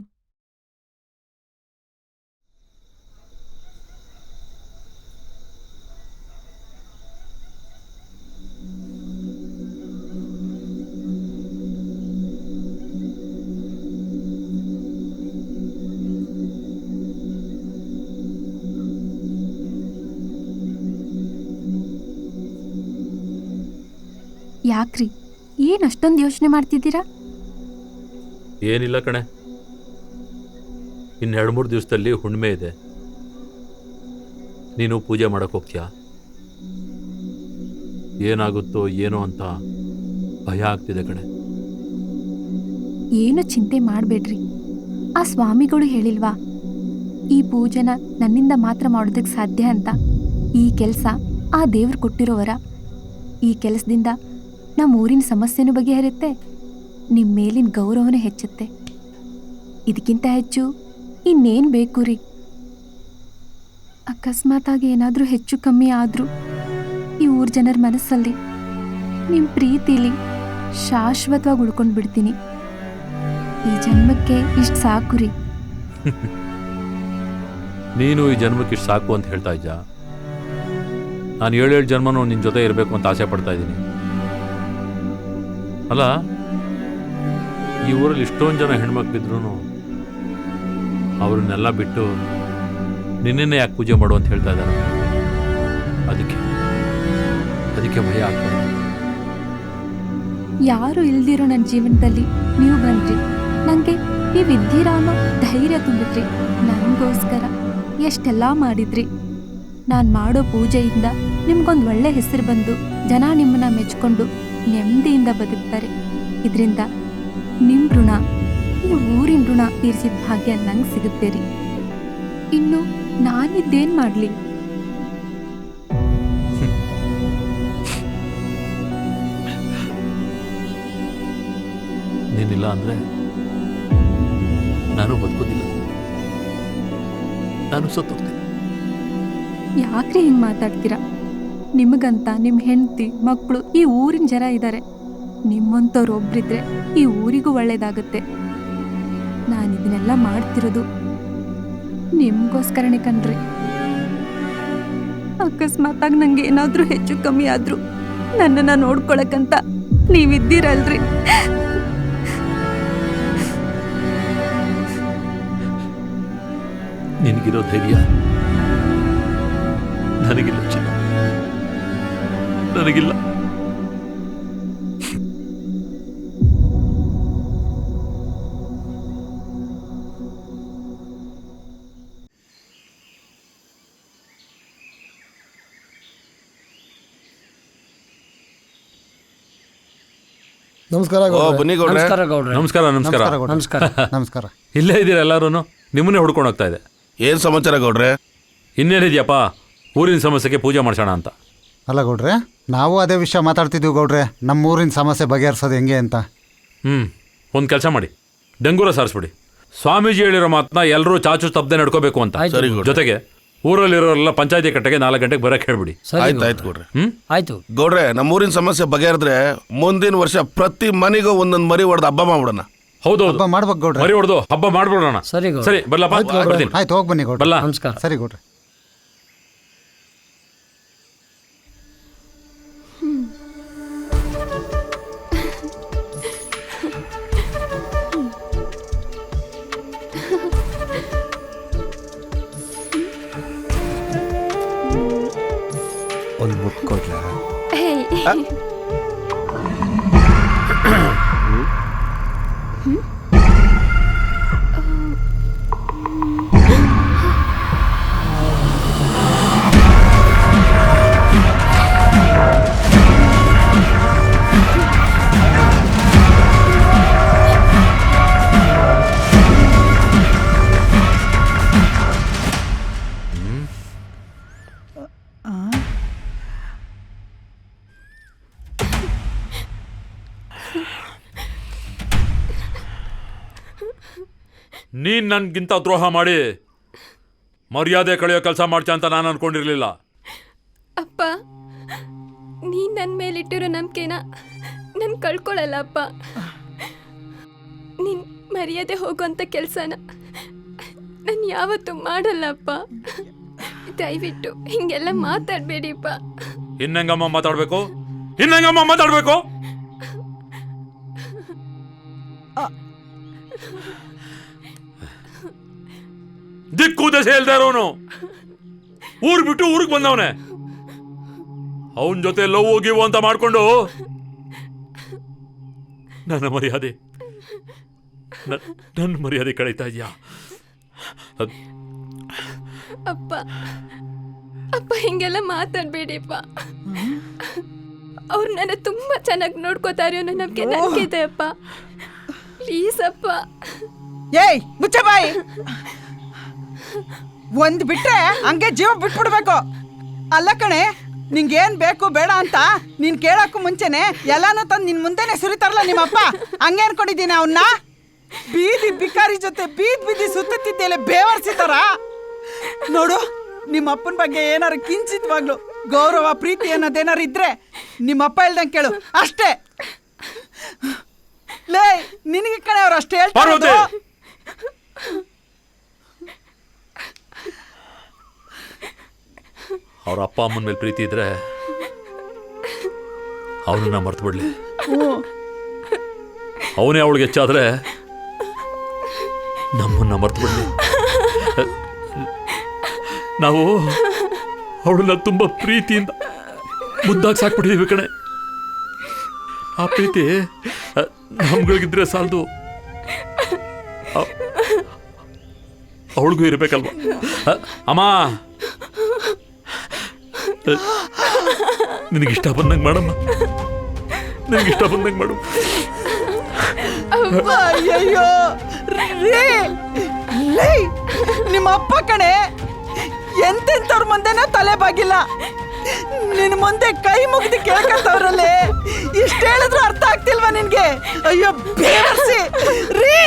ಯಾಕ್ರಿ ಏನ್ ಅಷ್ಟೊಂದು ಯೋಚನೆ ಮಾಡ್ತಿದ್ದೀರಾ? ಏನಿಲ್ಲ ಕಣೆ, ಇನ್ನು 2-3 ದಿವಸದಲ್ಲಿ ಹುಣ್ಣಿಮೆ ಇದೆ. ನೀನು ಪೂಜೆ ಮಾಡಕ್ ಹೋಗ್ತೀಯಾ? ಏನಾಗುತ್ತೋ ಏನೋ ಅಂತ ಭಯ ಆಗ್ತಿದೆ ಕಣೆ. ಏನು ಚಿಂತೆ ಮಾಡಬೇಡ್ರಿ. ಆ ಸ್ವಾಮಿಗಳು ಹೇಳಿಲ್ವಾ, ಈ ಪೂಜೆನ ನನ್ನಿಂದ ಮಾತ್ರ ಮಾಡೋದಕ್ಕೆ ಸಾಧ್ಯ ಅಂತ. ಈ ಕೆಲಸ ಆ ದೇವ್ರು ಕೊಟ್ಟಿರೋವರ. ಈ ಕೆಲಸದಿಂದ ನಮ್ಮ ಊರಿನ ಸಮಸ್ಯೆನೂ ಬಗೆಹರುತ್ತೆ, ನಿಮ್ಮ ಮೇಲಿನ ಗೌರವನೂ ಹೆಚ್ಚುತ್ತೆ. ಇದಕ್ಕಿಂತ ಹೆಚ್ಚು ಇನ್ನೇನು ಬೇಕು ರೀ? ಅಕಸ್ಮಾತಾಗಿ ಏನಾದರೂ ಹೆಚ್ಚು ಕಮ್ಮಿ ಆದರೂ ಈ ಊರ ಜನರ ಮನಸ್ಸಲ್ಲಿ ನಿಮ್ಮ ಪ್ರೀತಿಲಿ ಶಾಶ್ವತವಾಗಿ ಉಳ್ಕೊಂಡು ಬಿಡ್ತೀನಿ. ಈ ಜನ್ಮಕ್ಕೆ ಇಷ್ಟು ಸಾಕು ರೀ. ನೀನು ಈ ಜನ್ಮಕ್ಕೆ ಇಷ್ಟು ಸಾಕು ಅಂತ ಹೇಳ್ತಾ ಇದ್ದ. ನಾನು 7 ಜನ್ಮನೂ ನಿನ್ನ ಜೊತೆ ಇರಬೇಕು ಅಂತ ಆಸೆ ಪಡ್ತಾ ಇದ್ದೀನಿ. ಅಲ್ಲ, ಈ ಊರಲ್ಲಿ ಇಷ್ಟೊಂದು ಜನ ಹೆಣ್ಮಕ್ಳಿದ್ರು ಅವ್ರನ್ನೆಲ್ಲ ಬಿಟ್ಟು ನಿನ್ನೆ ಯಾಕೆ ಪೂಜೆ ಮಾಡು ಅಂತ ಹೇಳ್ತಾ ಇದ್ದಾರೆ. ಅದಕ್ಕೆ ಭಯ ಆಗ್ತದೆ. ಯಾರು ಇಲ್ದಿರೋ ನನ್ನ ಜೀವನದಲ್ಲಿ ನೀವು ಬಂದ್ರಿ. ನನಗೆ ನೀವು ಇದ್ದೀರಾ ಅನ್ನೋ ಧೈರ್ಯ ತುಂಬಿದ್ರಿ. ನನಗೋಸ್ಕರ ಎಷ್ಟೆಲ್ಲ ಮಾಡಿದ್ರಿ. ನಾನು ಮಾಡೋ ಪೂಜೆಯಿಂದ ನಿಮ್ಗೊಂದು ಒಳ್ಳೆ ಹೆಸರು ಬಂದು ಜನ ನಿಮ್ಮನ್ನ ಮೆಚ್ಕೊಂಡು ನೆಮ್ಮದಿಯಿಂದ ಬದುಕ್ತಾರೆ. ಇದರಿಂದ ನಿಮ್ಮ ಋಣ, ಈ ಊರಿನ ಋಣ ತೀರಿಸಿದ ಭಾಗ್ಯ ನಂಗೆ ಸಿಗುತ್ತೆ ರೀ. ಇನ್ನು ನಾನಿದ್ದೇನು ಮಾಡಲಿ? ನೀನಿಲ್ಲ ಅಂದ್ರೆ ನಾನು ಬದುಕೋದಿಲ್ಲ, ನಾನು ಸತ್ತೋಗ್ತೀನಿ. ಯಾಕ್ರಿ ಹಿಂಗೆ ಮಾತಾಡ್ತೀರಾ? ನಿಮಗಂತ ನಿಮ್ಮ ಹೆಂಡತಿ ಮಕ್ಕಳು ಈ ಊರಿನ ಜನ ಇದ್ದಾರೆ. ನಿಮ್ಮಂಥವ್ರು ಒಬ್ರಿದ್ರೆ ಈ ಊರಿಗೂ ಒಳ್ಳೇದಾಗುತ್ತೆ. ನಾನು ಇದನ್ನೆಲ್ಲ ಮಾಡ್ತಿರೋದು ನಿಮಗೋಸ್ಕರನೇ ಕಣ್ರಿ. ಅಕಸ್ಮಾತಾಗಿ ನಂಗೆ ಏನಾದರೂ ಹೆಚ್ಚು ಕಮ್ಮಿ ಆದರೂ ನನ್ನನ್ನು ನೋಡ್ಕೊಳಕ್ಕಂತ ನೀವಿದ್ದೀರಲ್ರಿ. ನಿನಗಿರೋ ಧೈರ್ಯ ನನಗಿಲ್ಲ ಚಿನ್ನ, ನನಗಿಲ್ಲ. ನಮಸ್ಕಾರ ಬನ್ನಿ ಗೌಡ್ರೆ. ನಮಸ್ಕಾರ ನಮಸ್ಕಾರ ನಮಸ್ಕಾರ ನಮಸ್ಕಾರ. ಇಲ್ಲೇ ಇದ್ದೀರ ಎಲ್ಲಾರು, ನಿಮ್ಮನ್ನೇ ಹುಡ್ಕೊಂಡು ಹೋಗ್ತಾ ಇದೆ. ಏನ್ ಸಮಾಚಾರ ಗೌಡ್ರೆ? ಇನ್ನೇನಿದ್ಯಪ್ಪ, ಊರಿನ ಸಮಸ್ಯೆಗೆ ಪೂಜೆ ಮಾಡ್ಸೋಣ ಅಂತ. ಅಲ್ಲ ಗೌಡ್ರೆ, ನಾವು ಅದೇ ವಿಷಯ ಮಾತಾಡ್ತಿದ್ವಿ ಗೌಡ್ರೆ, ನಮ್ಮ ಊರಿನ ಸಮಸ್ಯೆ ಬಗೆಹರಿಸೋದು ಹೆಂಗೆ ಅಂತ. ಒಂದು ಕೆಲಸ ಮಾಡಿ, ಡಂಗೂರ ಸಾರಿಸ್ಬಿಡಿ. ಸ್ವಾಮೀಜಿ ಹೇಳಿರೋ ಮಾತನ್ನ ಎಲ್ಲರೂ ಚಾಚು ತಪ್ಪದೆ ನಡ್ಕೋಬೇಕು ಅಂತ. ಜೊತೆಗೆ ಊರಲ್ಲಿರೋರೆಲ್ಲ ಪಂಚಾಯತಿ ಕಟ್ಟೆಗೆ 4 ಗಂಟೆಗೆ ಬರಕ್ಕೆ ಹೇಳ್ಬಿಡಿ. ಆಯ್ತು ಗೌಡ್ರೆ. ಆಯ್ತು ಗೌಡ್ರೆ, ನಮ್ಮೂರಿನ ಸಮಸ್ಯೆ ಬಗೆಹರಿದ್ರೆ ಮುಂದಿನ ವರ್ಷ ಪ್ರತಿ ಮನೆಗೂ ಒಂದೊಂದು ಮರಿ ಹೊಡೆದು ಹಬ್ಬ ಮಾಡ್ಬಿಡೋಣ. ಹೌದು, ಹಬ್ಬ ಮಾಡ್ಬೇಕು ಗೌಡ್ರೆ. ಮರಿ ಹೊಡೆದು ಹಬ್ಬ ಮಾಡ್ಬಿಡೋಣ. ಸರಿ ಬರ್ಲಪ್ಪ. ಆಯ್ತು, ಹೋಗಿ ಬನ್ನಿ ಗೌಡ್ರೆ. ನಮಸ್ಕಾರ. ಸರಿ ಗೌಡ್ರೆ. ಒಂದು ಮುಟ್ಟು ಕೊಡ್ಲ? ನೀನ್ ನನ್ಗಿಂತ ದ್ರೋಹ ಮಾಡಿ ಮರ್ಯಾದೆ ಕಳೆಯೋ ಕೆಲಸ ಮಾಡ್ತೀಯ ಅಂತ ನಾನು ಅನ್ಕೊಂಡಿರ್ಲಿಲ್ಲ. ಅಪ್ಪ, ನೀನ್ ನನ್ನ ಮೇಲಿಟ್ಟಿರೋ ನಂಬಿಕೆನ ನಾನು ಕಳ್ಕೊಳ್ಳಲ್ಲ ಅಪ್ಪ. ನೀನ್ ಮರ್ಯಾದೆ ಹೋಗುವಂಥ ಕೆಲಸನ ನಾನು ಯಾವತ್ತೂ ಮಾಡಲ್ಲಪ್ಪ. ದಯವಿಟ್ಟು ಹಿಂಗೆಲ್ಲ ಮಾತಾಡಬೇಡಿಪ್ಪ. ಇನ್ನಂಗಮ್ಮ ಮಾತಾಡ್ಬೇಕು, ಇನ್ನಂಗಮ್ಮ ಮಾತಾಡ್ಬೇಕು. ದಿಕ್ಕು ದಶೆ ಹೇಳ್ತಾ ಇರೋನು ಊರ್ ಬಿಟ್ಟು ಊರಿಗೆ ಬಂದವನೆ. ಅವನ ಜೊತೆ ಲವ್ ಹೋಗಿವು ಅಂತ ಮಾಡ್ಕೊಂಡು ನನ್ನ ಮರ್ಯಾದೆ ಕಳೀತಾ ಇದೆಯಾ? ಅಪ್ಪ ಅಪ್ಪ ಹಿಂಗೆಲ್ಲ ಮಾತಾಡಬೇಡಿಪ್ಪ. ಅವ್ರು ನನ್ನ ತುಂಬಾ ಚೆನ್ನಾಗಿ ನೋಡ್ಕೋತಾರೆ ಅನ್ನೋ ನಂಬಿಕೆ ನನಗಿದೆ ಅಪ್ಪ. ಪ್ಲೀಸ್ ಅಪ್ಪ. ಏಯ್ ಮುಚ್ಚ ಬಾಯಿ. ಒಂದ್ ಬಿಟ್ರೆ ಹಂಗೆ ಜೀವ ಬಿಟ್ಬಿಡ್ಬೇಕು. ಅಲ್ಲ ಕಣೆ, ನಿಂಗೇನ್ ಬೇಕು ಬೇಡ ಅಂತ ನೀನ್ ಕೇಳಕ್ಕೂ ಮುಂಚೆನೆ ಎಲ್ಲಾನು ತಂದು ನಿನ್ ಮುಂದೆನೆ ಸುರಿತಾರಲ್ಲ ನಿಮ್ಮಪ್ಪ. ಹಂಗೆ ಅನ್ಕೊಂಡಿದ್ದೀನಿ ಅವನ್ನ. ಬೀದಿ ಬಿಕಾರಿ ಜೊತೆ ಬೀದಿ ಸುತ್ತಿದ್ದೆಲ್ಲ ಬೇವರ್ಸಿತಾರ ನೋಡು. ನಿಮ್ಮ ಅಪ್ಪನ ಬಗ್ಗೆ ಏನಾರು ಕಿಂಚಿತ್ವಾಗ್ಲು ಗೌರವ ಪ್ರೀತಿ ಅನ್ನೋದೇನಾರು ಇದ್ರೆ ನಿಮ್ಮಪ್ಪ ಹೇಳ್ದಂಗೆ ಕೇಳು ಅಷ್ಟೇ. ಲೇ, ನಿನಗೆ ಕಣೆ ಅವ್ರು ಅಷ್ಟೇ ಹೇಳ್ತಾರೆ. ಅವ್ರ ಅಪ್ಪ ಅಮ್ಮನ ಮೇಲೆ ಪ್ರೀತಿ ಇದ್ರೆ ಅವನನ್ನ ಮರ್ತು ಬಿಡ್ಲಿ. ಅವನೇ ಅವಳಿಗೆ ಹೆಚ್ಚಾದ್ರೆ ನಮ್ಮನ್ನ ಮರ್ತು ಬಿಡ್ಲಿ. ನಾವು ಅವಳನ್ನ ತುಂಬಾ ಪ್ರೀತಿಯಿಂದ ಮುದ್ದಾಗಿ ಸಾಕ್ಬಿಟ್ಟಿದೀವಿ ಕಣೆ. ಆ ಪ್ರೀತಿ ನಮ್ಗಳಿಗಿದ್ರೆ ಸಾಲದು, ಅವಳಿಗೂ ಇರ್ಬೇಕಲ್ವ. ಅಮ್ಮ, ನಿನಗಿಷ್ಟ ಬಂದಂಗೆ ಮಾಡಮ್ಮ, ನಿನಗಿಷ್ಟ ಬಂದಂಗೆ ಮಾಡು. ಅಯ್ಯಯ್ಯೋ ನಿಮ್ಮ ಅಪ್ಪ ಕಣೆ, ಎಂತೆಂಥವ್ರ ಮುಂದೆನೂ ತಲೆ ಬಾಗಿಲ್ಲ. ನಿನ್ ಮುಂದೆ ಕೈ ಮುಗಿದು ಕೇಳ್ಕತ್ತವ್ರಲ್ಲೇ. ಇಷ್ಟ ಹೇಳಿದ್ರು ಅರ್ಥ ಆಗ್ತಿಲ್ವಾ ನಿನ್ಗೆ? ಅಯ್ಯೋ ಬೇವರ್ಸಿ ರೀ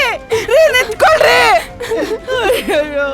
ರೀ ನಿಂತ್ಕೊಳ್ರಿ. ಅಯ್ಯೋ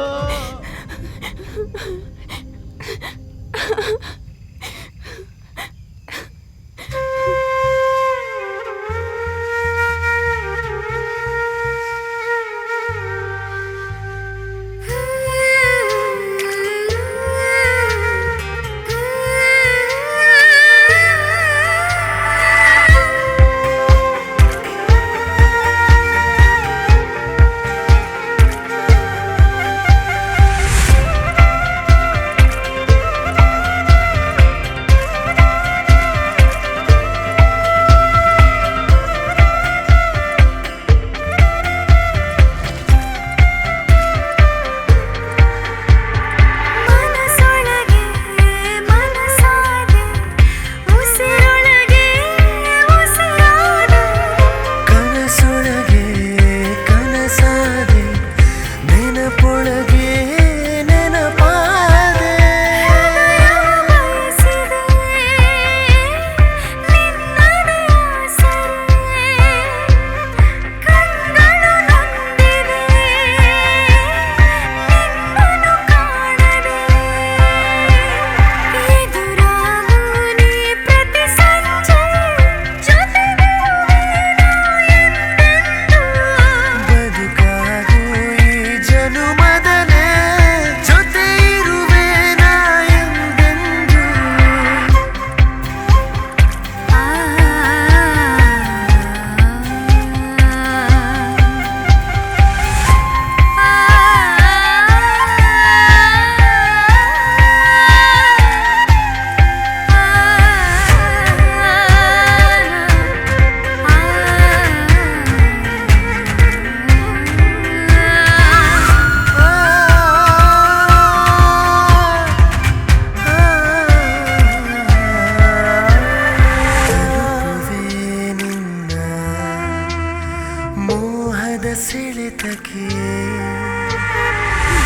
ಸೆಳೆತಕ್ಕೆ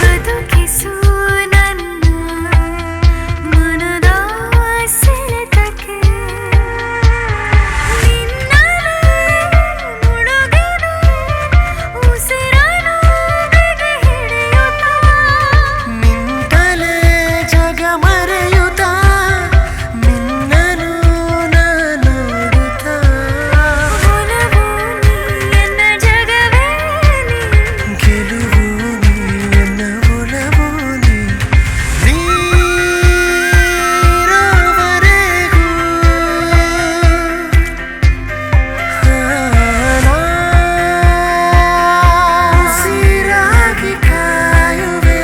ಬದುಕಿಸು ನನ್ನ ಮನದ ಸೆಳೆತಕ್ಕೆ ನಿನ್ನಲೇ ಮುಳುಗೆನು ಉಸಿರನು ಬಿಗಿ ಹಿಡಿಯುತ್ತಾ ನಿಂತಲೇ ಜಗ ಮರೆಯುತ್ತಾ ನಿನ್ನನು ನಾನು ನೋಡುತ್ತಾ ಒಲವು ನೀ ಎನ್ನ ಜಗವೇ ನೀ ಗೆಲುವು ನೀ ಎನ್ನ ಒಲವು ನೀ ನೀರೋವರೆಗೂ ಉಸಿರಾಗಿ ಕಾಯುವೆ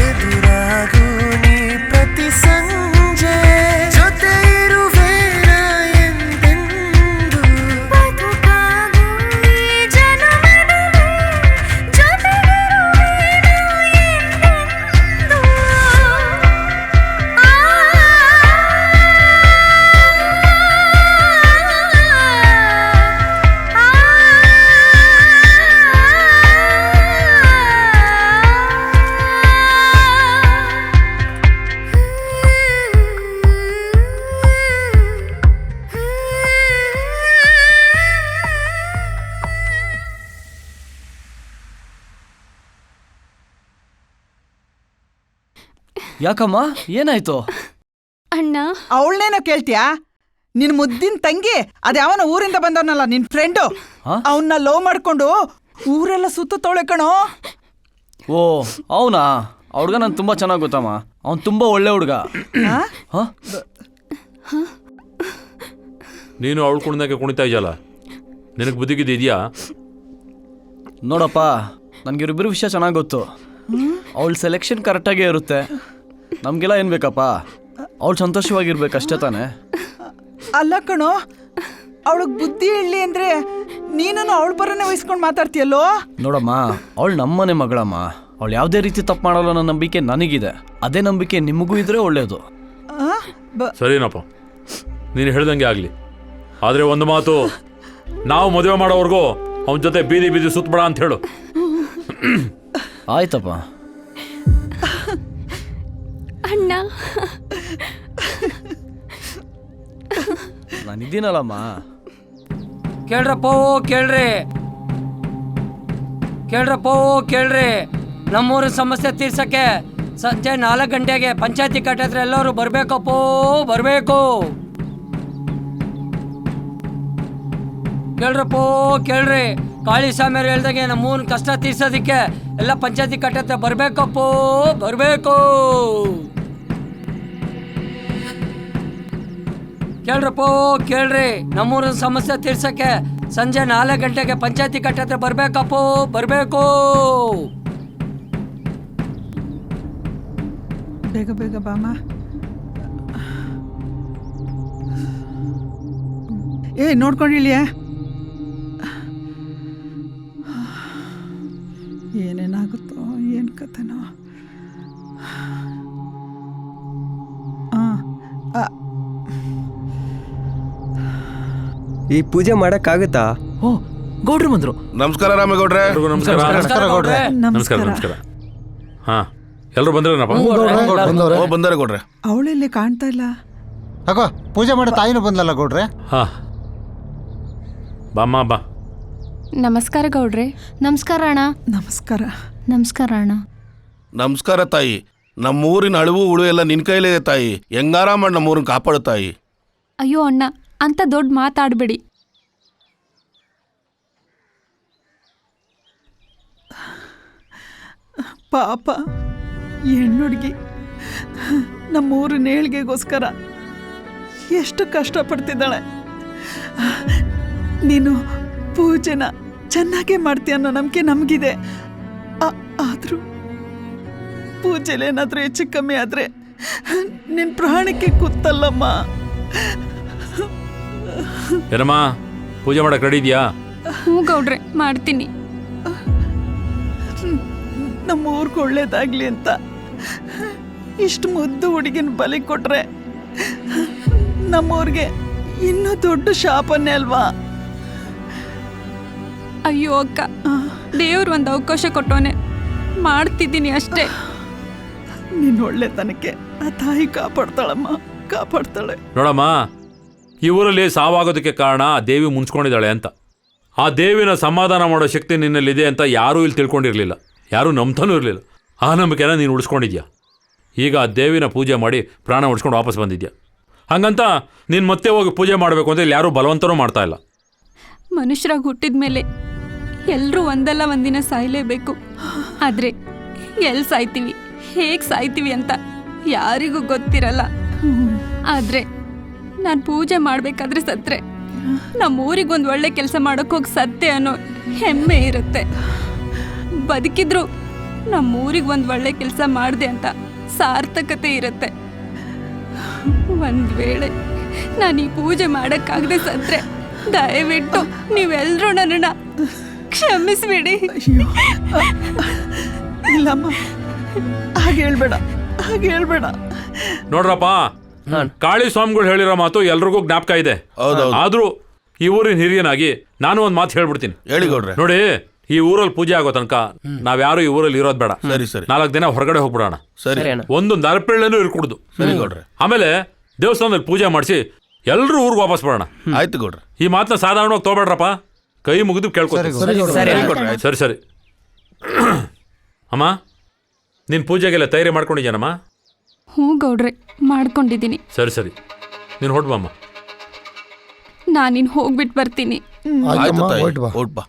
ಎದುರಾಗು ನೀ ಪ್ರತಿ ಸಂಜೆ ಜೊತೆ ಇರುವೆ ನಾ ಎಂದೆಂದು ಬದುಕಾಗು ಈ ಜನುಮದಲ್ಲಿ ಜೊತೆಗಿರುವೆ ನಾ ಎಂದೆಂದು ಯಾಕಮ್ಮ ಏನಾಯ್ತು? ಅಣ್ಣ ಅವಳನ್ನೇನೋ ಕೇಳ್ತೀಯಾ? ನಿನ್ ಮುದ್ದಿನ ತಂಗಿ ಅದ್ಯಾವನ ಊರಿಂದ ಬಂದವನಲ್ಲ ನಿನ್ ಫ್ರೆಂಡು, ಅವನ್ನ ಲವ್ ಮಾಡ್ಕೊಂಡು ಊರೆಲ್ಲ ಸುತ್ತ ತೊಳೆ ಕಣೋ. ಓ ಅವನಾ? ಆ ಹುಡ್ಗ ನನ್ ತುಂಬಾ ಚೆನ್ನಾಗಿ ಗೊತ್ತಮ್ಮ. ಅವ್ನು ತುಂಬಾ ಒಳ್ಳೆ ಹುಡ್ಗ. ನೀನು ಅವಳು ಕುಣಿದಾಗೆ ಕುಣಿತಾ ಇದೆಯಲ್ಲ, ನಿನಗೆ ಬುದ್ಧಿಗಿದ್ದು ಇದೆಯಾ? ನೋಡಪ್ಪ, ನನಗಿರಿಬ್ಬರು ವಿಷಯ ಚೆನ್ನಾಗಿ ಗೊತ್ತು. ಅವಳ ಸೆಲೆಕ್ಷನ್ ಕರೆಕ್ಟಾಗೇ ಇರುತ್ತೆ. ನಮಗೆಲ್ಲ ಏನು ಬೇಕಪ್ಪ? ಅವಳು ಸಂತೋಷವಾಗಿರ್ಬೇಕಷ್ಟೇ ತಾನೆ. ಅಲ್ಲ ಕಣೋ, ಅವಳಿಗೆ ಬುದ್ಧಿ ಹೇಳಿ ಅಂದ್ರೆ ನೀನು ಅವಳ ಪರನೇ ವಹಿಸ್ಕೊಂಡು ಮಾತಾಡ್ತೀಯಲ್ಲೋ. ನೋಡಮ್ಮ, ಅವಳು ನಮ್ಮನೆ ಮಗಳಮ್ಮ. ಅವಳು ಯಾವುದೇ ರೀತಿ ತಪ್ಪು ಮಾಡಲ್ಲ ಅನ್ನೋ ನಂಬಿಕೆ ನನಗಿದೆ. ಅದೇ ನಂಬಿಕೆ ನಿಮಗೂ ಇದ್ರೆ ಒಳ್ಳೇದು. ಸರಿನಪ್ಪ, ನೀನು ಹೇಳ್ದಂಗೆ ಆಗಲಿ. ಆದರೆ ಒಂದು ಮಾತು, ನಾವು ಮದುವೆ ಮಾಡೋವರೆಗೂ ಅವನ ಜೊತೆ ಬೀದಿ ಬೀದಿ ಸುತ್ತಬೇಡ ಅಂತ ಹೇಳು. ಆಯ್ತಪ್ಪ. ಅಣ್ಣ ನಾನಿದ್ದೀನಲ್ಲಮ್ಮ. ಕೇಳ್ರಪ್ಪೋ ಕೇಳ್ರಿ, ಕೇಳ್ರಪ್ಪೋ ಕೇಳ್ರಿ. ನಮ್ಮೂರಿನ ಸಮಸ್ಯೆ ತೀರ್ಸಕ್ಕೆ ಸಂಜೆ 4 ಗಂಟೆಗೆ ಪಂಚಾಯತಿ ಕಟ್ಟೆ ಹತ್ರ ಎಲ್ಲರೂ ಬರ್ಬೇಕಪ್ಪೋ, ಬರಬೇಕು. ಕೇಳ್ರಪ್ಪೋ ಕೇಳ್ರಿ. ಕಾಳಿ ಸ್ವಾಮಿಯವ್ರು ಹೇಳ್ದಂಗೆ ನಮ್ಮೂರಿನ ಕಷ್ಟ ತೀರ್ಸೋದಕ್ಕೆ ಎಲ್ಲ ಪಂಚಾಯತಿ ಕಟ್ಟೆ ಹತ್ರ ಬರ್ಬೇಕಪ್ಪೋ, ಬರಬೇಕು. ಕೇಳ್ರಪ್ಪೋ ಕೇಳ್ರಿ. ನಮ್ಮೂರಿನ ಸಮಸ್ಯೆ ತೀರ್ಸಕ್ಕೆ ಸಂಜೆ 4 ಗಂಟೆಗೆ ಪಂಚಾಯತಿ ಕಟ್ಟೆ ಹತ್ರ ಬರ್ಬೇಕಪ್ಪೋ, ಬರಬೇಕು. ಬೇಗ ಬೇಗ ಬಾಮ. ನೋಡ್ಕೊಂಡಿಳಿಯ ಏನೇನಾಗುತ್ತೋ ಏನು ಕತೆನೋ. ಈ ಪೂಜೆ ಮಾಡಕ್ಕಾಗತ್ತಾ? ಓ, ಗೌಡ್ರು ಬಂದ್ರು. ನಮಸ್ಕಾರ ರಾಮೇಗೌಡ್ರೆ. ನಮಸ್ಕಾರ ಗೌಡ್ರೆ. ನಮಸ್ಕಾರ ನಮಸ್ಕಾರ. ಹಾ, ಎಲ್ಲರೂ ಬಂದ್ರೇನಪ್ಪ? ಬಂದಾರೆ ಗೌಡ್ರೆ. ಅವಳೆಲ್ಲಿ ಕಾಣ್ತಾ ಇಲ್ಲ. ಅಗೋ, ಪೂಜೆ ಮಾಡೋ ತಾಯಿನೂ ಬಂದಲ್ಲ ಗೌಡ್ರೆ. ಹಾ, ಬಾಮ್ಮ ಬಾ. ನಮಸ್ಕಾರ ಗೌಡ್ರೆ. ನಮಸ್ಕಾರ ಅಣ್ಣ. ನಮಸ್ಕಾರ. ನಮಸ್ಕಾರ ಅಣ್ಣ. ನಮಸ್ಕಾರ ತಾಯಿ. ನಮ್ಮೂರಿನ ಅಳಿವು ಉಳು ಎಲ್ಲ ನಿನ್ ಕೈಲಿದೆ ತಾಯಿ. ಹೆಂಗಾರ ಮಾಡಿ ನಮ್ಮೂರನ್ನ ಕಾಪಾಡು ತಾಯಿ. ಅಯ್ಯೋ ಅಣ್ಣ, ಅಂತ ದೊಡ್ಡ ಮಾತಾಡಬೇಡಿ. ಪಾಪ ಹೆಣ್ಣುಡ್ಗಿ ನಮ್ಮೂರಿನ ಏಳ್ಗೆಗೋಸ್ಕರ ಎಷ್ಟು ಕಷ್ಟಪಡ್ತಿದ್ದಾಳೆ. ನೀನು ಪೂಜೆನ ಚೆನ್ನಾಗೇ ಮಾಡ್ತೀಯ ಅನ್ನೋ ನಂಬಿಕೆ ನಮಗಿದೆ. ಆದರೂ ಪೂಜೆಲೇನಾದರೂ ಹೆಚ್ಚು ಕಮ್ಮಿ ಆದರೆ ನಿನ್ನ ಪ್ರಾಣಕ್ಕೆ ಕೂತಲ್ಲಮ್ಮ. ಏನಮ್ಮ, ಪೂಜೆ ಮಾಡಕ್ಕೆ ರೆಡಿ ಇದೆಯಾ? ಹ್ಞೂ ಗೌಡ್ರೆ, ಮಾಡ್ತೀನಿ. ನಮ್ಮ ಊರಿಗೆ ಒಳ್ಳೇದಾಗ್ಲಿ ಅಂತ ಇಷ್ಟು ಮುದ್ದು ಹುಡುಗಿನ ಬಲಿ ಕೊಟ್ರೆ ನಮ್ಮೂರಿಗೆ ಇನ್ನೂ ದೊಡ್ಡ ಶಾಪನ್ನೇ ಅಲ್ವಾ. ಅಯ್ಯೋ ಅಕ್ಕ, ದೇವ್ರು ಒಂದು ಅವಕಾಶ ಕೊಟ್ಟವನೆ, ಮಾಡ್ತಿದ್ದೀನಿ ಅಷ್ಟೇ. ನಿನ್ನ ಒಳ್ಳೆತನಕ್ಕೆ ಆ ತಾಯಿ ಕಾಪಾಡ್ತಾಳಮ್ಮ, ಕಾಪಾಡ್ತಾಳೆ. ನೋಡಮ್ಮ, ಈ ಊರಲ್ಲಿ ಸಾವಾಗೋದಕ್ಕೆ ಕಾರಣ ಆ ದೇವಿ ಮುನ್ಸ್ಕೊಂಡಿದ್ದಾಳೆ ಅಂತ. ಆ ದೇವಿನ ಸಮಾಧಾನ ಮಾಡೋ ಶಕ್ತಿ ನಿನ್ನಲ್ಲಿದೆ ಅಂತ ಯಾರೂ ಇಲ್ಲಿ ತಿಳ್ಕೊಂಡಿರಲಿಲ್ಲ, ಯಾರೂ ನಂಬ್ತಾನೂ ಇರಲಿಲ್ಲ. ಆ ನಂಬಿಕೆನ ನೀನು ಉಳಿಸ್ಕೊಂಡಿದ್ಯಾ. ಈಗ ಆ ದೇವಿನ ಪೂಜೆ ಮಾಡಿ ಪ್ರಾಣ ಉಳಿಸ್ಕೊಂಡು ವಾಪಸ್ ಬಂದಿದ್ಯಾ. ಹಾಗಂತ ನೀನು ಮತ್ತೆ ಹೋಗಿ ಪೂಜೆ ಮಾಡಬೇಕು ಅಂತ ಇಲ್ಲಿ ಯಾರೂ ಬಲವಂತನೂ ಮಾಡ್ತಾ ಇಲ್ಲ. ಮನುಷ್ಯರಾಗಿ ಹುಟ್ಟಿದ ಮೇಲೆ ಎಲ್ಲರೂ ಒಂದಲ್ಲ ಒಂದಿನ ಸಾಯಲೇಬೇಕು. ಆದರೆ ಎಲ್ಲಿ ಸಾಯ್ತೀವಿ, ಹೇಗೆ ಸಾಯ್ತೀವಿ ಅಂತ ಯಾರಿಗೂ ಗೊತ್ತಿರಲ್ಲ. ಆದರೆ ನಾನು ಪೂಜೆ ಮಾಡಬೇಕಾದ್ರೆ ಸತ್ರೆ ನಮ್ಮೂರಿಗೊಂದು ಒಳ್ಳೆ ಕೆಲಸ ಮಾಡೋಕ್ಕೋಗಿ ಸತ್ತೆ ಅನ್ನೋ ಹೆಮ್ಮೆ ಇರುತ್ತೆ. ಬದುಕಿದ್ರು ನಮ್ಮೂರಿಗೆ ಒಂದು ಒಳ್ಳೆ ಕೆಲಸ ಮಾಡಿದೆ ಅಂತ ಸಾರ್ಥಕತೆ ಇರುತ್ತೆ. ಒಂದು ವೇಳೆ ನಾನು ಈ ಪೂಜೆ ಮಾಡೋಕ್ಕಾಗದೆ ಸತ್ರೆ ದಯವಿಟ್ಟು ನೀವೆಲ್ಲರೂ ನನ್ನನ್ನು ಕ್ಷಮಿಸ್ಬಿಡಿ. ಇಲ್ಲಮ್ಮ, ಹಾಗೆ ಹೇಳ್ಬೇಡ, ಹಾಗೆ ಹೇಳ್ಬೇಡ. ನೋಡ್ರಪ್ಪ, ಕಾಳಿ ಸ್ವಾಮಿಗಳು ಹೇಳಿರೋ ಮಾತು ಎಲ್ರಿಗೂ ಜ್ಞಾಪಕ ಇದೆ. ಆದ್ರೂ ಈ ಊರಿನ ಹಿರಿಯನಾಗಿ ನಾನು ಒಂದು ಮಾತು ಹೇಳ್ಬಿಡ್ತೀನಿ. ಹೇಳಿ ಗೌಡ್ರೆ. ನೋಡಿ, ಈ ಊರಲ್ಲಿ ಪೂಜೆ ಆಗೋ ತನಕ ನಾವ್ಯಾರು ಈ ಊರಲ್ಲಿ ಇರೋದು ಬೇಡ. ಸರಿ ಸರಿ. 4 ದಿನ ಹೊರಗಡೆ ಹೋಗ್ಬಿಡೋಣ. ಸರಿ. ಒಂದು ನರಪಿಳ್ಳೆನೂ ಇರ್ಕೂಡ್ದು. ಸರಿ ಗೌಡ್ರೆ. ಆಮೇಲೆ ದೇವಸ್ಥಾನದಲ್ಲಿ ಪೂಜೆ ಮಾಡಿಸಿ ಎಲ್ಲರೂ ಊರಿಗೆ ವಾಪಸ್ ಬರೋಣ. ಆಯ್ತು ಗೌಡ್ರೆ. ಈ ಮಾತನ್ನ ಸಾಧಾರಣವಾಗಿ ತಗೋಬೇಡ್ರಪ್ಪ, ಕೈ ಮುಗಿದು ಕೇಳ್ಕೊತೀನಿ. ಸರಿ ಸರಿ. ಅಮ್ಮ, ನಿನ್ ಪೂಜೆಗೆಲ್ಲ ತಯಾರಿ ಮಾಡ್ಕೊಂಡಿದ್ಯಾನಮ್ಮ? ಹ್ಞೂ ಗೌಡ್ರೆ, ಮಾಡ್ಕೊಂಡಿದ್ದೀನಿ. ಸರಿ ಸರಿ, ನೀನು ಹೊಡ್ಬಮ್ಮ. ನಾನಿನ್ ಹೋಗ್ಬಿಟ್ಟು ಬರ್ತೀನಿ. ಹೊಟ್ಬಾ.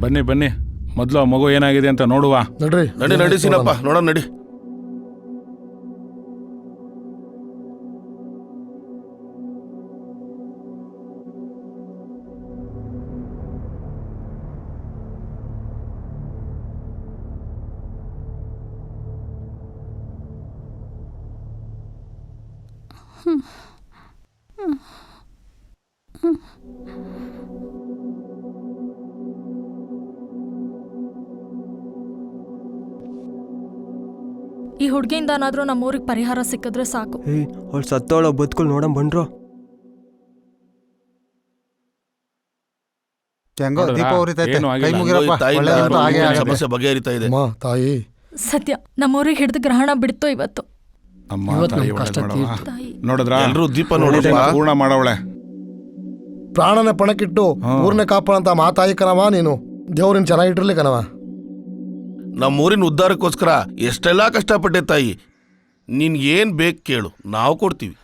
ಬನ್ನಿ ಬನ್ನಿ, ಮೊದಲು ಆ ಮಗು ಏನಾಗಿದೆ ಅಂತ ನೋಡುವ. ನಡ್ರಿ ನಡಿ ನಡಿ ಸೀನಪ್ಪ, ನೋಡೋಣ ನಡಿ. ಈ ಹುಡುಗಿಯಿಂದನಾದ್ರೂ ನಮ್ಮೂರಿಗೆ ಪರಿಹಾರ ಸಿಕ್ಕಿದ್ರೆ ಸಾಕು. ಅವಳು ಸತ್ತೋಳ ಬದುಕುಲ್ ನೋಡಂ ಬಂದ್ರು. ಸಮಸ್ಯೆ ಬಗೆಹರಿತಾ ಇದೆ ತಾಯಿ. ಸತ್ಯ, ನಮ್ಮೂರಿಗೆ ಹಿಡಿದು ಗ್ರಹಣ ಬಿಡ್ತು ಇವತ್ತು. ನೋಡಿದ್ರ ಎಲ್ರೂ ದೀಪ ನೋಡಿ ಪೂರ್ಣ ಮಾಡವಳೆ. ಪ್ರಾಣನ ಪಣಕ್ಕಿಟ್ಟು ಊರ್ನೆ ಕಾಪಾಡಂತ ಮಾತಾಯಿ ಕಣವ ನೀನು. ದೇವ್ರಿನ ಚೆನ್ನಾಗಿಟ್ಟಿರ್ಲಿ ಕಣವ. ನಮ್ಮೂರಿನ ಉದ್ಧಾರಕ್ಕೋಸ್ಕರ ಎಷ್ಟೆಲ್ಲಾ ಕಷ್ಟಪಟ್ಟೆ ತಾಯಿ. ನಿನ್ ಏನ್ ಬೇಕು ಕೇಳು, ನಾವು ಕೊಡ್ತೀವಿ.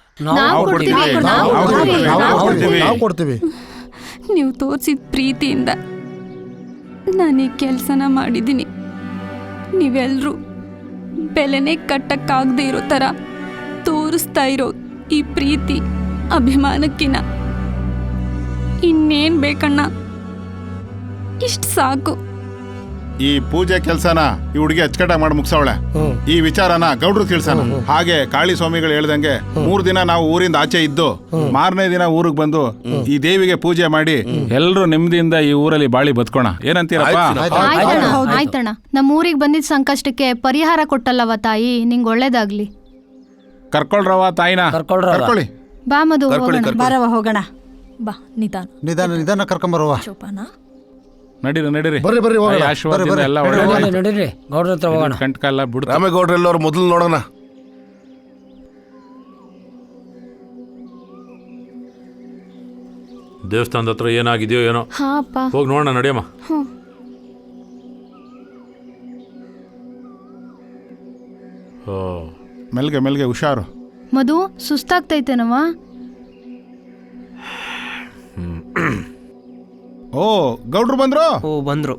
ಕೊಡ್ತೀವಿ. ನೀವು ತೋರಿಸಿದ ಪ್ರೀತಿಯಿಂದ ನಾನು ಈ ಕೆಲಸನ ಮಾಡಿದ್ದೀನಿ. ನೀವೆಲ್ಲರೂ ಬೆಲೆನೇ ಕಟ್ಟಕ್ಕಾಗದೇ ಇರೋ ಥರ ತೋರಿಸ್ತಾ ಇರೋ ಈ ಪ್ರೀತಿ ಅಭಿಮಾನಕ್ಕಿನ ಇನ್ನೇನು ಬೇಕಣ್ಣ? ಇಷ್ಟು ಸಾಕು. ಈ ಪೂಜೆ ಕೆಲ್ಸನ ಈ ಹುಡುಗಿ ಅಚ್ಚಕಟ್ಟಾಗಿ ಮಾಡಿ ಮುಗಿಸವಳೆ. ಈ ವಿಚಾರನ ಗೌಡ್ರು ತಿಳ್ಸೋಣ. ಹಾಗೆ ಕಾಳಿ ಸ್ವಾಮಿಗಳು ಹೇಳ್ದಂಗೆ 3 ದಿನ ನಾವು ಊರಿಂದ ಆಚೆ ಇದ್ದು ಮಾರನೇ ದಿನ ಊರಿಗೆ ಬಂದು ಈ ದೇವಿಗೆ ಪೂಜೆ ಮಾಡಿ ಎಲ್ರು ನೆಮ್ಮದಿಯಿಂದ ಈ ಊರಲ್ಲಿ ಬಾಳಿ ಬದುಕೋಣ. ಏನಂತೀರಪ್ಪ? ಆಯ್ತಣ್ಣ. ನಮ್ಮ ಊರಿಗೆ ಬಂದಿದ್ದ ಸಂಕಷ್ಟಕ್ಕೆ ಪರಿಹಾರ ಕೊಟ್ಟಲ್ಲವ ತಾಯಿ, ನಿಂಗೆ ಒಳ್ಳೇದಾಗ್ಲಿ. ಕರ್ಕೊಳ್ರವ ತಾಯಿನ. ಕರ್ಕೊಳ್ಳಿ. ಬಾ ಮಧು, ಬರವ ಹೋಗೋಣ. ಬಾ ನಿಧಾನ ನಿಧಾನ ಕರ್ಕೊಂಬರುವ. ನಡೀರಿ ಬರ್ರಿ ಹೋಗೋಣ. ಆಶೀರ್ವಾದದಿಂದ ಎಲ್ಲ ನಡೀರಿ ಗೌಡ್ರ ಹತ್ರ ಹೋಗೋಣ. ಕಂಟಕಲ್ಲ ಬಿಡು. ರಾಮೇಗೌಡ್ರೆಲ್ಲವ್ರು ಮೊದಲು ನೋಡೋಣ. ದೇವಸ್ಥಾನದ ಹತ್ರ ಏನಾಗಿದೆಯೋ ಏನೋ. ಹೋಗಿ ನೋಡೋಣ, ನಡಿಯಮ್ಮ. ಮೆಲ್ಗೆ ಹುಷಾರು. ಮಧು, ಸುಸ್ತಾಗ್ತೈತೇನವ? ಓ ಗೌಡ್ರು ಬಂದ್ರು. ಬಂದ್ರು.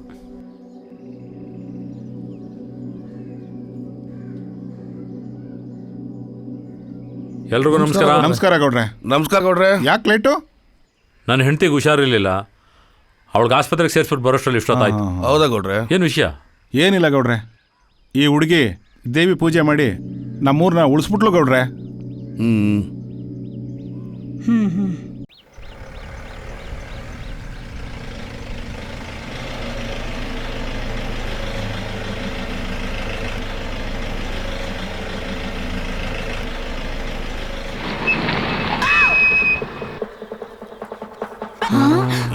ಎಲ್ರಿಗೂ ನಮಸ್ಕಾರ. ನಮಸ್ಕಾರ ಗೌಡ್ರೆ. ನಮಸ್ಕಾರ ಗೌಡ್ರೆ. ಯಾಕೆ ಲೇಟು? ನನ್ನ ಹೆಂಡತಿಗೆ ಹುಷಾರಿರ್ಲಿಲ್ಲ, ಅವಳಿಗೆ ಆಸ್ಪತ್ರೆಗೆ ಸೇರಿಸ್ಬಿಟ್ಟು ಬರೋಷ್ಟರಲ್ಲಿ ಇಷ್ಟೊತ್ತಾಯ್ತು. ಹೌದಾ ಗೌಡ್ರೆ? ಏನು ವಿಷಯ? ಏನಿಲ್ಲ ಗೌಡ್ರೆ, ಈ ಹುಡುಗಿ ದೇವಿ ಪೂಜೆ ಮಾಡಿ ನಮ್ಮೂರನ್ನ ಉಳಿಸ್ಬಿಟ್ಲು ಗೌಡ್ರೆ.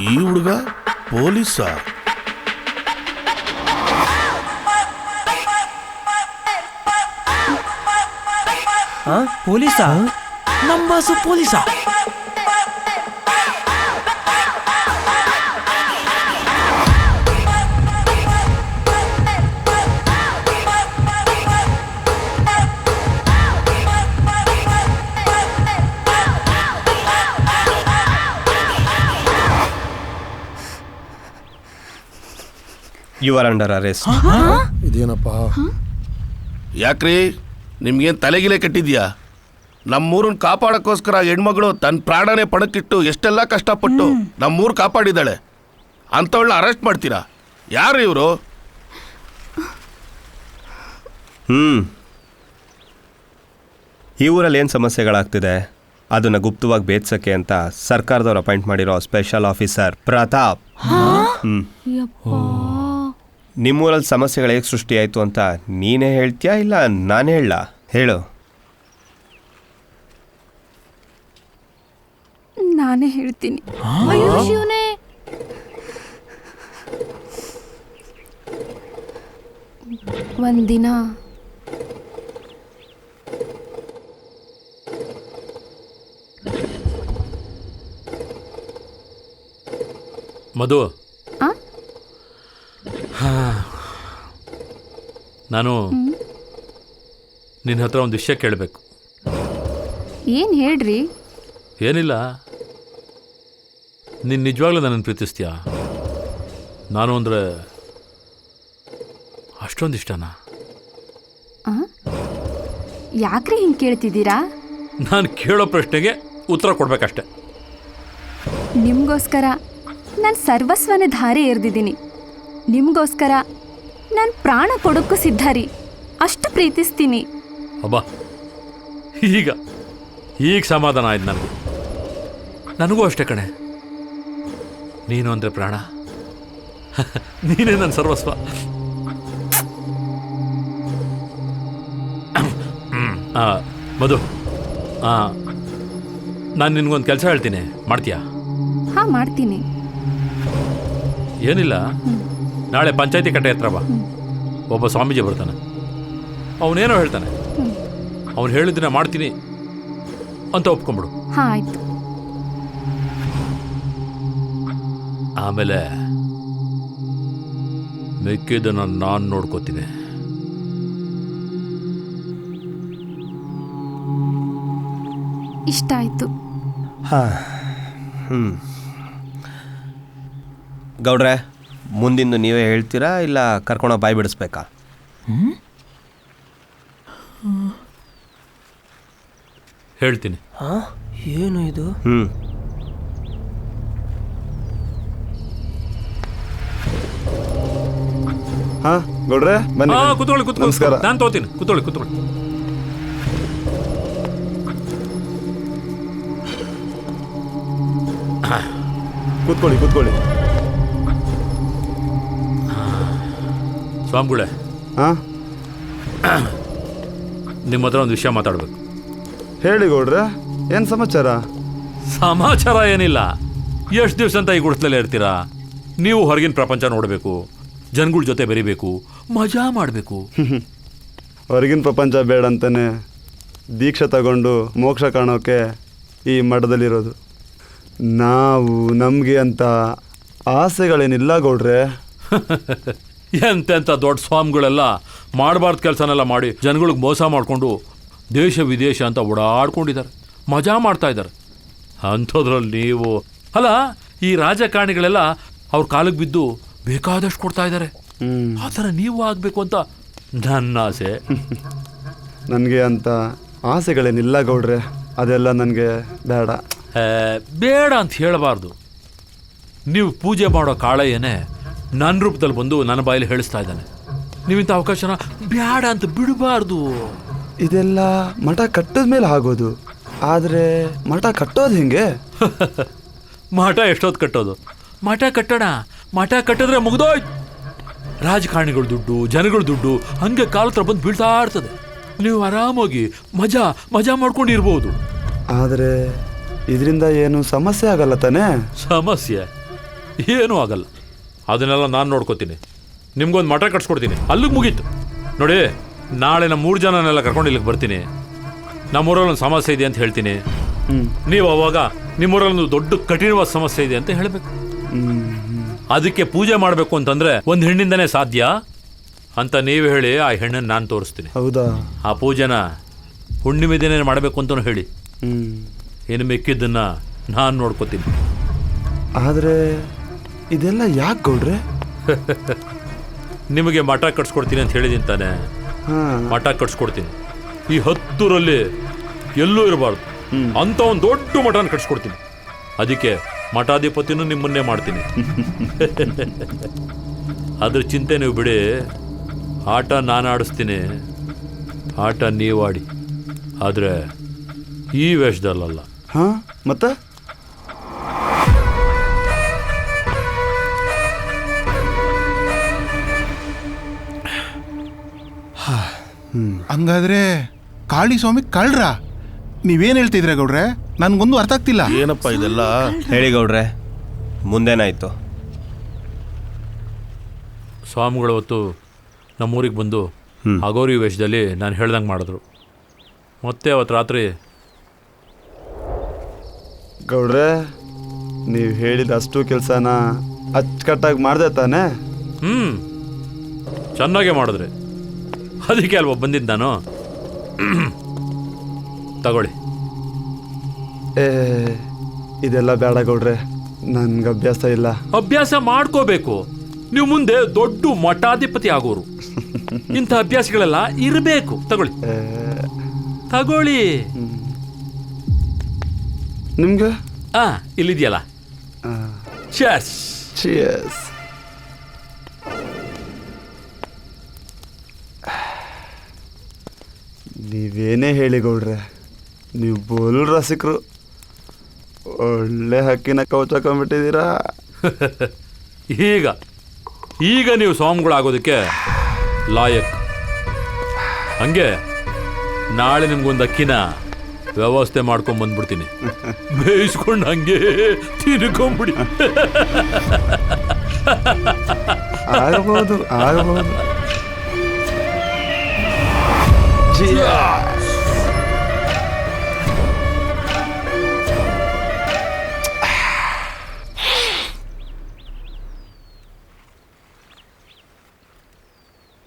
ಈ ಹುಡುಗ ಪೊಲೀಸ? ಪೊಲೀಸಾ? ನಮ್ಮ ಬಾಸು ಪೊಲೀಸಾ? You are under arrest. ಇದೇನಪ್ಪ? ಯಾಕ್ರಿ, ನಿಮ್ಗೇನು ತಲೆಗಿಲೆ ಕೆಟ್ಟಿದ್ಯಾ? ನಮ್ಮೂರನ್ನ ಕಾಪಾಡೋಕ್ಕೋಸ್ಕರ ಹೆಣ್ಮಗಳು ತನ್ನ ಪ್ರಾಣನೇ ಪಣಕ್ಕಿಟ್ಟು ಎಷ್ಟೆಲ್ಲ ಕಷ್ಟಪಟ್ಟು ನಮ್ಮೂರು ಕಾಪಾಡಿದ್ದಾಳೆ. ಅಂಥವಳನ್ನ ಅರೆಸ್ಟ್ ಮಾಡ್ತೀರಾ? ಯಾರು ಇವರು? ಈ ಊರಲ್ಲಿ ಏನು ಸಮಸ್ಯೆಗಳಾಗ್ತಿದೆ ಅದನ್ನು ಗುಪ್ತವಾಗಿ ಭೇದಿಸೋಕ್ಕೆ ಅಂತ ಸರ್ಕಾರದವ್ರು ಅಪಾಯಿಂಟ್ ಮಾಡಿರೋ ಸ್ಪೆಷಲ್ ಆಫೀಸರ್ ಪ್ರತಾಪ್. ನಿಮ್ಮೂರಲ್ಲಿ ಸಮಸ್ಯೆಗಳು ಹೇಗೆ ಸೃಷ್ಟಿಯಾಯಿತು ಅಂತ ನೀನೇ ಹೇಳ್ತೀಯಾ ಇಲ್ಲ ನಾನು ಹೇಳಲಾ? ಹೇಳು. ನಾನೇ ಹೇಳ್ತೀನಿ. ಒಂದಿನ ಮಧು, ನಾನು ನಿನ್ನ ಹತ್ರ ಒಂದು ವಿಷಯ ಕೇಳಬೇಕು. ಏನು ಹೇಳ್ರಿ? ಏನಿಲ್ಲ, ನೀನು ನಿಜವಾಗ್ಲೂ ನನ್ನನ್ನು ಪ್ರೀತಿಸ್ತೀಯಾ? ನಾನು ಅಂದರೆ ಅಷ್ಟೊಂದು ಇಷ್ಟನಾ? ಯಾಕ್ರಿ ಹಿಂಗೆ ಕೇಳ್ತಿದ್ದೀರಾ? ನಾನು ಕೇಳೋ ಪ್ರಶ್ನೆಗೆ ಉತ್ತರ ಕೊಡ್ಬೇಕಷ್ಟೆ. ನಿಮಗೋಸ್ಕರ ನಾನು ಸರ್ವಸ್ವನೇ ಧಾರೆ ಎರೆದಿದ್ದೀನಿ. ನಿಮಗೋಸ್ಕರ ನಾನು ಪ್ರಾಣ ಕೊಡೋಕ್ಕೂ ಸಿದ್ಧ ರೀ. ಅಷ್ಟು ಪ್ರೀತಿಸ್ತೀನಿ. ಅಬ್ಬಾ, ಈಗ ಸಮಾಧಾನ ಆಯ್ತು ನನಗೆ. ನನಗೂ ಅಷ್ಟೇ ಕಣೆ, ನೀನು ಅಂದರೆ ಪ್ರಾಣ, ನೀನೇ ನನ್ನ ಸರ್ವಸ್ವ. ಮಧು, ನಾನು ನಿನಗೊಂದು ಕೆಲಸ ಹೇಳ್ತೀನಿ, ಮಾಡ್ತೀಯಾ? ಹಾಂ, ಮಾಡ್ತೀನಿ. ಏನಿಲ್ಲ, ನಾಳೆ ಪಂಚಾಯತಿ ಕಟ್ಟೆ ಹತ್ರ ಬಾ. ಒಬ್ಬ ಸ್ವಾಮೀಜಿ ಬರ್ತಾನೆ, ಅವನೇನೋ ಹೇಳ್ತಾನೆ. ಅವನು ಹೇಳಿದ್ದನ್ನ ಮಾಡ್ತೀನಿ ಅಂತ ಒಪ್ಕೊಂಬಿಡು. ಹಾಂ, ಆಯಿತು. ಆಮೇಲೆ ಮಿಕ್ಕಿದ್ದನ್ನು ನಾನು ನೋಡ್ಕೋತೀನಿ. ಇಷ್ಟ ಆಯಿತು. ಗೌಡ್ರೆ, ಮುಂದಿಂದು ನೀವೇ ಹೇಳ್ತೀರಾ ಇಲ್ಲ ಕರ್ಕೊಂಡೋಗಿ ಬಾಯಿ ಬಿಡಿಸ್ಬೇಕಾ? ಹೇಳ್ತೀನಿ. ಏನು ಇದು? ಹಾ ಗೌಡ್ರೆ ಬನ್ನಿ ಹಾ ಬನ್ನಿ. ಕುತ್ಕೊಳ್ಳಿ ಕುತ್ಕೊಳ್ಳಿ ನಮಸ್ಕಾರ. ನಾನು ತಗೋತೀನಿ ಕುತ್ಕೊಳ್ಳಿ ಕೂತ್ಕೊಳ್ಳಿ ಸ್ವಾಮಿಗಳೇ ಹಾ ನಿಮ್ಮ ಹತ್ರ ಒಂದು ವಿಷಯ ಮಾತಾಡ್ಬೇಕು. ಹೇಳಿ ಗೌಡ್ರೆ ಏನ್ ಸಮಾಚಾರ? ಸಮಾಚಾರ ಏನಿಲ್ಲ, ಎಷ್ಟು ದಿವಸ ಅಂತ ಈ ಗುಡಿಸ್ಲಲ್ಲೇ ಇರ್ತೀರಾ? ನೀವು ಹೊರಗಿನ ಪ್ರಪಂಚ ನೋಡಬೇಕು, ಜನಗಳ ಜೊತೆ ಬೆರಿಬೇಕು, ಮಜಾ ಮಾಡಬೇಕು. ಹೊರಗಿನ ಪ್ರಪಂಚ ಬೇಡ ಅಂತಾನೆ ದೀಕ್ಷೆ ತಗೊಂಡು ಮೋಕ್ಷ ಕಾಣೋಕೆ ಈ ಮಠದಲ್ಲಿರೋದು. ನಾವು ನಮಗೆ ಅಂತ ಆಸೆಗಳೇನಿಲ್ಲ ಗೌಡ್ರೆ. ಎಂತೆಂಥ ದೊಡ್ಡ ಸ್ವಾಮಿಗಳೆಲ್ಲ ಮಾಡಬಾರ್ದು ಕೆಲಸನೆಲ್ಲ ಮಾಡಿ ಜನಗಳಿಗೆ ಮೋಸ ಮಾಡಿಕೊಂಡು ದೇಶ ವಿದೇಶ ಅಂತ ಓಡಾಡ್ಕೊಂಡಿದ್ದಾರೆ, ಮಜಾ ಮಾಡ್ತಾ ಇದ್ದಾರೆ. ಅಂಥದ್ರಲ್ಲಿ ನೀವು ಅಲ್ಲ, ಈ ರಾಜಕಾರಣಿಗಳೆಲ್ಲ ಅವ್ರ ಕಾಲಿಗೆ ಬಿದ್ದು ಬೇಕಾದಷ್ಟು ಕೊಡ್ತಾ ಇದ್ದಾರೆ. ಆ ಥರ ನೀವು ಆಗಬೇಕು ಅಂತ ನನ್ನ ಆಸೆ. ನನಗೆ ಅಂತ ಆಸೆಗಳೇನಿಲ್ಲ ಗೌಡ್ರೆ, ಅದೆಲ್ಲ ನನಗೆ ಬೇಡ. ಬೇಡ ಅಂತ ಹೇಳಬಾರ್ದು. ನೀವು ಪೂಜೆ ಮಾಡೋ ಕಾಳಯ್ಯನೇ ನನ್ನ ರೂಪದಲ್ಲಿ ಬಂದು ನನ್ನ ಬಾಯಲ್ಲಿ ಹೇಳಿಸ್ತಾ ಇದ್ದಾನೆ. ನೀವಿಂಥ ಅವಕಾಶನ ಬೇಡ ಅಂತ ಬಿಡಬಾರ್ದು. ಇದೆಲ್ಲ ಮಠ ಕಟ್ಟಿದ ಮೇಲೆ ಆಗೋದು, ಆದರೆ ಮಠ ಕಟ್ಟೋದು ಹೆಂಗೆ? ಮಠ ಎಷ್ಟೊತ್ತು ಕಟ್ಟೋದು? ಮಠ ಕಟ್ಟೋಣ, ಮಠ ಕಟ್ಟಿದ್ರೆ ಮುಗ್ದೋಯ್ತು. ರಾಜಕಾರಣಿಗಳ ದುಡ್ಡು, ಜನಗಳ ದುಡ್ಡು ಹಂಗೆ ಕಾಲ ಹತ್ರ ಬಂದು ಬೀಳ್ತಾ ಇರ್ತದೆ. ನೀವು ಆರಾಮಾಗಿ ಮಜಾ ಮಾಡ್ಕೊಂಡಿರ್ಬೋದು. ಆದರೆ ಇದರಿಂದ ಏನು ಸಮಸ್ಯೆ ಆಗಲ್ಲ ತಾನೇ? ಸಮಸ್ಯೆ ಏನೂ ಆಗಲ್ಲ, ಅದನ್ನೆಲ್ಲ ನಾನು ನೋಡ್ಕೋತೀನಿ. ನಿಮ್ಗೊಂದು ಮಠ ಕಟ್ಸ್ಕೊಡ್ತೀನಿ, ಅಲ್ಲಿಗೆ ಮುಗೀತು. ನೋಡಿ, ನಾಳೆ ನಮ್ಮ 3 ಜನನೆಲ್ಲ ಕರ್ಕೊಂಡು ಇಲ್ಲಿಗೆ ಬರ್ತೀನಿ. ನಮ್ಮೂರಲ್ಲಿ ಒಂದು ಸಮಸ್ಯೆ ಇದೆ ಅಂತ ಹೇಳ್ತೀನಿ. ನೀವು ಅವಾಗ ನಿಮ್ಮೂರಲ್ಲಿ ಒಂದು ದೊಡ್ಡ ಕಠಿಣವಾದ ಸಮಸ್ಯೆ ಇದೆ ಅಂತ ಹೇಳಬೇಕು. ಅದಕ್ಕೆ ಪೂಜೆ ಮಾಡಬೇಕು ಅಂತಂದ್ರೆ ಒಂದು ಹೆಣ್ಣಿಂದನೇ ಸಾಧ್ಯ ಅಂತ ನೀವು ಹೇಳಿ ಆ ಹೆಣ್ಣನ್ನು ನಾನು ತೋರಿಸ್ತೀನಿ. ಹೌದಾ? ಆ ಪೂಜೆನ ಹುಣ್ಣಿಮೆ ದಿನ ಮಾಡಬೇಕು ಅಂತಲೂ ಹೇಳಿ. ಏನು ಮಿಕ್ಕಿದ್ದನ್ನ ನಾನು ನೋಡ್ಕೋತೀನಿ. ಆದರೆ ಇದೆಲ್ಲ ಯಾಕೆ ಗೌಡ್ರೆ? ನಿಮಗೆ ಮಠ ಕಟ್ಸ್ಕೊಡ್ತೀನಿ ಅಂತ ಹೇಳಿದ್ದೀನಿ ತಾನೆ. ಮಠ ಕಟ್ಸ್ಕೊಡ್ತೀನಿ. ಈ 10ರಲ್ಲಿ ಎಲ್ಲೂ ಇರಬಾರ್ದು ಅಂತ ಒಂದು ದೊಡ್ಡ ಮಠನ ಕಟ್ಸ್ಕೊಡ್ತೀನಿ. ಅದಕ್ಕೆ ಮಠಾಧಿಪತಿನೂ ನಿಮ್ಮನ್ನೇ ಮಾಡ್ತೀನಿ. ಅದ್ರ ಚಿಂತೆ ನೀವು ಬಿಡಿ. ಆಟ ನಾನು ಆಡಿಸ್ತೀನಿ, ಆಟ ನೀವು ಆಡಿ. ಆದರೆ ಈ ವೇಷದಲ್ಲ. ಹಾಂ, ಮತ್ತೆ ಹಂಗಾದ್ರೆ ಕಾಳಿ ಸ್ವಾಮಿ ಕಳ್ರ? ನೀವೇನು ಹೇಳ್ತಿದ್ರೆ ಗೌಡ್ರೆ? ನನ್ಗೊಂದು ಅರ್ಥ ಆಗ್ತಿಲ್ಲ. ಏನಪ್ಪ ಇದೆಲ್ಲ? ಹೇಳಿ ಗೌಡ್ರೆ, ಮುಂದೇನಾಯ್ತು? ಸ್ವಾಮಿಗಳು ಹೊತ್ತು ನಮ್ಮೂರಿಗೆ ಬಂದು ಅಗೋರಿ ವೇಷದಲ್ಲಿ ನಾನು ಹೇಳ್ದಂಗೆ ಮಾಡಿದ್ರು. ಮತ್ತೆ ಅವತ್ತು ರಾತ್ರಿ ಗೌಡ್ರೆ, ನೀವು ಹೇಳಿದ ಅಷ್ಟು ಕೆಲಸನ ಅಚ್ಚುಕಟ್ಟಾಗಿ ಮಾಡಿದೆ ತಾನೆ? ಚೆನ್ನಾಗೇ ಮಾಡಿದ್ರೆ. ಅದಕ್ಕೆ ಅಲ್ವ ಬಂದಿದ್ದು ನಾನು. ತಗೊಳ್ಳಿ. ಇದೆಲ್ಲ ಬೇಡ ಗೌಡ್ರೆ, ನನ್ಗೆ ಅಭ್ಯಾಸ ಇಲ್ಲ. ಅಭ್ಯಾಸ ಮಾಡ್ಕೋಬೇಕು. ನೀವು ಮುಂದೆ ದೊಡ್ಡ ಮಠಾಧಿಪತಿ ಆಗೋರು. ಇಂಥ ಅಭ್ಯಾಸಗಳೆಲ್ಲ ಇರಬೇಕು. ತಗೊಳ್ಳಿ ತಗೊಳ್ಳಿ. ನಿಮ್ಗೆ ಇಲ್ಲಿದೆಯಲ್ಲ. cheers. cheers. ನೀವೇನೇ ಹೇಳಿ ಗೌಡ್ರೆ, ನೀವು ಬೋಲ್ ರಸಿಕರು. ಒಳ್ಳೆ ಹಕ್ಕಿನ ಕವಚಾಕೊಂಡ್ಬಿಟ್ಟಿದ್ದೀರಾ. ಈಗ ನೀವು ಸ್ವಾಮಿಗಳಾಗೋದಕ್ಕೆ ಲಾಯಕ್. ಹಂಗೆ ನಾಳೆ ನಿಮ್ಗೊಂದು ಅಕ್ಕಿನ ವ್ಯವಸ್ಥೆ ಮಾಡ್ಕೊಂಡ್ ಬಂದ್ಬಿಡ್ತೀನಿ. ಬೇಯಿಸ್ಕೊಂಡು ಹಂಗೆ ತಿನ್ಕೊಂಬಿಡಿ. ಆಗಬಹುದು.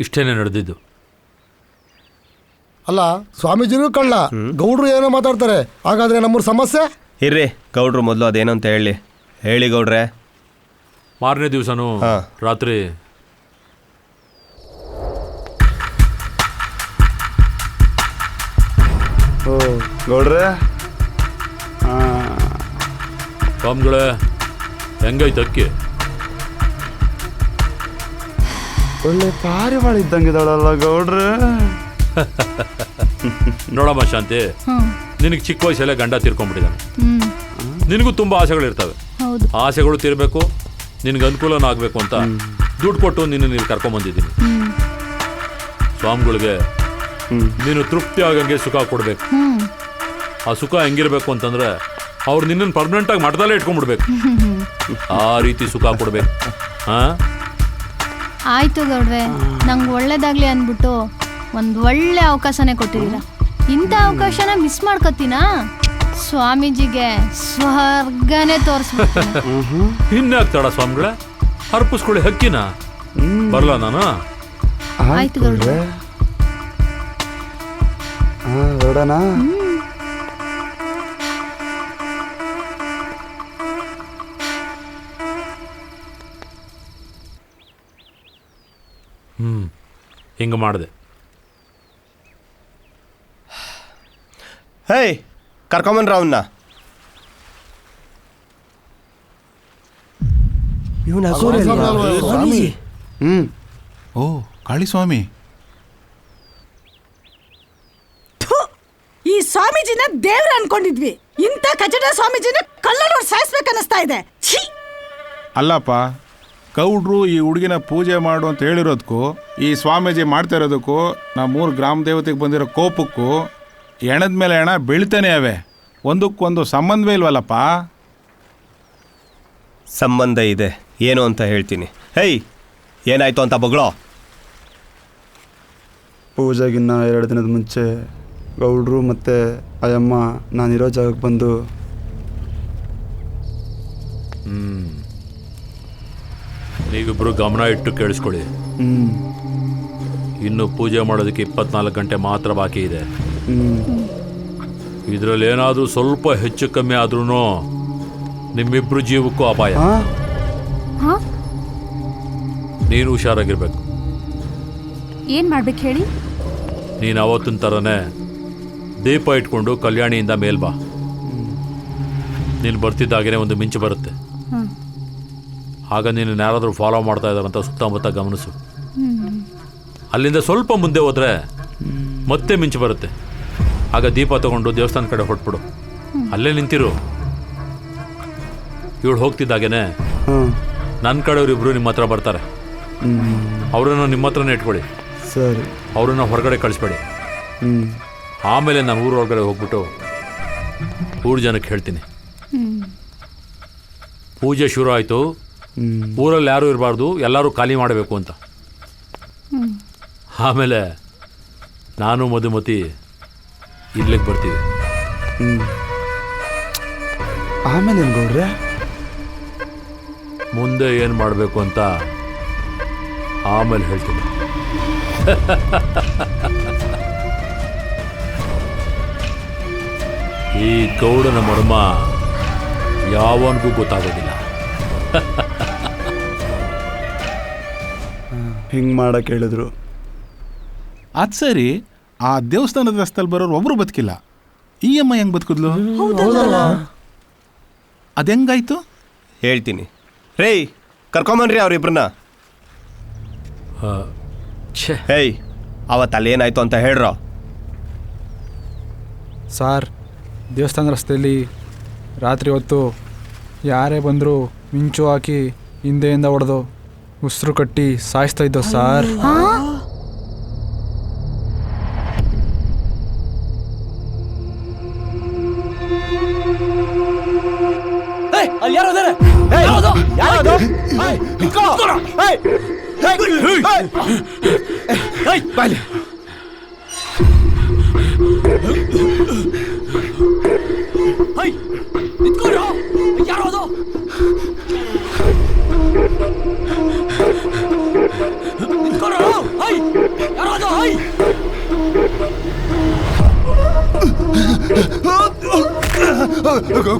ಇಷ್ಟೇನೆ ನಡೆದಿದ್ದು. ಅಲ್ಲ, ಸ್ವಾಮೀಜಿನೂ ಕಳ್ಳ, ಗೌಡ್ರು ಏನೋ ಮಾತಾಡ್ತಾರೆ. ಹಾಗಾದ್ರೆ ನಮ್ಮೂರ ಸಮಸ್ಯೆ? ಇರ್ರಿ ಗೌಡ್ರು, ಮೊದಲು ಅದೇನೋ ಅಂತ ಹೇಳಿ ಗೌಡ್ರೆ. ಮಾರನೇ ದಿವಸನೂ ರಾತ್ರಿ ಗೌಡ್ರೆ, ಸ್ವಾಮಿಗಳೇ ಹೆಂಗೈತೆ ಅಕ್ಕಿ? ಒಳ್ಳೆ ಪಾರಿವಾಳ ಇದ್ದಂಗಿದ್ದಾಳಲ್ಲ ಗೌಡ್ರೆ. ನೋಡಮ್ಮ ಶಾಂತಿ, ನಿನಗೆ ಚಿಕ್ಕ ವಯಸ್ಸಲ್ಲೇ ಗಂಡ ತೀರ್ಕೊಂಡ್ಬಿಟ್ಟಿದ್ದಾನೆ. ನಿನಗೂ ತುಂಬಾ ಆಸೆಗಳಿರ್ತವೆ. ಆಸೆಗಳು ತೀರ್ಬೇಕು, ನಿನಗೆ ಅನುಕೂಲನೂ ಆಗ್ಬೇಕು ಅಂತ ದುಡ್ಡು ಕೊಟ್ಟು ನಿನ್ನ ಇಲ್ಲಿ ಕರ್ಕೊಂಬಂದಿದ್ದೀನಿ. ಸ್ವಾಮಿಗಳಿಗೆ ನೀನು ತೃಪ್ತಿ ಆಗಂಗೆ ಸುಖ ಕೊಡ್ಬೇಕು. ಆ ಸುಖ ಹೆಂಗಿರ್ಬೇಕು ಅಂತಂದ್ರೆ ಅವ್ರು ನಿನ್ನನ್ನು ಪರ್ಮನೆಂಟ್ ಆಗಿ ಮಠದಲ್ಲೇ ಇಟ್ಕೊಂಡ್ಬಿಡ್ಬೇಕು. ಆ ರೀತಿ ಸುಖ ಕೊಡ್ಬೇಕು. ಆಯ್ತು ಗೌಡ್ರೆ, ನಂಗೆ ಒಳ್ಳೇದಾಗ್ಲಿ ಅಂದ್ಬಿಟ್ಟು ಒಂದು ಒಳ್ಳೆ ಅವಕಾಶನೇ ಕೊಟ್ಟಿದ್ದೀರಾ. ಇಂಥ ಅವಕಾಶನ ಮಿಸ್ ಮಾಡ್ಕೊತೀನಾ? ಸ್ವಾಮೀಜಿಗೆ ಸ್ವರ್ಗನೇ ತೋರಿಸ್ಬಿಡ್ತೀನಿ. ಇನ್ನಾಗ್ತಾಳ ಸ್ವಾಮಿಗಳೇ? ಅರ್ಪಿಸ್ಕೊಳ್ಳಿ ಹಕ್ಕಿನ. ಬರ್ಲಾ ನಾನು? ಆಯ್ತು ಗೌಡ್ರೆ. ಹೊರಡೋಣ. ಹಿಂಗೆ ಮಾಡಿದೆ. ಹೇಯ್, ಕರ್ಕೊಂಬನ್ರ ಅವನ್ನ. ಓ ಕಾಳಿಸ್ವಾಮಿ. ಈ ಸ್ವಾಮೀಜಿನ ದೇವ್ರ ಅನ್ಕೊಂಡಿದ್ವಿ, ಇಂಥ ಕಚಡ ಸ್ವಾಮೀಜಿನ ಕಲ್ಲಲ್ಲಿ ಸಾಯಿಸ್ಬೇಕನ್ನಿಸ್ತಾ ಇದೆ. ಅಲ್ಲಪ್ಪ, ಗೌಡ್ರು ಈ ಹುಡುಗಿನ ಪೂಜೆ ಮಾಡು ಅಂತ ಹೇಳಿರೋದಕ್ಕೂ ಈ ಸ್ವಾಮೀಜಿ ಮಾಡ್ತಾ ಇರೋದಕ್ಕೂ ನಮ್ಮೂರು ಗ್ರಾಮ ದೇವತೆಗೆ ಬಂದಿರೋ ಕೋಪಕ್ಕೂ ಎಣದ ಮೇಲೆ ಎಣ ಬೀಳ್ತಾನೆ ಅವೆ. ಒಂದಕ್ಕೊಂದು ಸಂಬಂಧವೇ ಇಲ್ವಲ್ಲಪ್ಪ. ಸಂಬಂಧ ಇದೆ, ಏನು ಅಂತ ಹೇಳ್ತೀನಿ. ಹೇಯ್, ಏನಾಯ್ತು ಅಂತ ಬಗಳೋ. ಪೂಜೆಗಿನ್ನ 2 ದಿನದ ಮುಂಚೆ ಗೌಡ್ರು ಮತ್ತು ಅಯ್ಯಮ್ಮ ನಾನಿರೋ ಜಾಗಕ್ಕೆ ಬಂದು ನೀವಿಬ್ರು ಗಮನ ಇಟ್ಟು ಕೇಳಿಸ್ಕೊಳ್ಳಿ. ಇನ್ನು ಪೂಜೆ ಮಾಡೋದಕ್ಕೆ 24 ಗಂಟೆ ಮಾತ್ರ ಬಾಕಿ ಇದೆ. ಇದರಲ್ಲಿ ಏನಾದರೂ ಸ್ವಲ್ಪ ಹೆಚ್ಚು ಕಮ್ಮಿ ಆದ್ರೂ ನಿಮ್ಮಿಬ್ರು ಜೀವಕ್ಕೂ ಅಪಾಯ. ನೀನು ಹುಷಾರಾಗಿರ್ಬೇಕು. ಏನ್ ಮಾಡ್ಬೇಕು ಹೇಳಿ? ನೀನು ಅವತ್ತಿನ ಥರನೇ ದೀಪ ಇಟ್ಕೊಂಡು ಕಲ್ಯಾಣಿಯಿಂದ ಮೇಲ್ ಬಾ. ನೀನು ಬರ್ತಿದ್ದಾಗೇ ಒಂದು ಮಿಂಚು ಬರುತ್ತೆ. ಆಗ ನೀನು ಯಾರಾದರೂ ಫಾಲೋ ಮಾಡ್ತಾ ಇದ್ದಾರಂತ ಸುತ್ತಮುತ್ತ ಗಮನಿಸು. ಅಲ್ಲಿಂದ ಸ್ವಲ್ಪ ಮುಂದೆ ಹೋದ್ರೆ ಮತ್ತೆ ಮಿಂಚು ಬರುತ್ತೆ. ಆಗ ದೀಪ ತಗೊಂಡು ದೇವಸ್ಥಾನ ಕಡೆ ಹೊಟ್ಬಿಡು. ಅಲ್ಲೇ ನಿಂತಿರು. ಇವಳು ಹೋಗ್ತಿದ್ದಾಗೇನೆ ನನ್ನ ಕಡೆಯವರಿಬ್ರು ನಿಮ್ಮ ಹತ್ರ ಬರ್ತಾರೆ. ಅವರನ್ನು ನಿಮ್ಮ ಹತ್ರನೇ ಇಟ್ಕೊಳ್ಳಿ. ಸರಿ. ಅವರನ್ನು ಹೊರಗಡೆ ಕಳಿಸ್ಬೇಡಿ. ಆಮೇಲೆ ನಾನು ಊರೊಳಗಡೆ ಹೋಗ್ಬಿಟ್ಟು ಊರು ಜನಕ್ಕೆ ಹೇಳ್ತೀನಿ ಪೂಜೆ ಶುರು ಆಯಿತು, ಊರಲ್ಲಿ ಯಾರೂ ಇರಬಾರ್ದು, ಎಲ್ಲರೂ ಖಾಲಿ ಮಾಡಬೇಕು ಅಂತ. ಆಮೇಲೆ ನಾನು ಮಧುಮತಿ ಇಲ್ಲಿಗೆ ಬರ್ತೀವಿ. ಆಮೇಲೆ ಏನು ಗೌಡ್ರೆ? ಮುಂದೆ ಏನು ಮಾಡಬೇಕು ಅಂತ ಆಮೇಲೆ ಹೇಳ್ತೀನಿ. ಈ ಗೌಡನ ಮರ್ಮ ಯಾವನಿಗೂ ಗೊತ್ತಾಗೋದಿಲ್ಲ. ಹಿಂಗೆ ಮಾಡಕ್ಕೆ ಹೇಳಿದ್ರು. ಅದು ಸರಿ, ಆ ದೇವಸ್ಥಾನದ ರಸ್ತಲ್ಲಿ ಬರೋರು ಒಬ್ರು ಬದುಕಿಲ್ಲ. ಈ ಅಮ್ಮ ಹೆಂಗ್ ಬದುಕಿದ್ಲು? ಅದು ಹೆಂಗಾಯ್ತು ಹೇಳ್ತೀನಿ. ರೇ, ಕರ್ಕೊಂಬನ್ರಿ ಅವ್ರಿಬ್ರನ್ನ. ಹೇಯ್, ಅವತ್ತಲ್ಲಿ ಏನಾಯ್ತು ಅಂತ ಹೇಳ್ರೋ. ಸಾರ್, ದೇವಸ್ಥಾನ ರಸ್ತೆಯಲ್ಲಿ ರಾತ್ರಿ ಹೊತ್ತು ಯಾರೇ ಬಂದರೂ ಮಿಂಚು ಹಾಕಿ ಹಿಂದೆಯಿಂದ ಹೊಡೆದು ಉಸಿರು ಕಟ್ಟಿ ಸಾಯಿಸ್ತಾ ಇದ್ದೋ ಸಾರ್. ಅಲ್ಲಿ ಯಾರು ಇದ್ದಾರೆ?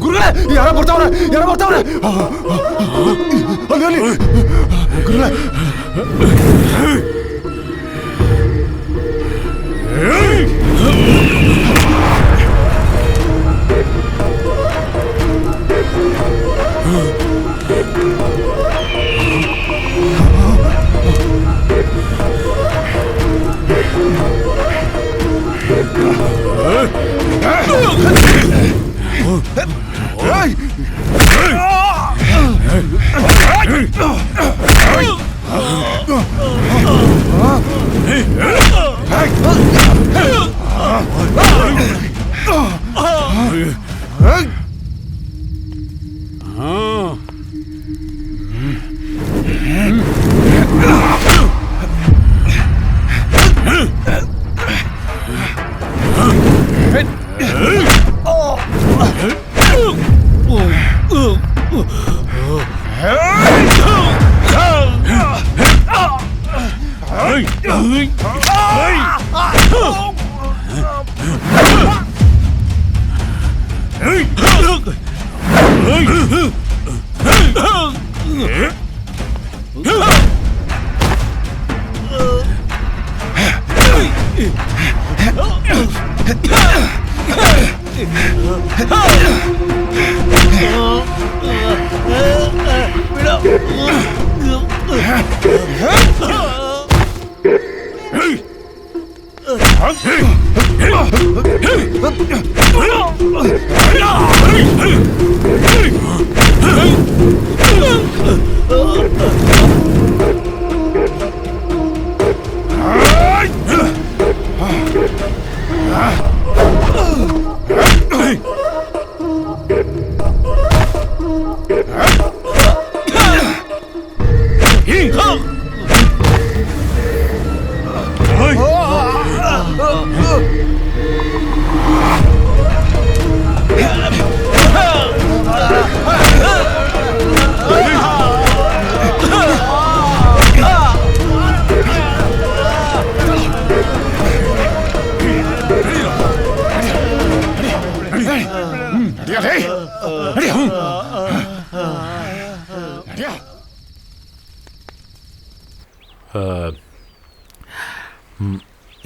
ಗುರುಗಳೇ, ಯಾರೋ ಬರ್ತಾವ್ರೆ, ಯಾರೋ ಬರ್ತಾವ್ರೆ. ಅಲ್ಲಿ ಗುರುಗಳೇ.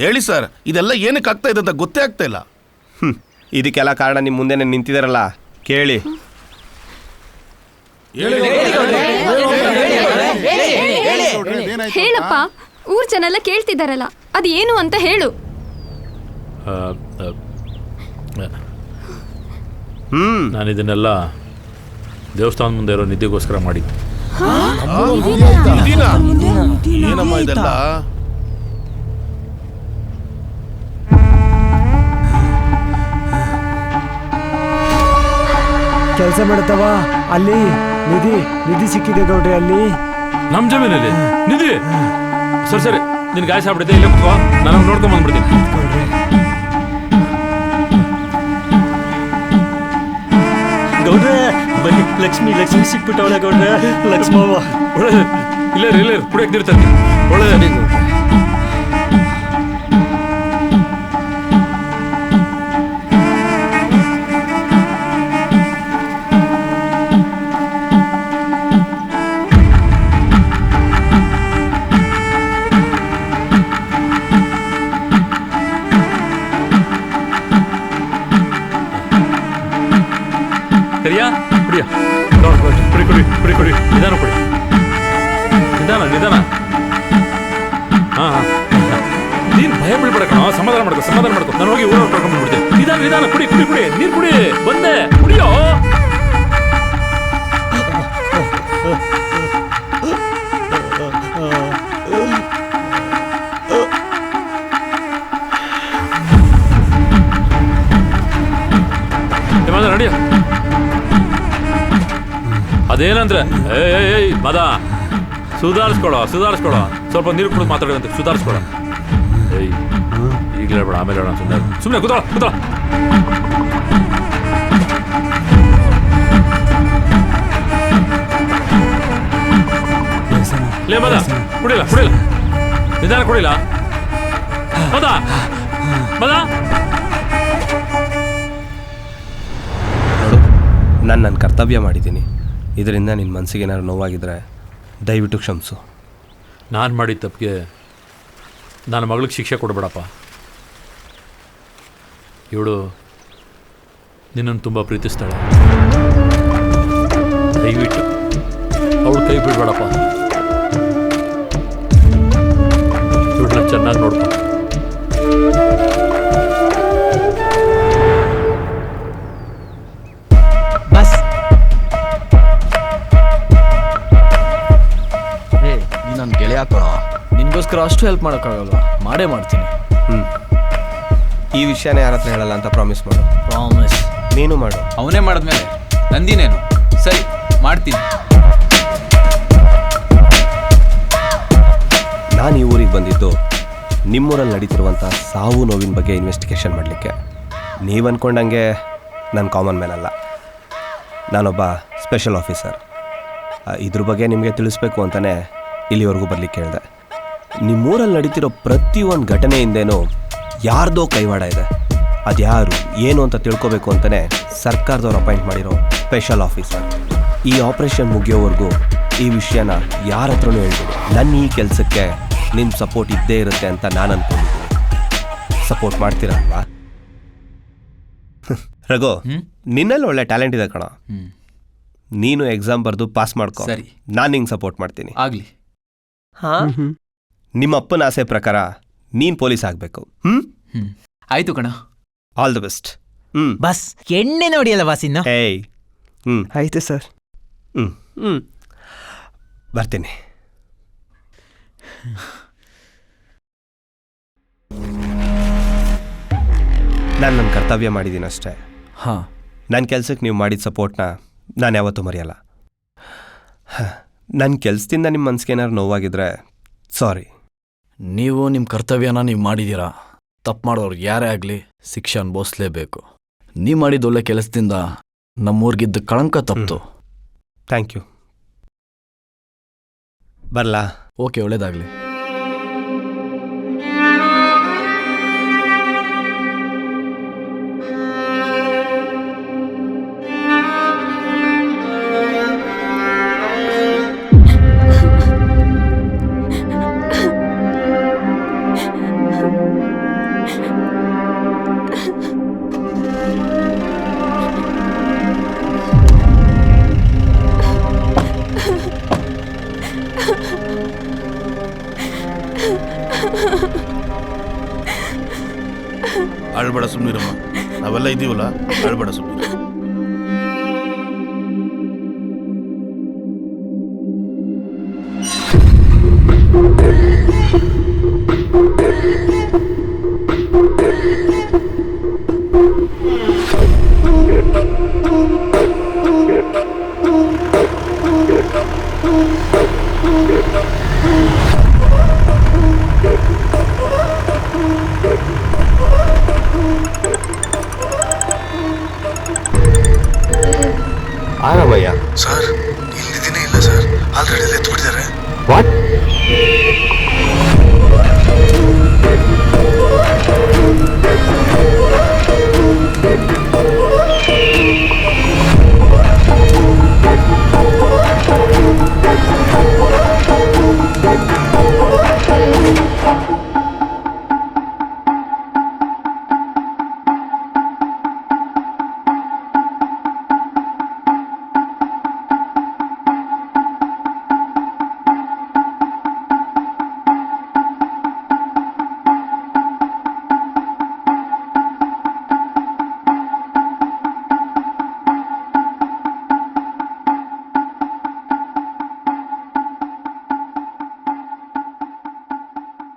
ಹೇಳಿ ಸರ್, ಇದೆಲ್ಲ ಏನಕ್ಕೆ ಆಗ್ತಾ ಇದೆ ಅಂತ ಗೊತ್ತೇ ಆಗ್ತಾ ಇಲ್ಲ. ಇದಕ್ಕೆಲ್ಲ ಕಾರಣ ನಿಮ್ಮ ಮುಂದೆನೆ ನಿಂತಿದಾರಲ್ಲ, ಕೇಳಿ. ಹೇಳಪ್ಪ, ಊರ್ ಜನ ಎಲ್ಲ ಕೇಳ್ತಿದಾರಲ್ಲ, ಅದು ಏನು ಅಂತ ಹೇಳು. ನಾನು ಇದನ್ನೆಲ್ಲ ದೇವಸ್ಥಾನ ಮುಂದೆ ಇರೋ ನಿಧಿಗೋಸ್ಕರ ಮಾಡಿದ್ದು. ಏನಮ್ಮ ಇದೆಲ್ಲ? ಕೆಲಸ ಮಾಡುತ್ತವ ಅಲ್ಲಿ ನಿಧಿ ಸಿಕ್ಕಿದೆ ಗೌಡ್ರೆ. ಅಲ್ಲಿ ನಮ್ಮ ಜಮೀನಲ್ಲಿ ನಿಧಿ? ಸರಿ ನಿನ್ ಗಾಯ ಸಾಬಿಡಿದೆ, ಇಲ್ಲೇ ಕುತ್ಕೋ, ನಾನು ನೋಡ್ಕೊಂಡ್ ಬಂದ್ಬಿಡ್ತೀನಿ. ಗೌಡ್ರೆ ಬನ್ನಿ, ಲಕ್ಷ್ಮಿ ಸಿಕ್ಬಿಟ್ಟವಳೆ ಗೌಡ್ರೆ. ಲಕ್ಷ್ಮವ್ವ ಒಳ್ಳೆ ಇಲ್ಲೇ ಕುಡಿಯಕ್ಕೆ ನೀರು ತರ್ತೀನಿ. ಒಳ್ಳೆ ಸರಿಯಾ? ಕುಡಿಯ ಕುಡಿ ನಿಧಾನ ಕುಡಿ, ನಿಧಾನ. ಹಾ ನೀನ್ ಭಯ ಬೀಳ್ಬೇಡ ಕಣ, ಸಮಾಧಾನ ಮಾಡ್ಕೊ. ನಾನು ಹೋಗಿ ಊರ ಕರ್ಕೊಂಡು ಬಿಡ್ತೀನಿ. ನಿಧಾನ ಕುಡಿ ನೀರು ಕುಡಿ. ಬಂದೆ, ಕುಡಿಯೋ. ನಡಿಯ. ಅದೇನಂದ್ರೆ ಏಯ್ ಮದ, ಸುಧಾರಿಸ್ಕೊಳ. ಸ್ವಲ್ಪ ನೀರು ಕುಡಿದು ಮಾತಾಡೋದಂತೆ, ಸುಧಾರಿಸ್ಕೊಳ. ಏಯ್ ಈಗಲೇ ಬೇಡ, ಆಮೇಲೆ ಹೇಳೋಣ. ಸುಮ್ಮನೆ ಕೂತಾಳ. ಲೇ ಮದ, ಕುಡಿಲ್ಲ ನಿಧಾನ ಕುಡಿಲ್ಲ. ಮದ ನಾನು ನನ್ನ ಕರ್ತವ್ಯ ಮಾಡಿದ್ದೀನಿ. ಇದರಿಂದ ನಿನ್ನ ಮನಸ್ಸಿಗೆ ಏನಾದ್ರು ನೋವಾಗಿದ್ರೆ ದಯವಿಟ್ಟು ಕ್ಷಮಿಸು. ನಾನು ಮಾಡಿದ ತಪ್ಪಿಗೆ ನನ್ನ ಮಗಳಿಗೆ ಶಿಕ್ಷೆ ಕೊಡಬೇಡಪ್ಪ. ಇವಳು ನಿನ್ನನ್ನು ತುಂಬ ಪ್ರೀತಿಸ್ತಾಳೆ. ದಯವಿಟ್ಟು ಅವಳು ಕೈ ಬಿಡಬೇಡಪ್ಪ. ಇವಳನ್ನ ಚೆನ್ನಾಗಿ ನೋಡ್ಕೊ. ನಿಮಗೋಸ್ಕರ ಅಷ್ಟು ಹೆಲ್ಪ್ ಮಾಡೋಕ್ಕಾಗಲ್ವಾ? ಮಾಡೇ ಮಾಡ್ತೀನಿ. ಈ ವಿಷಯನ ಯಾರ ಹತ್ರ ಹೇಳಲ್ಲ ಅಂತ ಪ್ರಾಮಿಸ್ ಮಾಡು. ಪ್ರಾಮಿಸ್. ನೀನು ಮಾಡು. ಅವನೇ ಮಾಡಿದ್ಮೇಲೆ ನಂದಿನೇನು? ಸರಿ, ಮಾಡ್ತೀನಿ. ನಾನು ಈ ಊರಿಗೆ ಬಂದಿದ್ದು ನಿಮ್ಮೂರಲ್ಲಿ ನಡೀತಿರುವಂಥ ಸಾವು ನೋವಿನ ಬಗ್ಗೆ ಇನ್ವೆಸ್ಟಿಗೇಷನ್ ಮಾಡಲಿಕ್ಕೆ. ನೀವು ಅಂದ್ಕೊಂಡಂಗೆ ನಾನು ಕಾಮನ್ ಮ್ಯಾನ್ ಅಲ್ಲ, ನಾನೊಬ್ಬ ಸ್ಪೆಷಲ್ ಆಫೀಸರ್. ಇದ್ರ ಬಗ್ಗೆ ನಿಮಗೆ ತಿಳಿಸ್ಬೇಕು ಅಂತಲೇ ಇಲ್ಲಿವರೆಗೂ ಬರಲಿಕ್ಕೆ ಹೇಳಿದೆ. ನಿಮ್ಮೂರಲ್ಲಿ ನಡೀತಿರೋ ಪ್ರತಿಯೊಂದು ಘಟನೆಯಿಂದೇನೂ ಯಾರ್ದೋ ಕೈವಾಡ ಇದೆ. ಅದ್ಯಾರು ಏನು ಅಂತ ತಿಳ್ಕೊಬೇಕು ಅಂತಲೇ ಸರ್ಕಾರದವ್ರು ಅಪಾಯಿಂಟ್ ಮಾಡಿರೋ ಸ್ಪೆಷಲ್ ಆಫೀಸರ್. ಈ ಆಪರೇಷನ್ ಮುಗಿಯೋವರೆಗೂ ಈ ವಿಷಯನ ಯಾರ ಹತ್ರನೂ ಹೇಳ್ಬಿಡಿ. ನನ್ನ ಈ ಕೆಲಸಕ್ಕೆ ನಿಮ್ಮ ಸಪೋರ್ಟ್ ಇದ್ದೇ ಇರುತ್ತೆ ಅಂತ ನಾನು ಅಂದ್ಕೊಂಡಿದ್ದೀನಿ. ಸಪೋರ್ಟ್ ಮಾಡ್ತೀರಾ ಅಲ್ವಾ? ರಘು, ನಿನ್ನಲ್ಲಿ ಒಳ್ಳೆ ಟ್ಯಾಲೆಂಟ್ ಇದೆ ಕಣ. ನೀನು ಎಕ್ಸಾಮ್ ಬರೆದು ಪಾಸ್ ಮಾಡ್ಕೊ. ಸರಿ, ನಾನು ನಿಂಗೆ ಸಪೋರ್ಟ್ ಮಾಡ್ತೀನಿ. ಆಗ್ಲಿ. ನಿಮ್ಮ ಅಪ್ಪನ ಆಸೆ ಪ್ರಕಾರ ನೀನು ಪೊಲೀಸ್ ಆಗಬೇಕು. ಆಯ್ತು ಕಣ. All the best. ಬಸ್ ಎಣ್ಣೆ ನೋಡಿಯಲ್ಲ ಬಾಸ್ ಇನ್ನು. ಏಯ್, ಆಯ್ತು ಸರ್. ಬರ್ತೀನಿ. ನಾನು ನನ್ನ ಕರ್ತವ್ಯ ಮಾಡಿದ್ದೀನಿ ಅಷ್ಟೇ. ಹಾಂ, ನನ್ನ ಕೆಲಸಕ್ಕೆ ನೀವು ಮಾಡಿದ ಸಪೋರ್ಟ್ನ ನಾನು ಯಾವತ್ತೂ ಮರೆಯಲ್ಲ. ನನ್ನ ಕೆಲಸದಿಂದ ನಿಮ್ಮ ಮನಸ್ಸಿಗೆ ಏನಾದ್ರು ನೋವಾಗಿದ್ರೆ ಸಾರಿ. ನೀವು ನಿಮ್ಮ ಕರ್ತವ್ಯನ ನೀವು ಮಾಡಿದ್ದೀರಾ. ತಪ್ಪು ಮಾಡೋರ್ಗೆ ಯಾರೇ ಆಗಲಿ ಶಿಕ್ಷೆ ಅನುಭವಿಸ್ಲೇಬೇಕು. ನೀವು ಮಾಡಿದ ಒಳ್ಳೆ ಕೆಲಸದಿಂದ ನಮ್ಮೂರಿಗಿದ್ದ ಕಳಂಕ ತಪ್ಪಿತು. Thank you. ಬರಲಾ? ಓಕೆ, ಒಳ್ಳೇದಾಗಲಿ. ಅಳ್ಬೇಡ, ಸುಮ್ಮನಿರಮ್ಮ. ನಾವೆಲ್ಲ ಇದ್ದೀವಲ್ಲ, ಅಳ್ಬೇಡ, ಸುಮ್ಮನೆ. ಆರಾಮಯ್ಯ. ಸರ್, ಇಲ್ಲಿದ್ದೀನಿ ಇಲ್ಲ ಸರ್, ಆಲ್ರೆಡಿ ಎತ್ಬಿಟ್ಟಿದ್ದಾರೆ. ವಾಟ್?